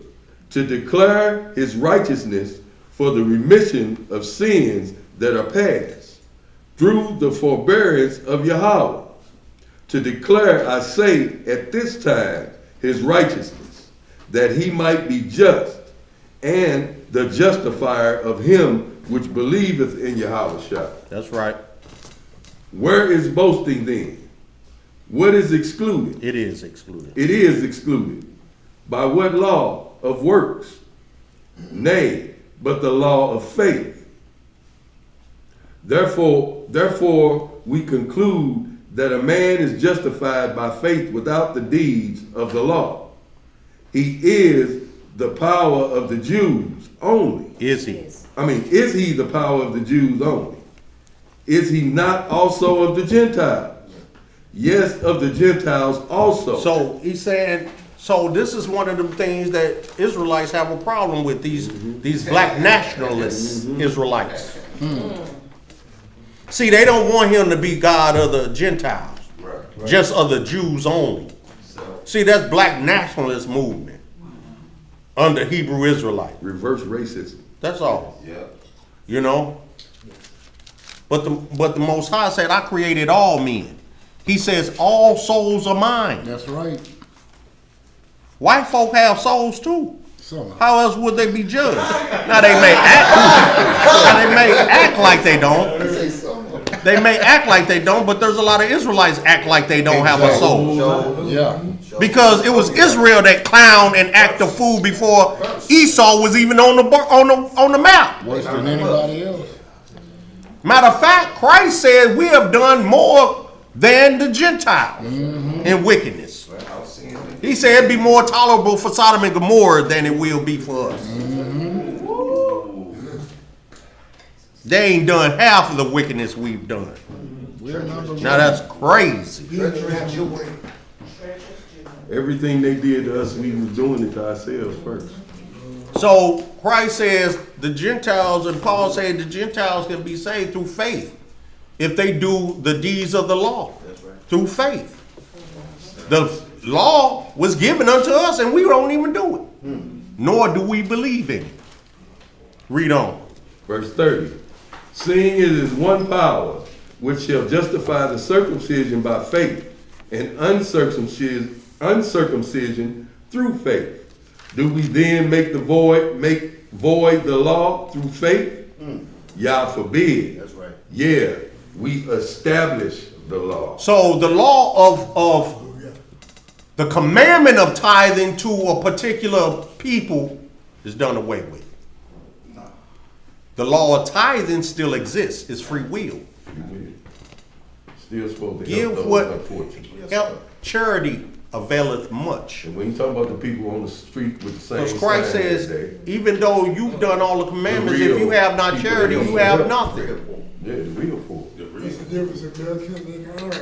to declare his righteousness for the remission of sins that are past, through the forbearance of Yahweh, to declare, I say, at this time, his righteousness, that he might be just, and the justifier of him which believeth in Yahushua. That's right. Where is boasting then? What is excluded? It is excluded. It is excluded. By what law? Of works? Nay, but the law of faith. Therefore, we conclude that a man is justified by faith without the deeds of the law. He is the power of the Jews only. Is he? Is he the power of the Jews only? Is he not also of the Gentiles? Yes, of the Gentiles also. So he's saying, so this is one of the things that Israelites have a problem with, these black nationalist Israelites. See, they don't want him to be God of the Gentiles, just of the Jews only. See, that's black nationalist movement under Hebrew Israelite. Reverse racism. That's all. Yeah. You know? But the Most High said, I created all men. He says, all souls are mine. That's right. White folk have souls too. So, How else would they be judged? Now they may act like they don't. They may act like they don't, but there's a lot of Israelites act like they don't have a soul. yeah. Because it was Israel that clowned and acted a fool before Esau was even on the map. Worse than anybody else. Matter of fact, Christ said we have done more than the Gentiles in wickedness. He said it'd be more tolerable for Sodom and Gomorrah than it will be for us. They ain't done half of the wickedness we've done. Now that's crazy. Everything they did to us, we was doing it to ourselves first. So Christ says the Gentiles, and Paul said the Gentiles can be saved through faith if they do the deeds of the law. Through faith. The law was given unto us and we don't even do it. Nor do we believe in it. Read on. Verse 30. Seeing it is one power which shall justify the circumcision by faith and uncircumcision through faith. Do we then make void the law through faith? Yah forbid. That's right. Yeah, we establish the law. So the law of the commandment of tithing to a particular people is done away with. The law of tithing still exists. It's free will. Still supposed to Give help what those unfortunate. help charity availeth much. And when you talk about the people on the street with the same Because Christ sign says, that day, even though you've done all the commandments, if you have not charity, you have nothing. yeah, the real poor. What's the difference in Melchizedek and Aaron?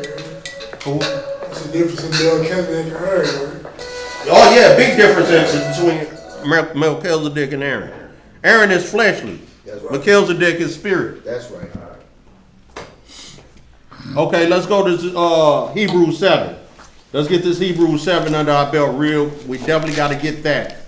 Who? What's the difference in Melchizedek and Aaron? Oh yeah, big difference between Melchizedek and Aaron. Aaron is fleshly. That's right. Melchizedek is spirit. That's right. Okay, let's go to Hebrews 7. Let's get this Hebrews 7 under our belt real. We definitely got to get that.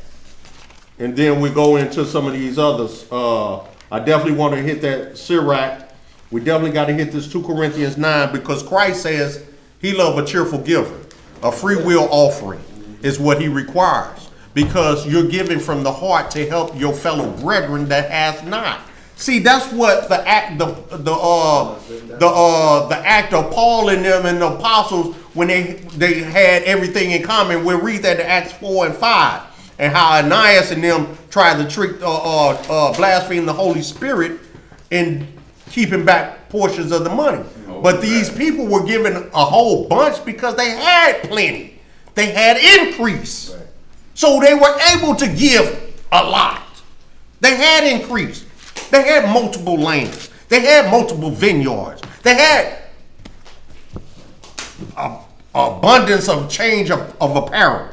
And then we go into some of these others. I definitely want to hit that Sirach. We definitely got to hit this 2 Corinthians 9 because Christ says he loves a cheerful giver. A free will offering is what he requires because you're giving from the heart to help your fellow brethren that has not. See, that's what the act the act of Paul and them and the apostles when they had everything in common. We'll read that in Acts 4 and 5 and how Ananias and them tried to trick blaspheme the Holy Spirit and keeping back portions of the money. But these people were given a whole bunch because they had plenty. They had increase. Right. So they were able to give a lot. They had increase. They had multiple lands. They had multiple vineyards. They had abundance of change of apparel.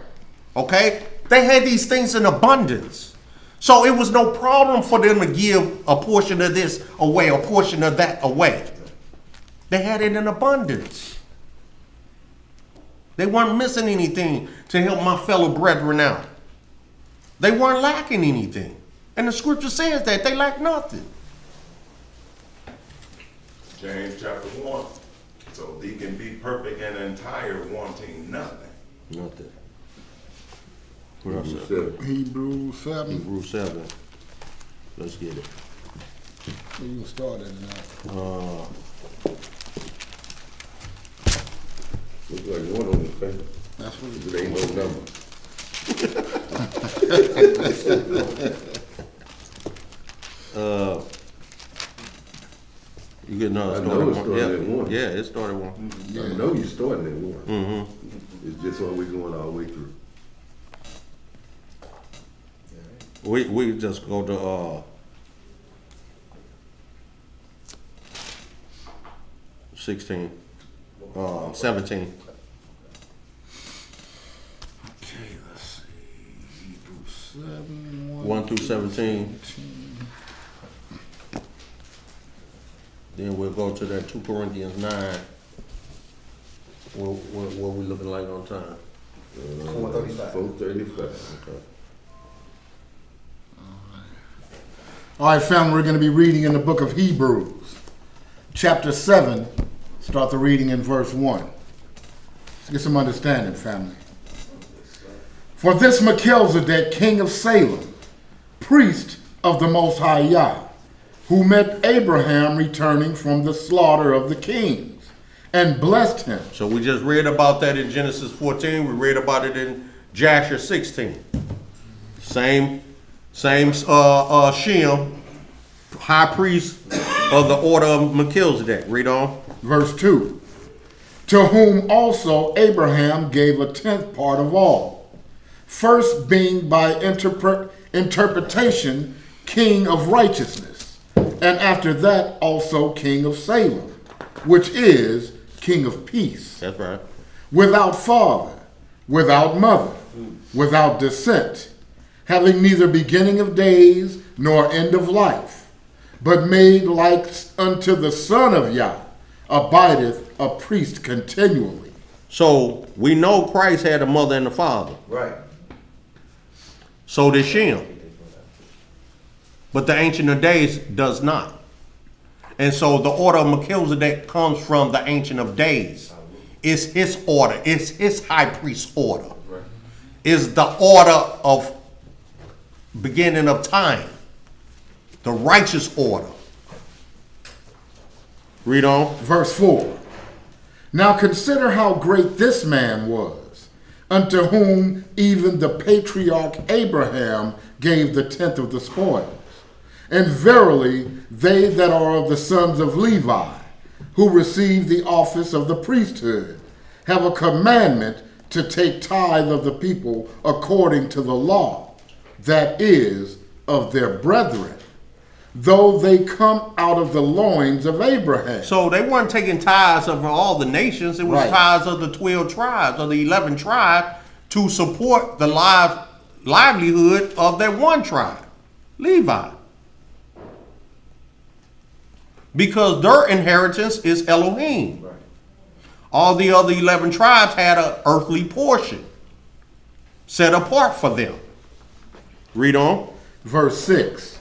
Okay? They had these things in abundance. So it was no problem for them to give a portion of this away, a portion of that away. They had it in abundance. They weren't missing anything to help my fellow brethren out. They weren't lacking anything. And the scripture says that they lack nothing. James chapter 1. So thee can be perfect and entire, wanting nothing. Nothing. Hebrews 7. Hebrews 7. Let's get it. Where you start at now? Looks like one on the paper. That's what It ain't no number. You get another I know it started at 1. Yeah, it started 1. I know you starting at 1. Mm-hmm. It's just what we're going all the way through. We just go to 16, 17. Okay, let's see. Hebrews 7, 1 through 17. Then we'll go to that 2 Corinthians 9. What we looking like on time? 4:35. 4:35. Okay. All right, family, we're going to be reading in the book of Hebrews, chapter 7. Start the reading in verse 1. Let's get some understanding, family. For this Melchizedek, king of Salem, priest of the Most High Yah, who met Abraham returning from the slaughter of the kings, and blessed him. So we just read about that in Genesis 14. We read about it in Jasher 16. Same Shem, high priest of the order of Melchizedek. Read on. Verse 2. To whom also Abraham gave a 10th part of all, first being by interpretation king of righteousness, and after that also king of Salem, which is king of peace. That's right. Without father, without mother, without descent, having neither beginning of days nor end of life, but made like unto the Son of Yah, abideth a priest continually. So we know Christ had a mother and a father. Right. So did Shem. But the Ancient of Days does not. And so the order of Melchizedek comes from the Ancient of Days. It's his order. It's his high priest order. Right. It's the order of beginning of time. The righteous order. Read on. Verse 4. Now consider how great this man was, unto whom even the patriarch Abraham gave the 10th of the spoils. And verily, they that are of the sons of Levi, who receive the office of the priesthood, have a commandment to take tithe of the people according to the law, that is, of their brethren, though they come out of the loins of Abraham. So they weren't taking tithes of all the nations. It was Right. tithes of the 12 tribes, or the 11 tribes, to support the livelihood of that one tribe, Levi. Because their inheritance is Elohim. Right. All the other 11 tribes had an earthly portion set apart for them. Read on. Verse 6.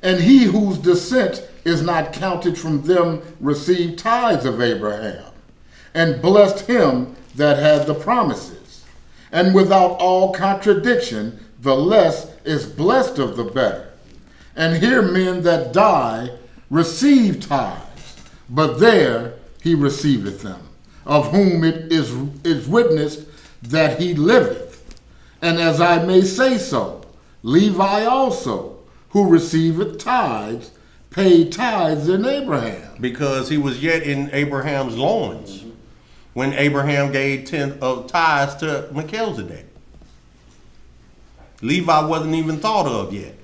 And he whose descent is not counted from them received tithes of Abraham, and blessed him that had the promises. And without all contradiction, the less is blessed of the better. And here men that die receive tithes, but there he receiveth them, of whom it is witnessed that he liveth. And as I may say so, Levi also, who receiveth tithes, paid tithes in Abraham. Because he was yet in Abraham's loins when Abraham gave 10 of tithes to Melchizedek. Levi wasn't even thought of yet.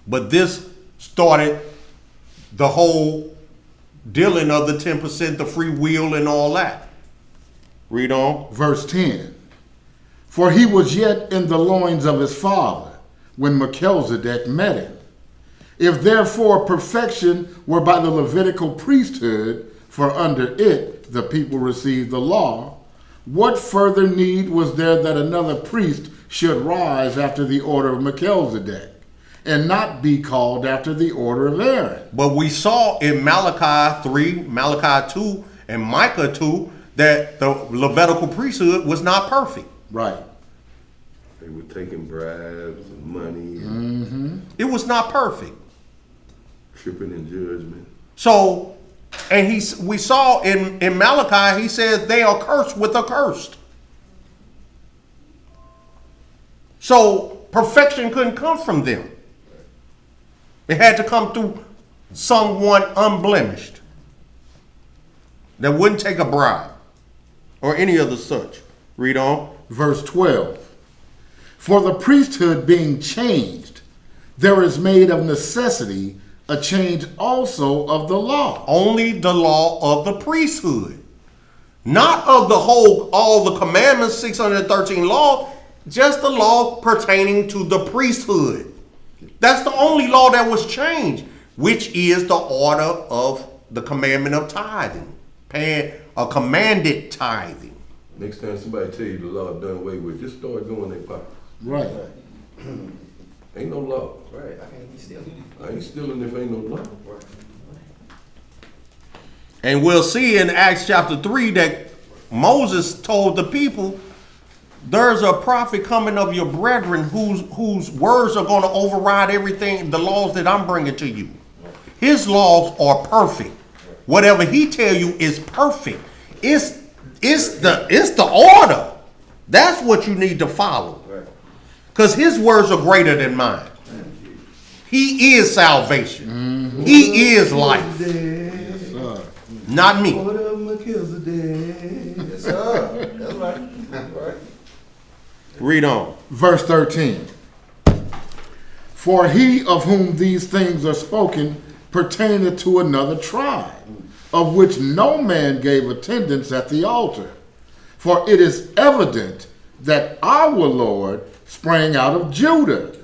But this started the whole dealing of the 10%, the free will and all that. Read on. Verse 10. For he was yet in the loins of his father when Melchizedek met him. If therefore perfection were by the Levitical priesthood, for under it the people received the law, what further need was there that another priest should rise after the order of Melchizedek, and not be called after the order of Aaron? But we saw in Malachi 3, Malachi 2, and Micah 2 that the Levitical priesthood was not perfect. Right. They were taking bribes and money, It was not perfect. tripping in judgment. So, and we saw in Malachi, he says they are cursed with a cursed. So perfection couldn't come from them. It had to come through someone unblemished that wouldn't take a bribe or any other such. Read on. Verse 12. For the priesthood being changed, there is made of necessity a change also of the law. Only the law of the priesthood. Not of the whole, all the commandments, 613 law, just the law pertaining to the priesthood. That's the only law that was changed, which is the order of the commandment of tithing, paying a commanded tithing. Next time somebody tell you the law done away with, just start going their pocket. Right. Ain't no law. Right. I can't be stealing. I ain't stealing if ain't no law. And we'll see in Acts chapter 3 that Moses told the people, there's a prophet coming of your brethren whose words are going to override everything, the laws that I'm bringing to you. His laws are perfect. Whatever he tell you is perfect. It's the order. That's what you need to follow. Because his words are greater than mine. He is salvation. He is life. Not me. Yes, sir. That's right. That's right. Read on. Verse 13. For he of whom these things are spoken pertaineth to another tribe, of which no man gave attendance at the altar. For it is evident that our Lord sprang out of Judah,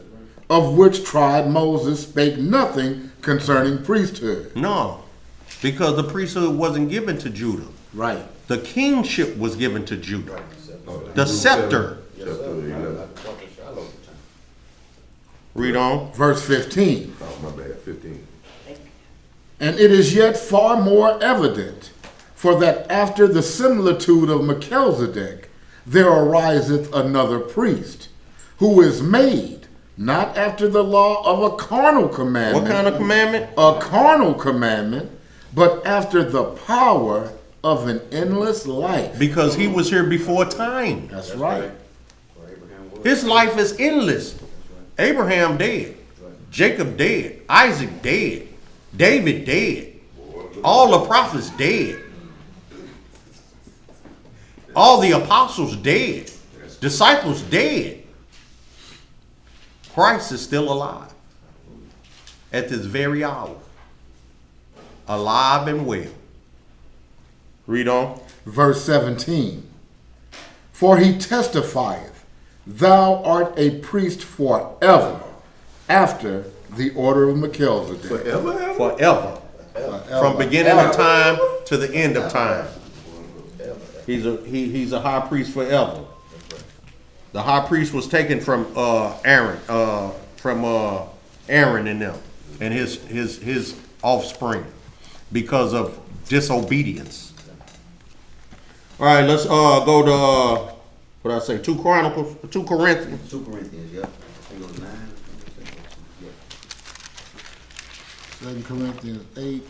of which tribe Moses spake nothing concerning priesthood. No, because the priesthood wasn't given to Judah. Right. The kingship was given to Judah. The scepter. Read on. Verse 15. Oh, my bad, 15. And it is yet far more evident, for that after the similitude of Melchizedek, there ariseth another priest, who is made, not after the law of a carnal commandment. What kind of commandment? A carnal commandment, but after the power of an endless life. Because he was here before time. That's right. His life is endless. Abraham dead. Jacob dead. Isaac dead. David dead. All the prophets dead. All the apostles dead. Disciples dead. Christ is still alive at this very hour. Alive and well. Read on. Verse 17. For he testifieth, thou art a priest forever, after the order of Melchizedek. Forever? Forever. From beginning of time to the end of time. He's a high priest forever. The high priest was taken from Aaron and them and his offspring because of disobedience. All right, let's go to what I say, 2 Corinthians. 2 Corinthians, yeah. I think it was 9. 2 Corinthians 8,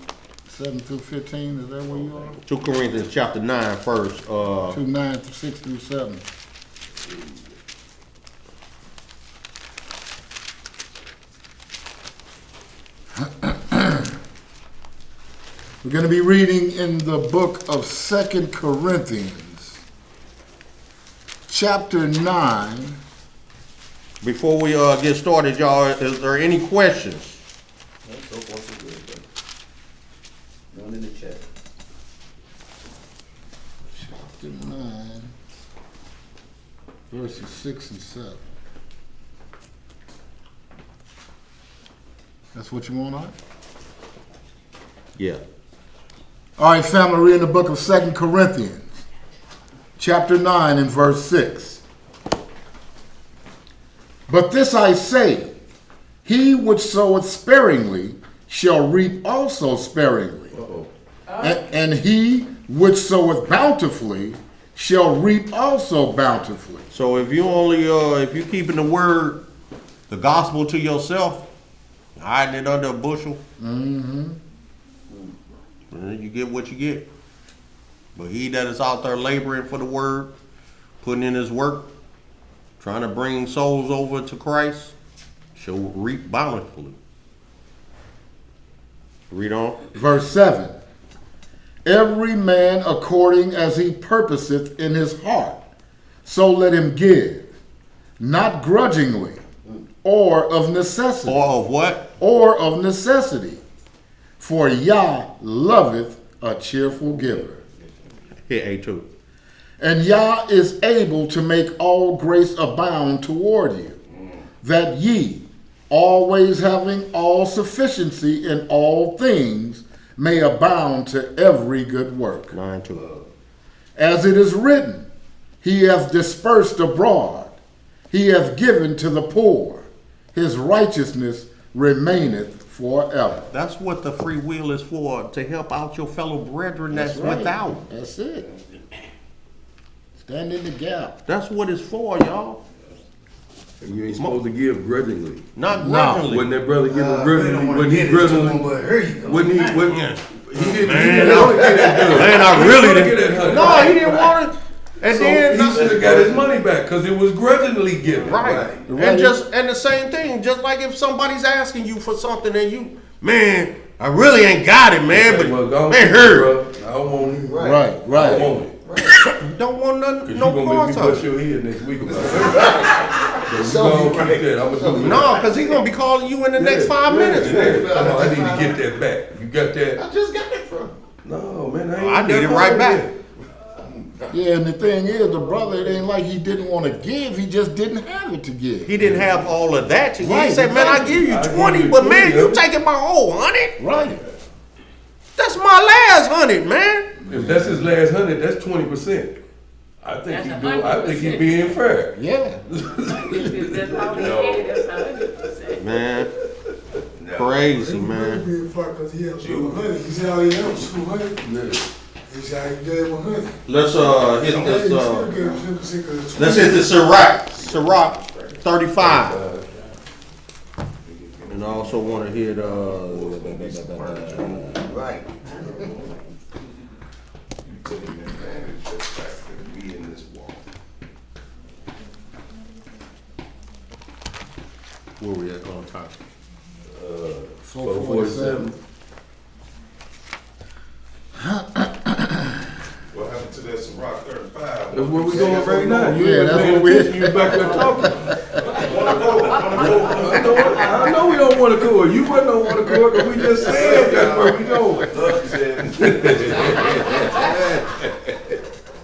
7 through 15, is that where you are? 2 Corinthians chapter 9 first. 2, 9 through 6 through 7. We're going to be reading in the book of 2 Corinthians, chapter 9. Before we get started, y'all, is there any questions? So far, so good, bro. None in the chat. Chapter 9, verses 6 and 7. That's what you want on? Yeah. All right, family, we're in the book of 2 Corinthians, chapter 9 and verse 6. But this I say, he which soweth sparingly shall reap also sparingly. And he which soweth bountifully shall reap also bountifully. So if you only, if you keeping the word, the gospel to yourself, hiding it under a bushel, you get what you get. But he that is out there laboring for the word, putting in his work, trying to bring souls over to Christ, shall reap bountifully. Read on. Verse 7. Every man according as he purposeth in his heart, so let him give, not grudgingly, or of necessity. Or of what? Or of necessity. For Yah loveth a cheerful giver. Here, A2. And Yah is able to make all grace abound toward you, that ye, always having all sufficiency in all things, may abound to every good work. 9:2. As it is written, he hath dispersed abroad, he hath given to the poor, his righteousness remaineth forever. That's what the free will is for, to help out your fellow brethren that's right. without. That's it. Stand in the gap. That's what it's for, y'all. And you ain't supposed to give grudgingly. Not grudgingly. When that brother give him grudgingly, when he grudgingly, when he didn't want to get that done. Man, I really didn't. Get that No, he didn't want it. And so then he should have got his money back because it was grudgingly given. Right. And the same thing, just like if somebody's asking you for something and you, man, I really ain't got it, man, but man, hurt. I don't want it. Right. I don't want it. Don't want nothing, No no parts parts of it. of it. You're gonna make me bust your head next week about it. So you gonna keep that. I'm gonna do it. No, because he's gonna be calling you in the next 5 minutes. I need to get that back. You got that? I just got it from. No, man. I need it right back. Yeah, and the thing is, the brother, it ain't like he didn't want to give, he just didn't have it to give. He didn't have all of that to give. Right, He said, man, I give you 20, but man, you taking my whole 100? Right. That's my last 100, man. If that's his last 100, that's 20%. I think he's doing. I think he's being fair. Yeah. Man, crazy, man. Because he had 200. He said, "Oh, he had 200." He said, "I gave 100." Let's hit this. Let's hit the Sirach 35. And I also want to hit Right. where we at on time? 447. What happened to that Rock 35? That's where we going right now. You Yeah, ain't that's paying what we- attention. You back there talking. I know we don't want to go. You wouldn't don't want to go, but we just said that's where we going.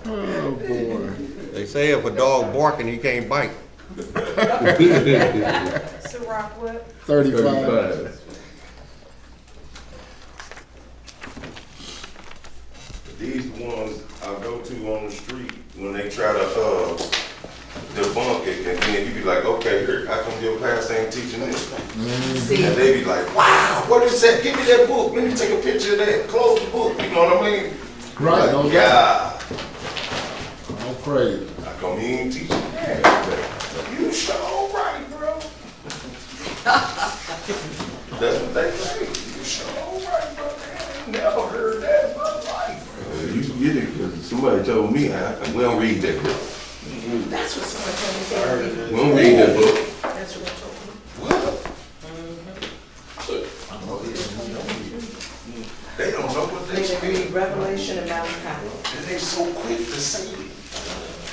Oh, boy. They say if a dog barking, he can't bite. So rock what? 35. These the ones I go to on the street when they try to debunk it, and then you be like, okay, here, how come your pastor ain't teaching this? And they be like, wow, what is that? Give me that book. Let me take a picture of that. Close the book. You know what I mean? Right, Like, no yeah. All praise. How come he ain't teaching that? You sure right, bro. That's what they say. You sure right, bro. I ain't never heard that in my life. You can get it because somebody told me we don't read that book. That's what someone told me. They don't read. We don't read that book. That's what they told me. They don't know what they They speak. read Revelation and Malachi. And they so quick to say it.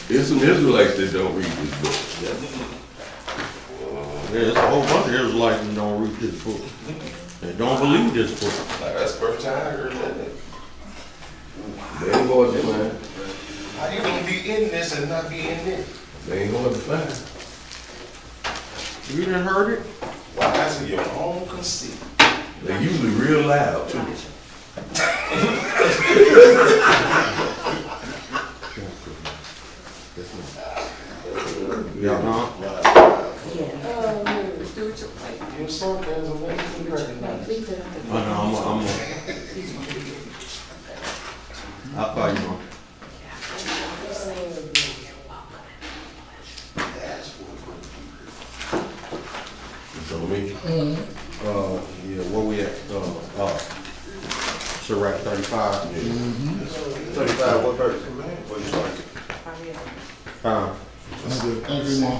There's some Israelites that don't read this book. There's a whole bunch of Israelites that don't read this book. They don't believe this book. Like, that's the first time I heard that. They ain't hard to find. How you gonna be in this and not be in this? They ain't hard to find. You done heard it? Why is it your own conceit? They usually real loud too. Yeah, huh? Do it your way. Your sarcasm makes me recognize. I know, I'll call you, Mom. So me, Yeah, where we at? Sirach 35. 35, what verse? What you like? Thank you, Mom.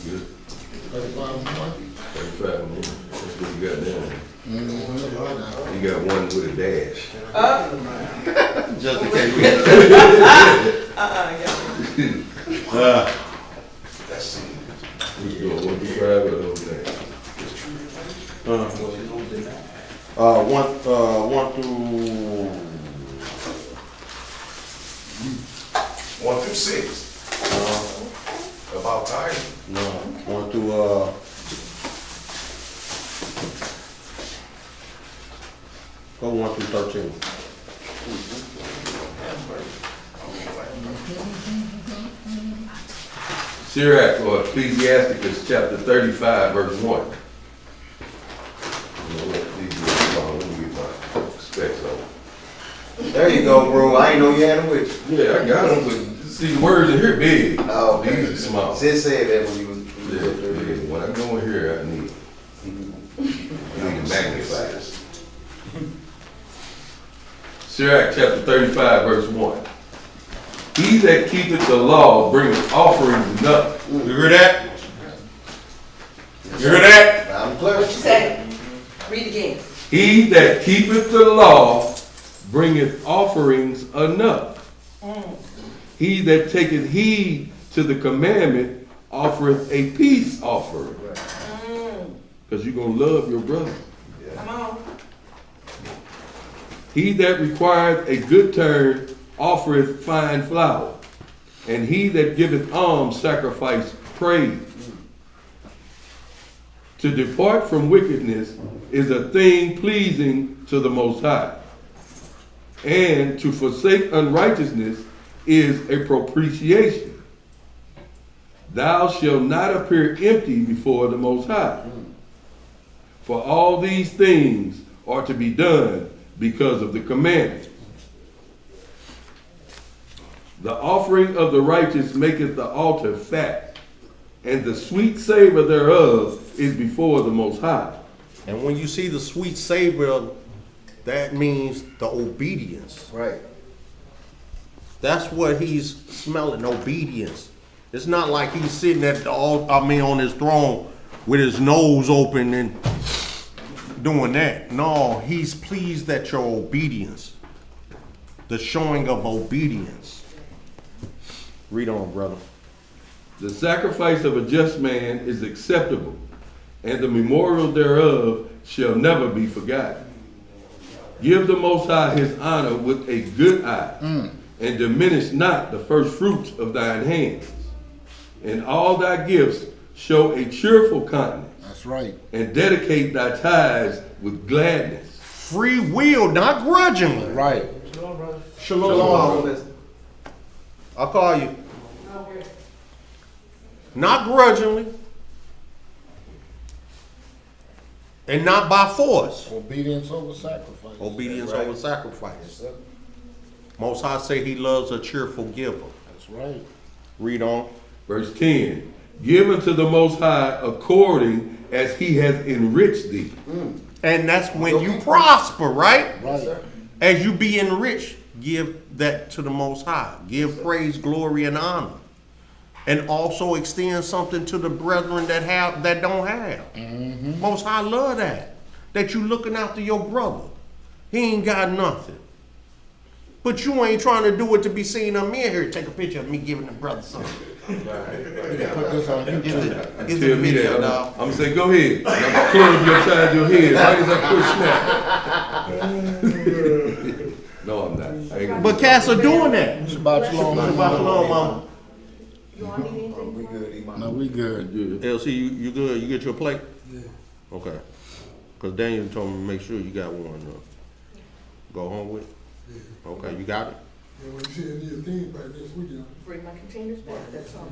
good. 35 more. 35 minutes. That's what you got there. You got one with a dash. Just in case we. That's it. We go 1 through 5 with the whole thing. One through 1 through 6. About tithing. no, 1 through go 1 through 13. Sirach or Ecclesiasticus chapter 35 verse 1. Let me get my specs on. There you go, bro. I ain't know you had them with you. Yeah, I got them, but see the words in here big. Oh, okay. These are small. Sid said that when you was. Yeah, yeah. When I go in here, I need to magnify this. Sirach chapter 35 verse 1. He that keepeth the law bringeth offerings enough. You hear that? You hear that? I'm clear. What you say? Read again. He that keepeth the law bringeth offerings enough. He that taketh heed to the commandment offereth a peace offering. Because you're going to love your brother. Come on. He that requireth a good turn offereth fine flour, and he that giveth alms sacrifice praise. To depart from wickedness is a thing pleasing to the Most High, and to forsake unrighteousness is a propitiation. Thou shalt not appear empty before the Most High. For all these things are to be done because of the commandment. The offering of the righteous maketh the altar fat, and the sweet savor thereof is before the Most High. And when you see the sweet savor, that means the obedience. Right. That's what he's smelling, obedience. It's not like he's sitting at the on his throne with his nose open and doing that. No, he's pleased at your obedience. The showing of obedience. Read on, brother. The sacrifice of a just man is acceptable, and the memorial thereof shall never be forgotten. Give the Most High his honor with a good eye, and diminish not the first fruits of thine hands. In all thy gifts show a cheerful countenance. That's right. And dedicate thy tithes with gladness. Free will, not grudgingly. Right. Shalom. I'll call you. Not grudgingly. And not by force. Obedience over sacrifice. Obedience over sacrifice. Most High say he loves a cheerful giver. That's right. Read on. Verse 10. Give unto the Most High according as he has enriched thee. And that's when you prosper, right? Right. As you be enriched, give that to the Most High. Give praise, glory, and honor. And also extend something to the brethren that don't have. Most High love that. That you looking after your brother. He ain't got nothing. But you ain't trying to do it to be seen on me. Here, take a picture of me giving the brother something. Put this on YouTube. It's Tell a me video, that. dog. I'm gonna say, go ahead. And I'm gonna club you upside your head right as I push snap. No, I'm not. I ain't gonna But cats are doing that. Shabbat shalom. Shabbat shalom, mama. We good, Imam. No, we good. LC, you good? You get your plate? Yeah. Okay. Because Daniel told me to make sure you got one. Go home with? Yeah. Okay, you got it? Yeah, when you see any of the things back this weekend. Bring my containers back, that's all.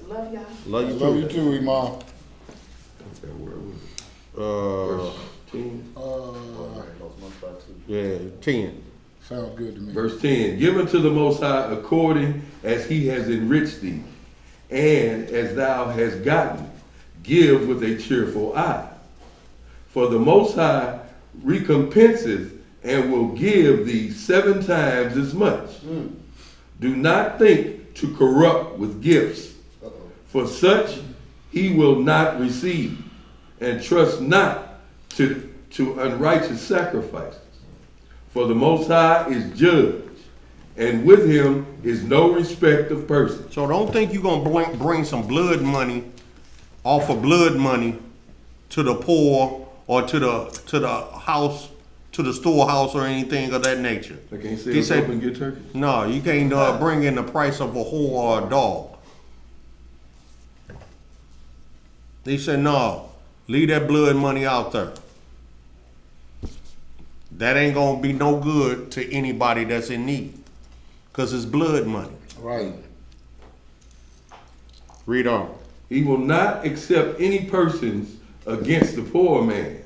Love y'all. Love you too. Love you too, Imam. Okay, where was it? Yeah, 10. Sounds good to me. Verse 10. Give unto the Most High according as he has enriched thee, and as thou hast gotten, give with a cheerful eye. For the Most High recompenseth and will give thee 7 times as much. Do not think to corrupt with gifts, for such he will not receive, and trust not to unrighteous sacrifices. For the Most High is judge, and with him is no respect of person. So don't think you're going to bring some blood money, offer blood money to the poor or to the house, to the storehouse or anything of that nature. I can't say He said, up and get turkey. no, you can't bring in the price of a whore or a dog. He said, no, leave that blood money out there. That ain't gonna be no good to anybody that's in need, because it's blood money. Right. Read on. He will not accept any persons against the poor man,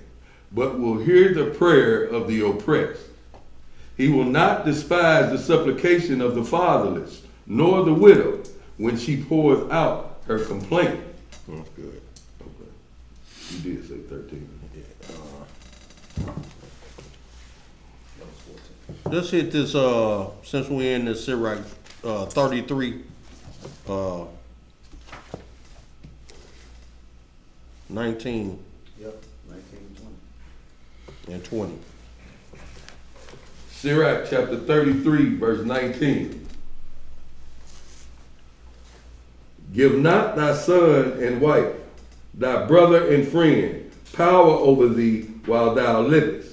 but will hear the prayer of the oppressed. He will not despise the supplication of the fatherless, nor the widow, when she pours out her complaint. That's good. Okay. You did say 13. Let's hit this, since we're in this Sirach 33, 19 Yep, 19, 20. and 20. Sirach chapter 33, verse 19. Give not thy son and wife, thy brother and friend, power over thee while thou livest,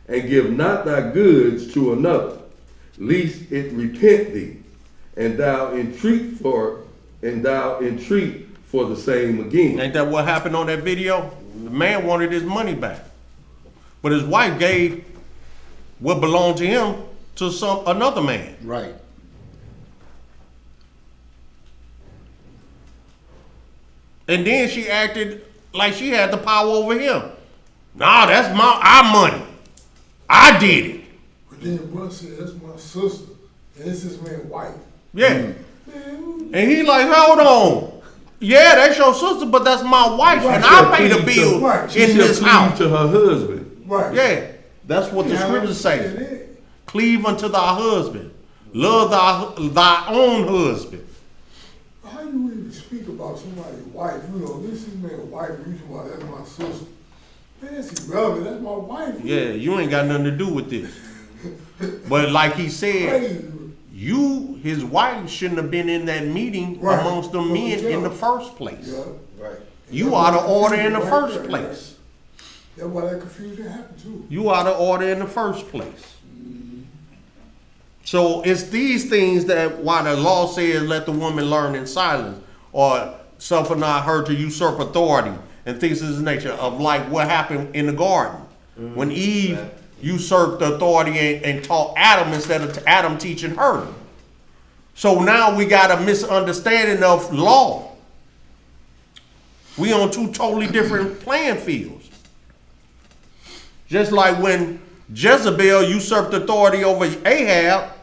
and give not thy goods to another, lest it repent thee, and thou entreat for the same again. Ain't that what happened on that video? The man wanted his money back, but his wife gave what belonged to him to another man. Right. And then she acted like she had the power over him. Nah, that's our money. I did it. But then bro said, that's my sister. And this is man's wife. Yeah. And he like, hold on. Yeah, that's your sister, but that's my wife, and I pay the bill in this house. To her husband. Right. Yeah, that's what the scriptures say. Cleave unto thy husband. Love thy own husband. How you even speak about somebody's wife? You know, this is my wife. You talking about that's my sister. Man, that's irrelevant. That's my wife. Yeah, you ain't got nothing to do with this. But like he said, you, his wife, shouldn't have been in that meeting amongst the men in the first place. Yeah. Right. You out of order in the first place. That's why that confusion happened too. You out of order in the first place. So it's these things that why the law says let the woman learn in silence, or suffer not her to usurp authority, and things of this nature, of like what happened in the garden when Eve usurped the authority and taught Adam instead of Adam teaching her. So now we got a misunderstanding of law. We on two totally different playing fields. Just like when Jezebel usurped authority over Ahab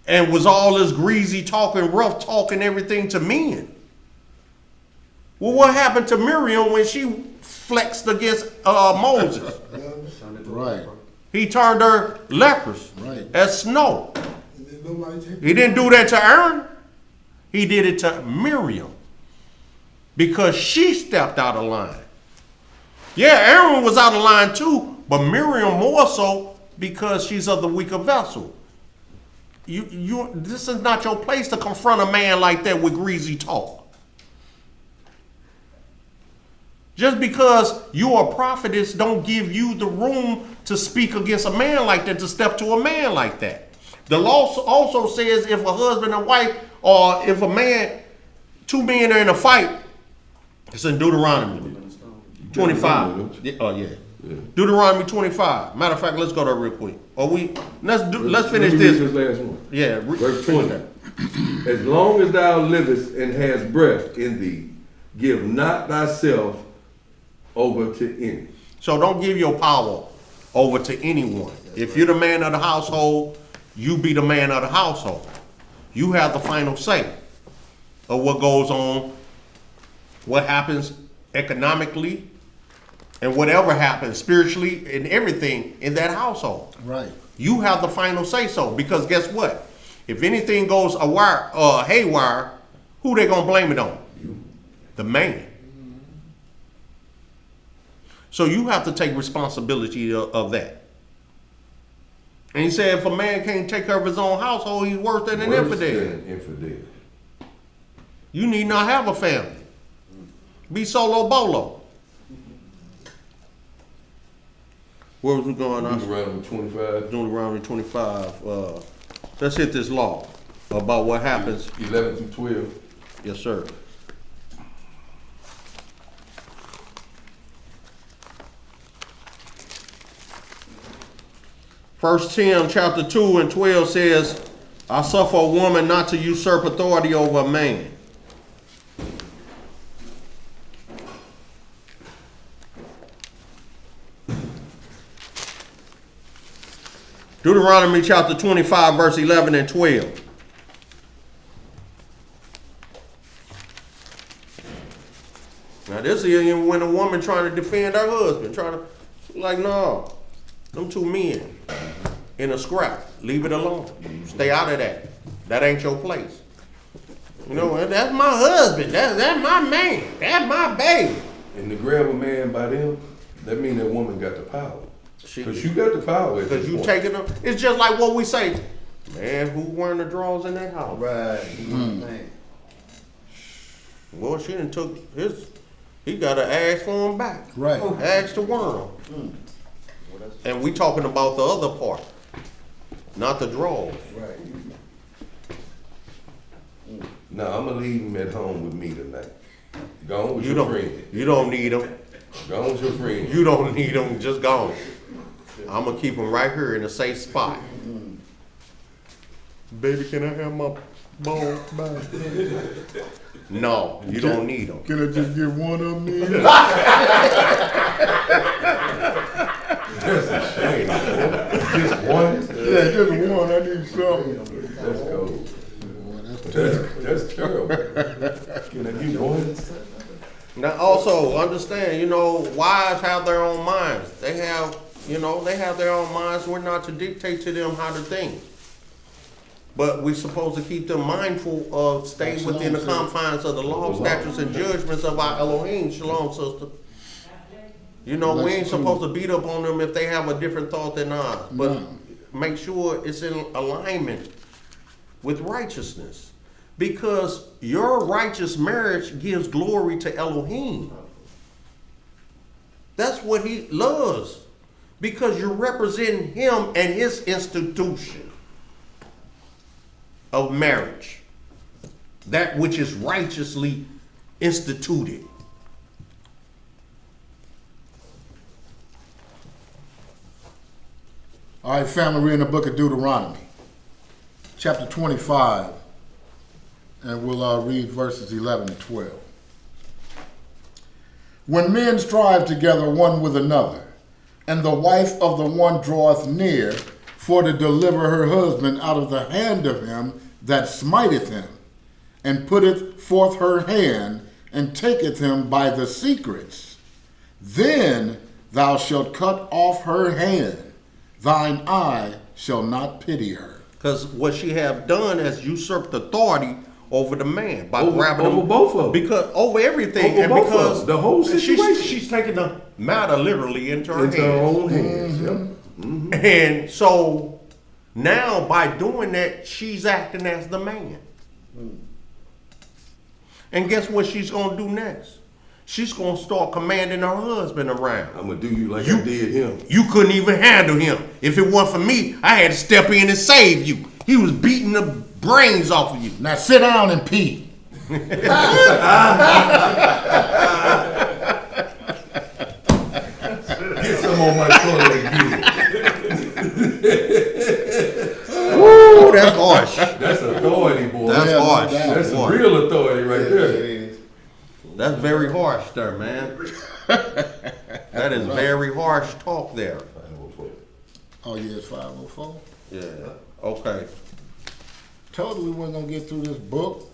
and was all this greasy talking, rough talking, everything to men. Well, what happened to Miriam when she flexed against Moses? Right. He turned her leprous as snow. He didn't do that to Aaron. He did it to Miriam because she stepped out of line. Yeah, Aaron was out of line too, but Miriam more so because she's of the weaker vessel. This is not your place to confront a man like that with greasy talk. Just because you're a prophetess don't give you the room to speak against a man like that, to step to a man like that. The law also says if a husband and wife, or if a man, two men are in a fight, it's in Deuteronomy 25. Oh yeah. Deuteronomy 25. Matter of fact, let's go there real quick. Let's finish this. Last one. Yeah, verse 20. As long as thou livest and hast breath in thee, give not thyself over to any. So don't give your power over to anyone. If you're the man of the household, you be the man of the household. You have the final say of what goes on, what happens economically, and whatever happens spiritually and everything in that household. Right. You have the final say so, because guess what? If anything goes haywire, who they gonna blame it on? The man. So you have to take responsibility of that. And he said if a man can't take care of his own household, he's worse than an infidel. You need not have a family. Be solo bolo. Where was we going on? Deuteronomy 25. Deuteronomy 25. Let's hit this law about what happens. 11 through 12. Yes, sir. First Tim chapter 2 and 12 says, I suffer a woman not to usurp authority over a man. Deuteronomy chapter 25, verse 11 and 12. Now this is when a woman trying to defend her husband, no, them two men in a scrap. Leave it alone. Stay out of that. That ain't your place. You know, that's my husband. That's my man. That's my baby. And to grab a man by them, that means that woman got the power. Because you got the power. Because you taking them. It's just like what we say. Man, who wearing the drawers in that house? Right. Man. Well, she done took his. He got to ask for him back. Right. Ask the world. And we talking about the other part, not the drawers. Right. No, I'm going to leave him at home with me tonight. Go on with your friend. You don't need him. Go on with your friend. You don't need him. Just go on. I'm going to keep him right here in a safe spot. Baby, can I have my balls back? No, you don't need them. Can I just get one of them in? That's a shame. Just one? Yeah, just one. I need something. That's cold. That's terrible. Can I get one? Now also understand, wives have their own minds. They have their own minds. We're not to dictate to them how to think. But we're supposed to keep them mindful of staying within the confines of the law, statutes, and judgments of our Elohim. Shalom, sister. You know, we ain't supposed to beat up on them if they have a different thought than ours. But make sure it's in alignment with righteousness. Because your righteous marriage gives glory to Elohim. That's what he loves. Because you're representing him and his institution of marriage. That which is righteously instituted. All right, family, we're in the book of Deuteronomy, chapter 25, and we'll read verses 11 and 12. When men strive together one with another, and the wife of the one draweth near for to deliver her husband out of the hand of him that smiteth him, and putteth forth her hand, and taketh him by the secrets, then thou shalt cut off her hand. Thine eye shall not pity her. Because what she have done has usurped authority over the man by grabbing over him, both of them. because over everything, Over and both because of them. The whole situation. she's taking the matter literally into her Into her hands. own hands. Yep. Mm-hmm. And so now by doing that, she's acting as the man. And guess what she's gonna do next? She's gonna start commanding her husband around. I'm gonna do you like I did him. You couldn't even handle him. If it weren't for me, I had to step in and save you. He was beating the brains off of you. Now sit down and pee. Get some on my toilet again. Ooh, that's harsh. That's authority, boy. That's harsh. That's some real authority right there. That's very harsh there, man. That is very harsh talk there. Oh, yeah, it's 5:04. Yeah. Okay. Told you we weren't going to get through this book.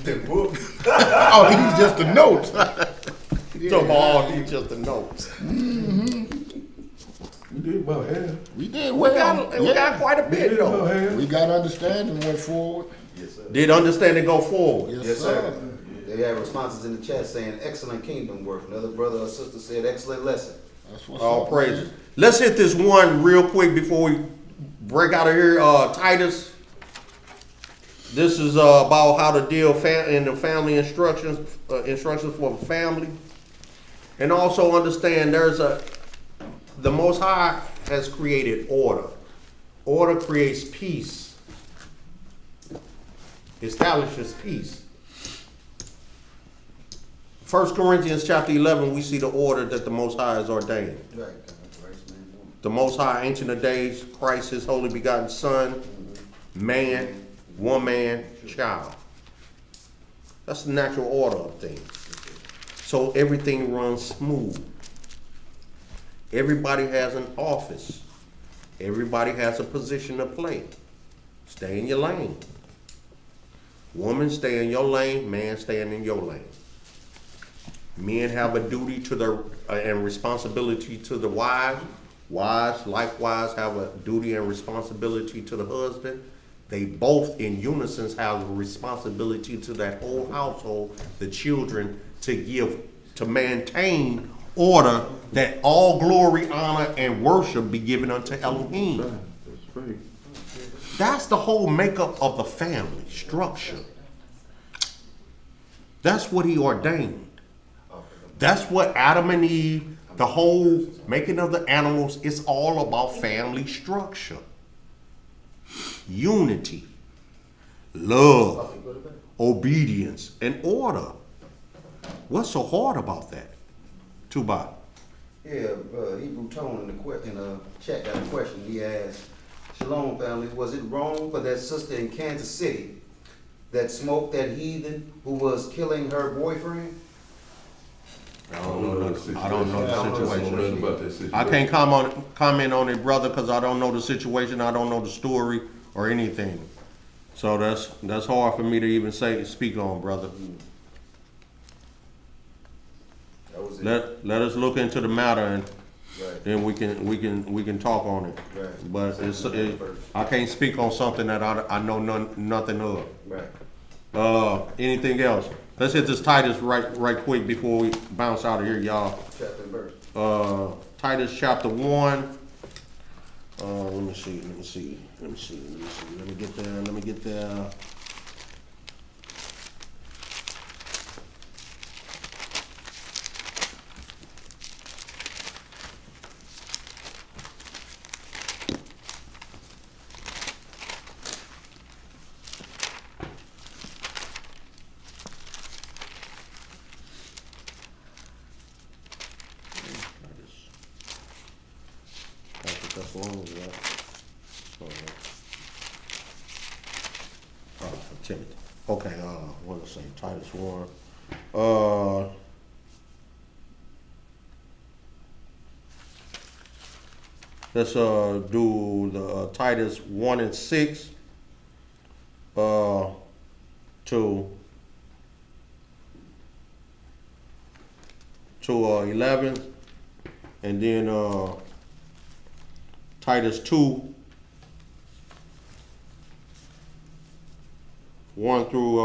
The book. Oh, these just the notes. Talk about all these just the notes. Mm-hmm. We did about half. We did We well. got quite a bit though. We got understanding and went forward. Yes, sir. Did understanding go forward? Yes, Yes, sir. sir. They have responses in the chat saying excellent kingdom work. Another brother or sister said excellent lesson. That's what's All up, praises. man. Let's hit this one real quick before we break out of here. Titus. This is about how to deal in the family instructions for the family, and also understand the Most High has created order. Order creates peace. Establishes peace. 1 Corinthians chapter 11, we see the order that the Most High has ordained. Right. The Most High, Ancient of Days, Christ, His only begotten Son, man, woman, child. That's the natural order of things. So everything runs smooth. Everybody has an office. Everybody has a position to play. Stay in your lane. Woman, stay in your lane. Man, stay in your lane. Men have a duty to their and responsibility to the wives. Wives likewise have a duty and responsibility to the husband. They both in unison have a responsibility to that whole household, the children, to maintain order, that all glory, honor, and worship be given unto Elohim. That's the whole makeup of the family structure. That's what he ordained. That's what Adam and Eve, the whole making of the animals, it's all about family structure. Unity, love, obedience, and order. What's so hard about that? Tuba. Yeah, Hebrew Tone in the chat got a question. He asked, Shalom family, was it wrong for that sister in Kansas City that smoked that heathen who was killing her boyfriend? I don't know the situation. I don't know the situation. Nothing about that situation. I can't comment on it, brother, because I don't know the situation. I don't know the story or anything. So that's hard for me to even speak on, brother. That was it. Let us look into the matter, and Right. then we can talk on it. Right. But I can't speak on something that I know nothing of. Right. Anything else? Let's hit this Titus right quick before we bounce out of here, y'all. Chapter and verse. Titus chapter 1. Let me see. Let me get there. Timothy. Okay, what did I say? Titus 1. Let's do the Titus 1 and 6 to 11, and then Titus 2 1 through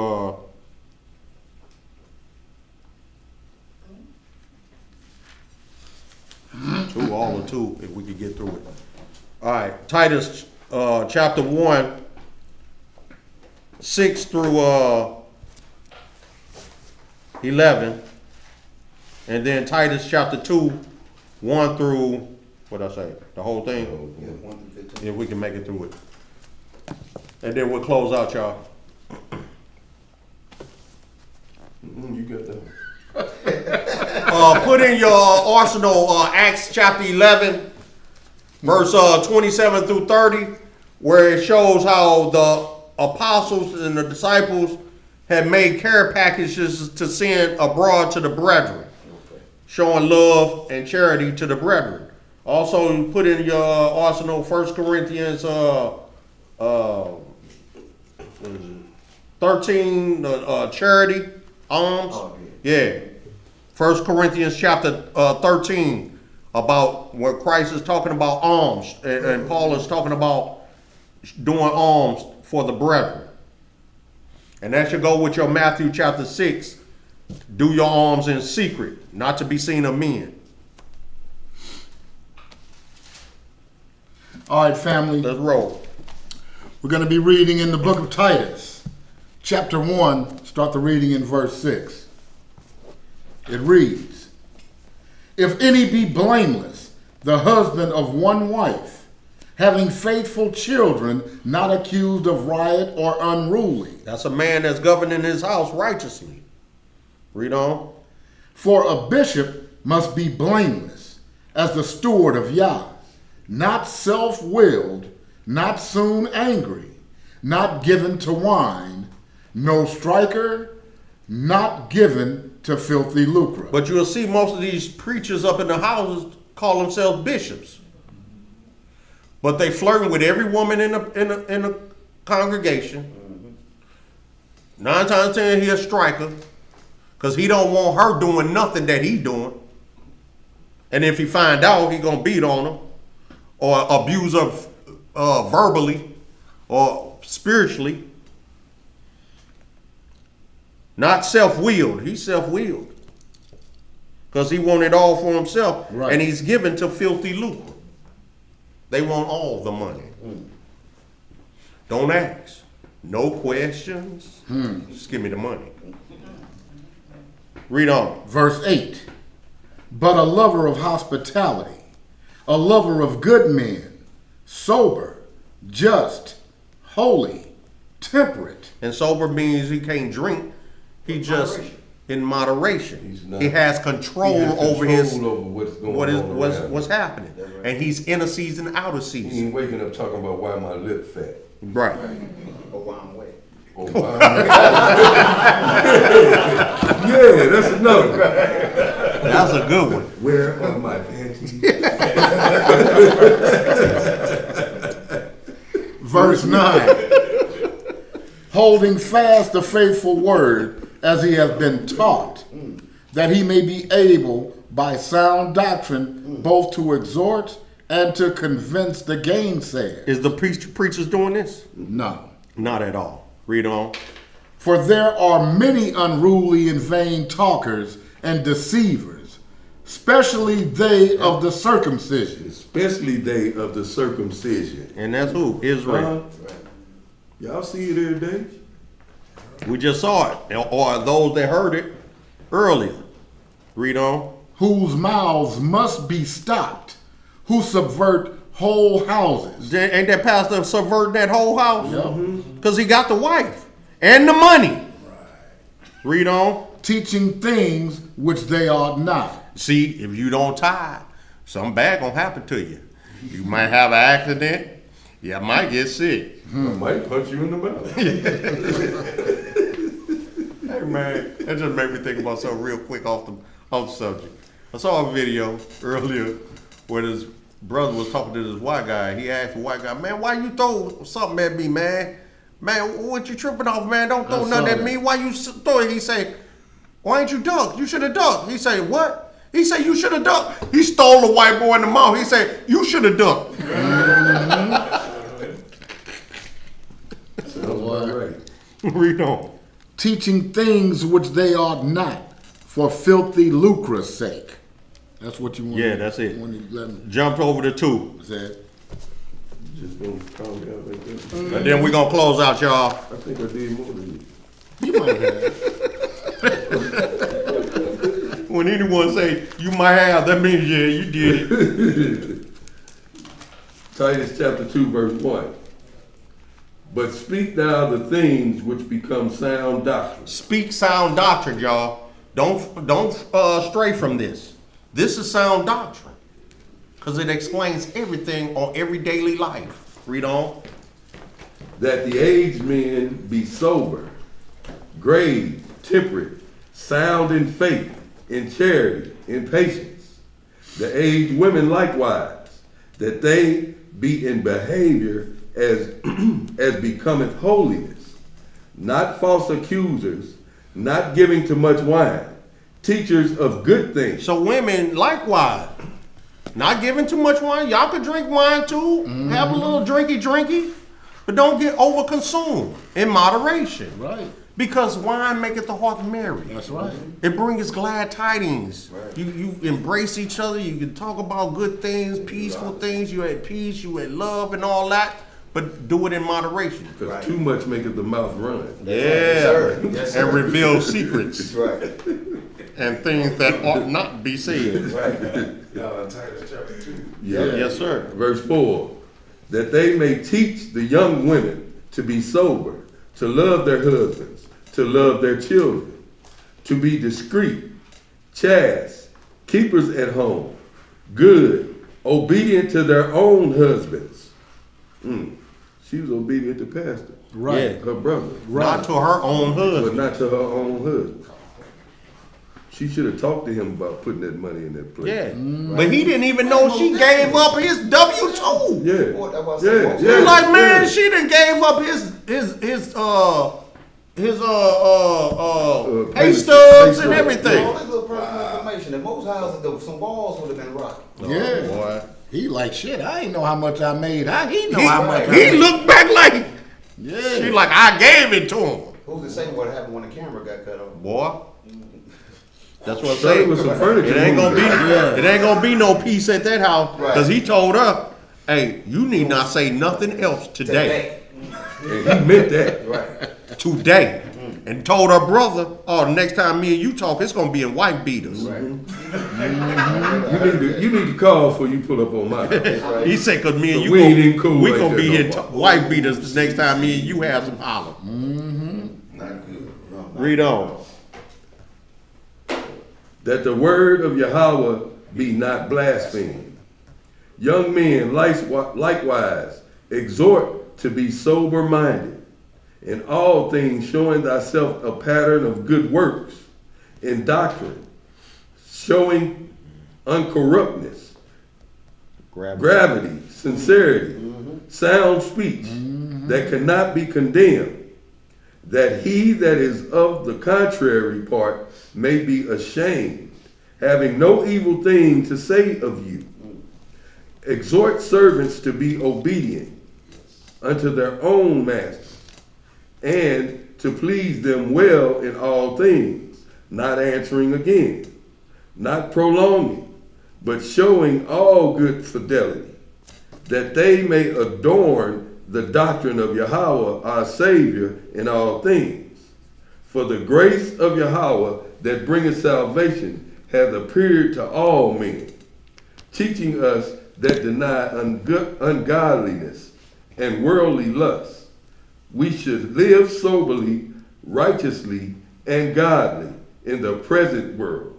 2, all of 2, if we could get through it. All right, Titus chapter 1, 6 through 11, and then Titus chapter 2, 1 through, what did I say, the whole thing? Yeah, 1 through 15. If we can make it through it. And then we'll close out, y'all. You got that. Put in your arsenal Acts chapter 11, verse 27 through 30, where it shows how the apostles and the disciples had made care packages to send abroad to the brethren, showing love and charity to the brethren. Also, put in your arsenal 1 Corinthians 13, charity, alms. Oh, Yeah. 1 Corinthians chapter 13, about where Christ is talking about alms, and Paul is talking about doing alms for the brethren. And that should go with your Matthew chapter 6. Do your alms in secret, not to be seen of men. All right, family. Let's roll. We're going to be reading in the book of Titus, chapter 1, start the reading in verse 6. It reads, "If any be blameless, the husband of one wife, having faithful children, not accused of riot or unruly." That's a man that's governing his house righteously. Read on. "For a bishop must be blameless, as the steward of Yah, not self-willed, not soon angry, not given to wine, no striker, not given to filthy lucre." But you'll see most of these preachers up in the houses call themselves bishops. But they flirting with every woman in the congregation. 9 times 10 he a striker, because he don't want her doing nothing that he doing. And if he find out, he gonna beat on her or abuse her verbally or spiritually. Not self-willed. He's self-willed because he want it all for himself, right. And he's given to filthy lucre. They want all the money. Don't ask. No questions. Just give me the money. Read on. Verse 8, "But a lover of hospitality, a lover of good men, sober, just, holy, temperate." And sober means he can't drink. He just in moderation. He has control over what's happening. And he's in a season, out of season. He ain't waking up talking about why my lip fat. Right. Or why I'm wet. Oh, wow. Yeah, that's another one. That's a good one. Where are my panties? Verse 9, "Holding fast the faithful word as he has been taught, that he may be able by sound doctrine, both to exhort and to convince the gainsayer. Is the preachers doing this? No. Not at all. Read on. For there are many unruly and vain talkers and deceivers, especially they of the circumcision. Especially they of the circumcision. And that's who? Israel. Y'all see it every day? We just saw it. Or those that heard it earlier. Read on. Whose mouths must be stopped, who subvert whole houses. Ain't that pastor subverting that whole house? Yep. Because he got the wife and the money. Right. Read on. Teaching things which they ought not. See, if you don't tithe, something bad gonna happen to you. You might have an accident. You might get sick. I might punch you in the mouth. Hey man, that just made me think about something real quick off the subject. I saw a video earlier where this brother was talking to this white guy. He asked the white guy, man, why you throw something at me, man? Man, what you tripping off, man? Don't throw nothing at me. Why you throw it? He say, why ain't you ducked? You should have ducked. He say, what? He say, you should have ducked. He stole the white boy in the mouth. He say, you should have ducked. Sounds about right. Read on. Teaching things which they ought not, for filthy lucre's sake. That's what you want. Yeah, that's it. When Jumped over the two. Said. Just gonna calm down like that. And then we gonna close out, y'all. I think I did more than you. You might have. When anyone say you might have, that means yeah, you did it. Titus chapter 2, verse 1. But speak thou the things which become sound doctrine. Speak sound doctrine, y'all. Don't stray from this. This is sound doctrine. Because it explains everything on every daily life. Read on. That the aged men be sober, grave, temperate, sound in faith, in charity, in patience. The aged women likewise, that they be in behavior as becometh holiness, not false accusers, not giving to much wine, teachers of good things. So women likewise, not giving too much wine. Y'all could drink wine too, have a little drinky, but don't get overconsumed in moderation. Right. Because wine maketh the heart merry. That's right. It brings glad tidings. Right. You embrace each other. You can talk about good things, peaceful things. You at peace, you at love and all that. But do it in moderation. Because too much maketh the mouth run. Yeah. Yes, sir. Yes, sir. And reveal secrets. Right. And things that ought not be said. Right. Titus chapter 2. Yeah. Yes, sir. Verse 4. That they may teach the young women to be sober, to love their husbands, to love their children, to be discreet, chaste, keepers at home, good, obedient to their own husbands. She was obedient to pastor. Right. Yeah. Her brother. Not to her own But husband. not to her own husband. She should have talked to him about putting that money in that place. Yeah. But he didn't even know she gave up his W-2. Yeah. He's like, man, she done gave up his pay stubs and everything. All that little personal information. In most houses, some walls would have been rocky. Yeah. Boy. He like, shit, I ain't know how much I made. He know how much I He made. looked back like, Yeah. she like, I gave it to him. Who's to say what happened when the camera got cut off? Boy. That's what I'm So it saying. was some furniture. It ain't gonna be moving. it ain't gonna be no peace at that house. Right. Cause he told her, hey, you need not say nothing else today. And he meant that. Right. Today. And told her brother, oh, the next time me and you talk, it's gonna be in wife beaters. Right. You need to call before you pull up on my house. Right. He said, cause me and So you we ain't even cool we like gonna that be no in more. wife beaters the next time me and you have some holler. Not good. Read on. That the word of Yahweh be not blasphemed. Young men likewise exhort to be sober-minded, in all things showing thyself a pattern of good works, in doctrine, showing uncorruptness, gravity, sincerity, sound speech, that cannot be condemned, that he that is of the contrary part may be ashamed, having no evil thing to say of you. Exhort servants to be obedient unto their own masters, and to please them well in all things, not answering again, not prolonging, but showing all good fidelity, that they may adorn the doctrine of Yahweh our Savior in all things. For the grace of Yahweh that bringeth salvation hath appeared to all men, teaching us that deny ungodliness and worldly lust, we should live soberly, righteously, and godly in the present world.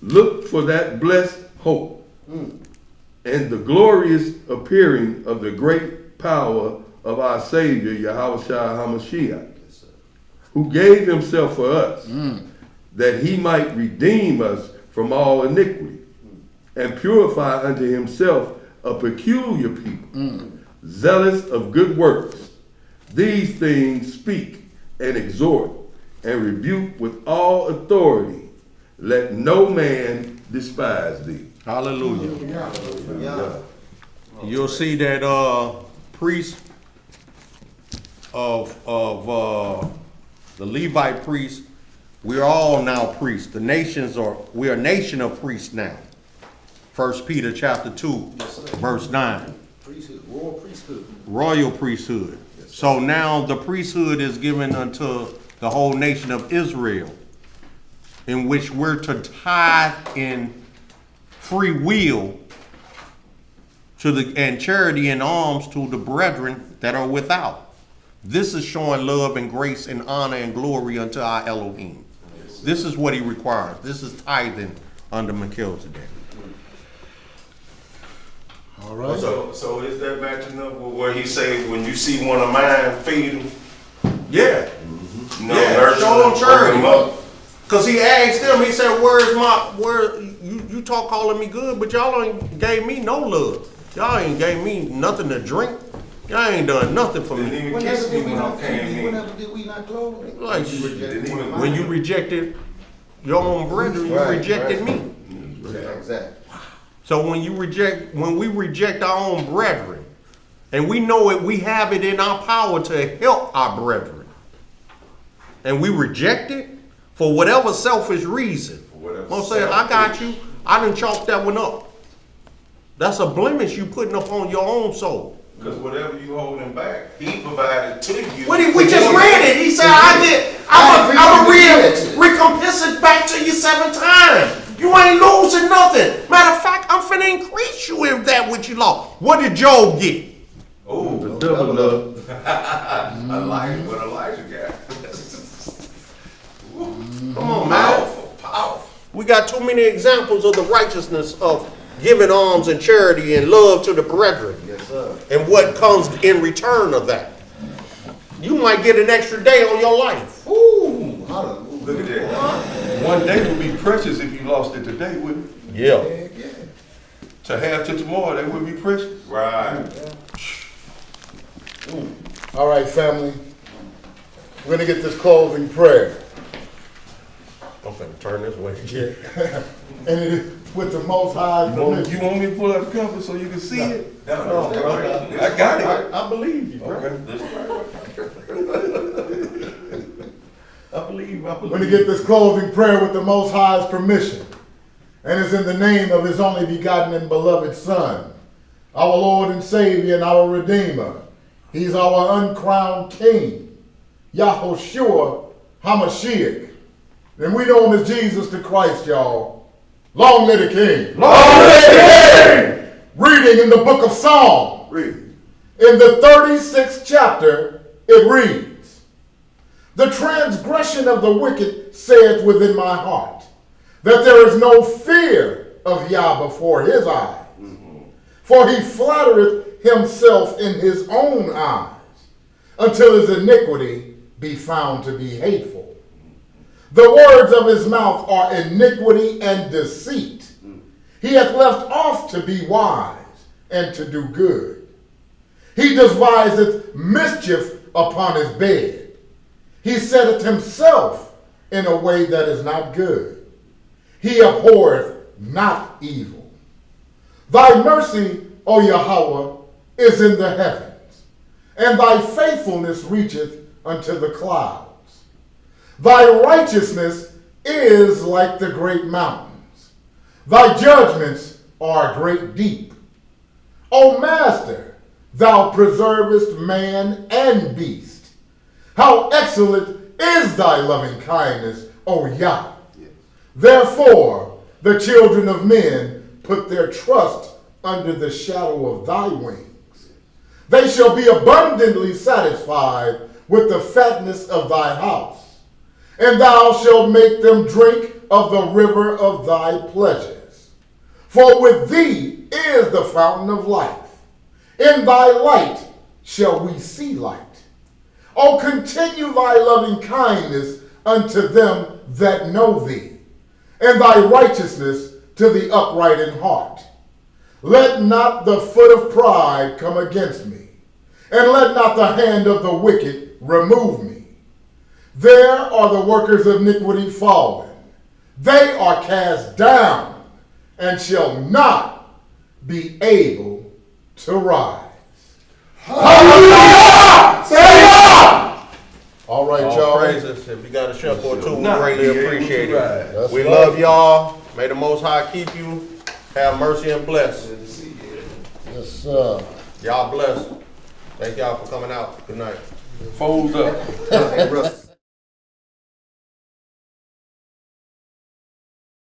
Look for that blessed hope and the glorious appearing of the great power of our Savior, Yahweh HaMashiach, who gave himself for us, that he might redeem us from all iniquity, and purify unto himself a peculiar people, zealous of good works. These things speak and exhort and rebuke with all authority. Let no man despise thee. Hallelujah. You'll see that priest of the Levite priests, we're all now priests. We are a nation of priests now. 1 Peter chapter 2, verse 9. Priesthood, royal priesthood. Royal priesthood. So now the priesthood is given unto the whole nation of Israel, in which we're to tithe in free will and charity and alms to the brethren that are without. This is showing love and grace and honor and glory unto our Elohim. This is what he requires. This is tithing under Melchizedek. All right. So is that matching up with where he say, when you see one of mine, feed him? Yeah. You know, Yeah, show him charity. him up. Cause he asked them, he said, you talk calling me good, but y'all ain't gave me no love. Y'all ain't gave me nothing to drink. Y'all ain't done nothing for me. Didn't even kiss me when I came in. Whenever did we not clothe him? Like, when you rejected your own brethren, you rejected me. Yeah, exactly. So when we reject our own brethren, and we know it, we have it in our power to help our brethren, and we reject it for whatever selfish reason. I'm saying, I got you. I done chalk that one up. That's a blemish you putting up on your own soul. Because whatever you holding back, he provided to you. We just read it. He said, I will recompense it back to you 7 times. You ain't losing nothing. Matter of fact, I'm finna increase you in that which you lost. What did Job get? Oh, The double love. Elijah, what Elijah got. Come on, man. Powerful. We got too many examples of the righteousness of giving alms and charity and love to the brethren. Yes, sir. And what comes in return of that. You might get an extra day on your life. Ooh, hallelujah. Look at that. One day would be precious if you lost it today, wouldn't it? Yeah. To have to tomorrow, that would be precious. Right. All right, family. We're going to get this closing prayer. I'm finna turn this way. And it is with the Most High. You want me to pull out the compass so you can see it? No, I got it. I believe you, bro. Okay. I believe. We're going to get this closing prayer with the Most High's permission. And it's in the name of his only begotten and beloved Son, our Lord and Savior and our Redeemer. He's our uncrowned King, Yahushua HaMashiach. And we know him as Jesus the Christ, y'all. Long live the King. Long live the King! Reading in the book of Psalms. Read. In the 36th chapter, it reads, "The transgression of the wicked saith within my heart, that there is no fear of Yah before his eyes. For he flattereth himself in his own eyes, until his iniquity be found to be hateful. The words of his mouth are iniquity and deceit. He hath left off to be wise and to do good. He deviseth mischief upon his bed. He setteth himself in a way that is not good. he abhorreth not evil. Thy mercy, O Yahweh, is in the heavens, and thy faithfulness reacheth unto the clouds. Thy righteousness is like the great mountains. Thy judgments are a great deep. O Master, thou preservest man and beast. How excellent is thy loving kindness, O Yah. Therefore, the children of men put their trust under the shadow of thy wings. They shall be abundantly satisfied with the fatness of thy house, and thou shalt make them drink of the river of thy pleasures. For with thee is the fountain of life. In thy light shall we see light. O continue thy loving kindness unto them that know thee, and thy righteousness to the upright in heart. Let not the foot of pride come against me, and let not the hand of the wicked remove me. There are the workers of iniquity fallen. They are cast down, and shall not be able to rise. Hallelujah! Say it! All right, All y'all. praises. If you got a shepherd or two, we Not greatly be able to appreciate rise. it. We love y'all. May the Most High keep you. Have mercy and bless. Yes, sir. Y'all bless. Thank y'all for coming out. Good night. Fold up. Hey, Russ.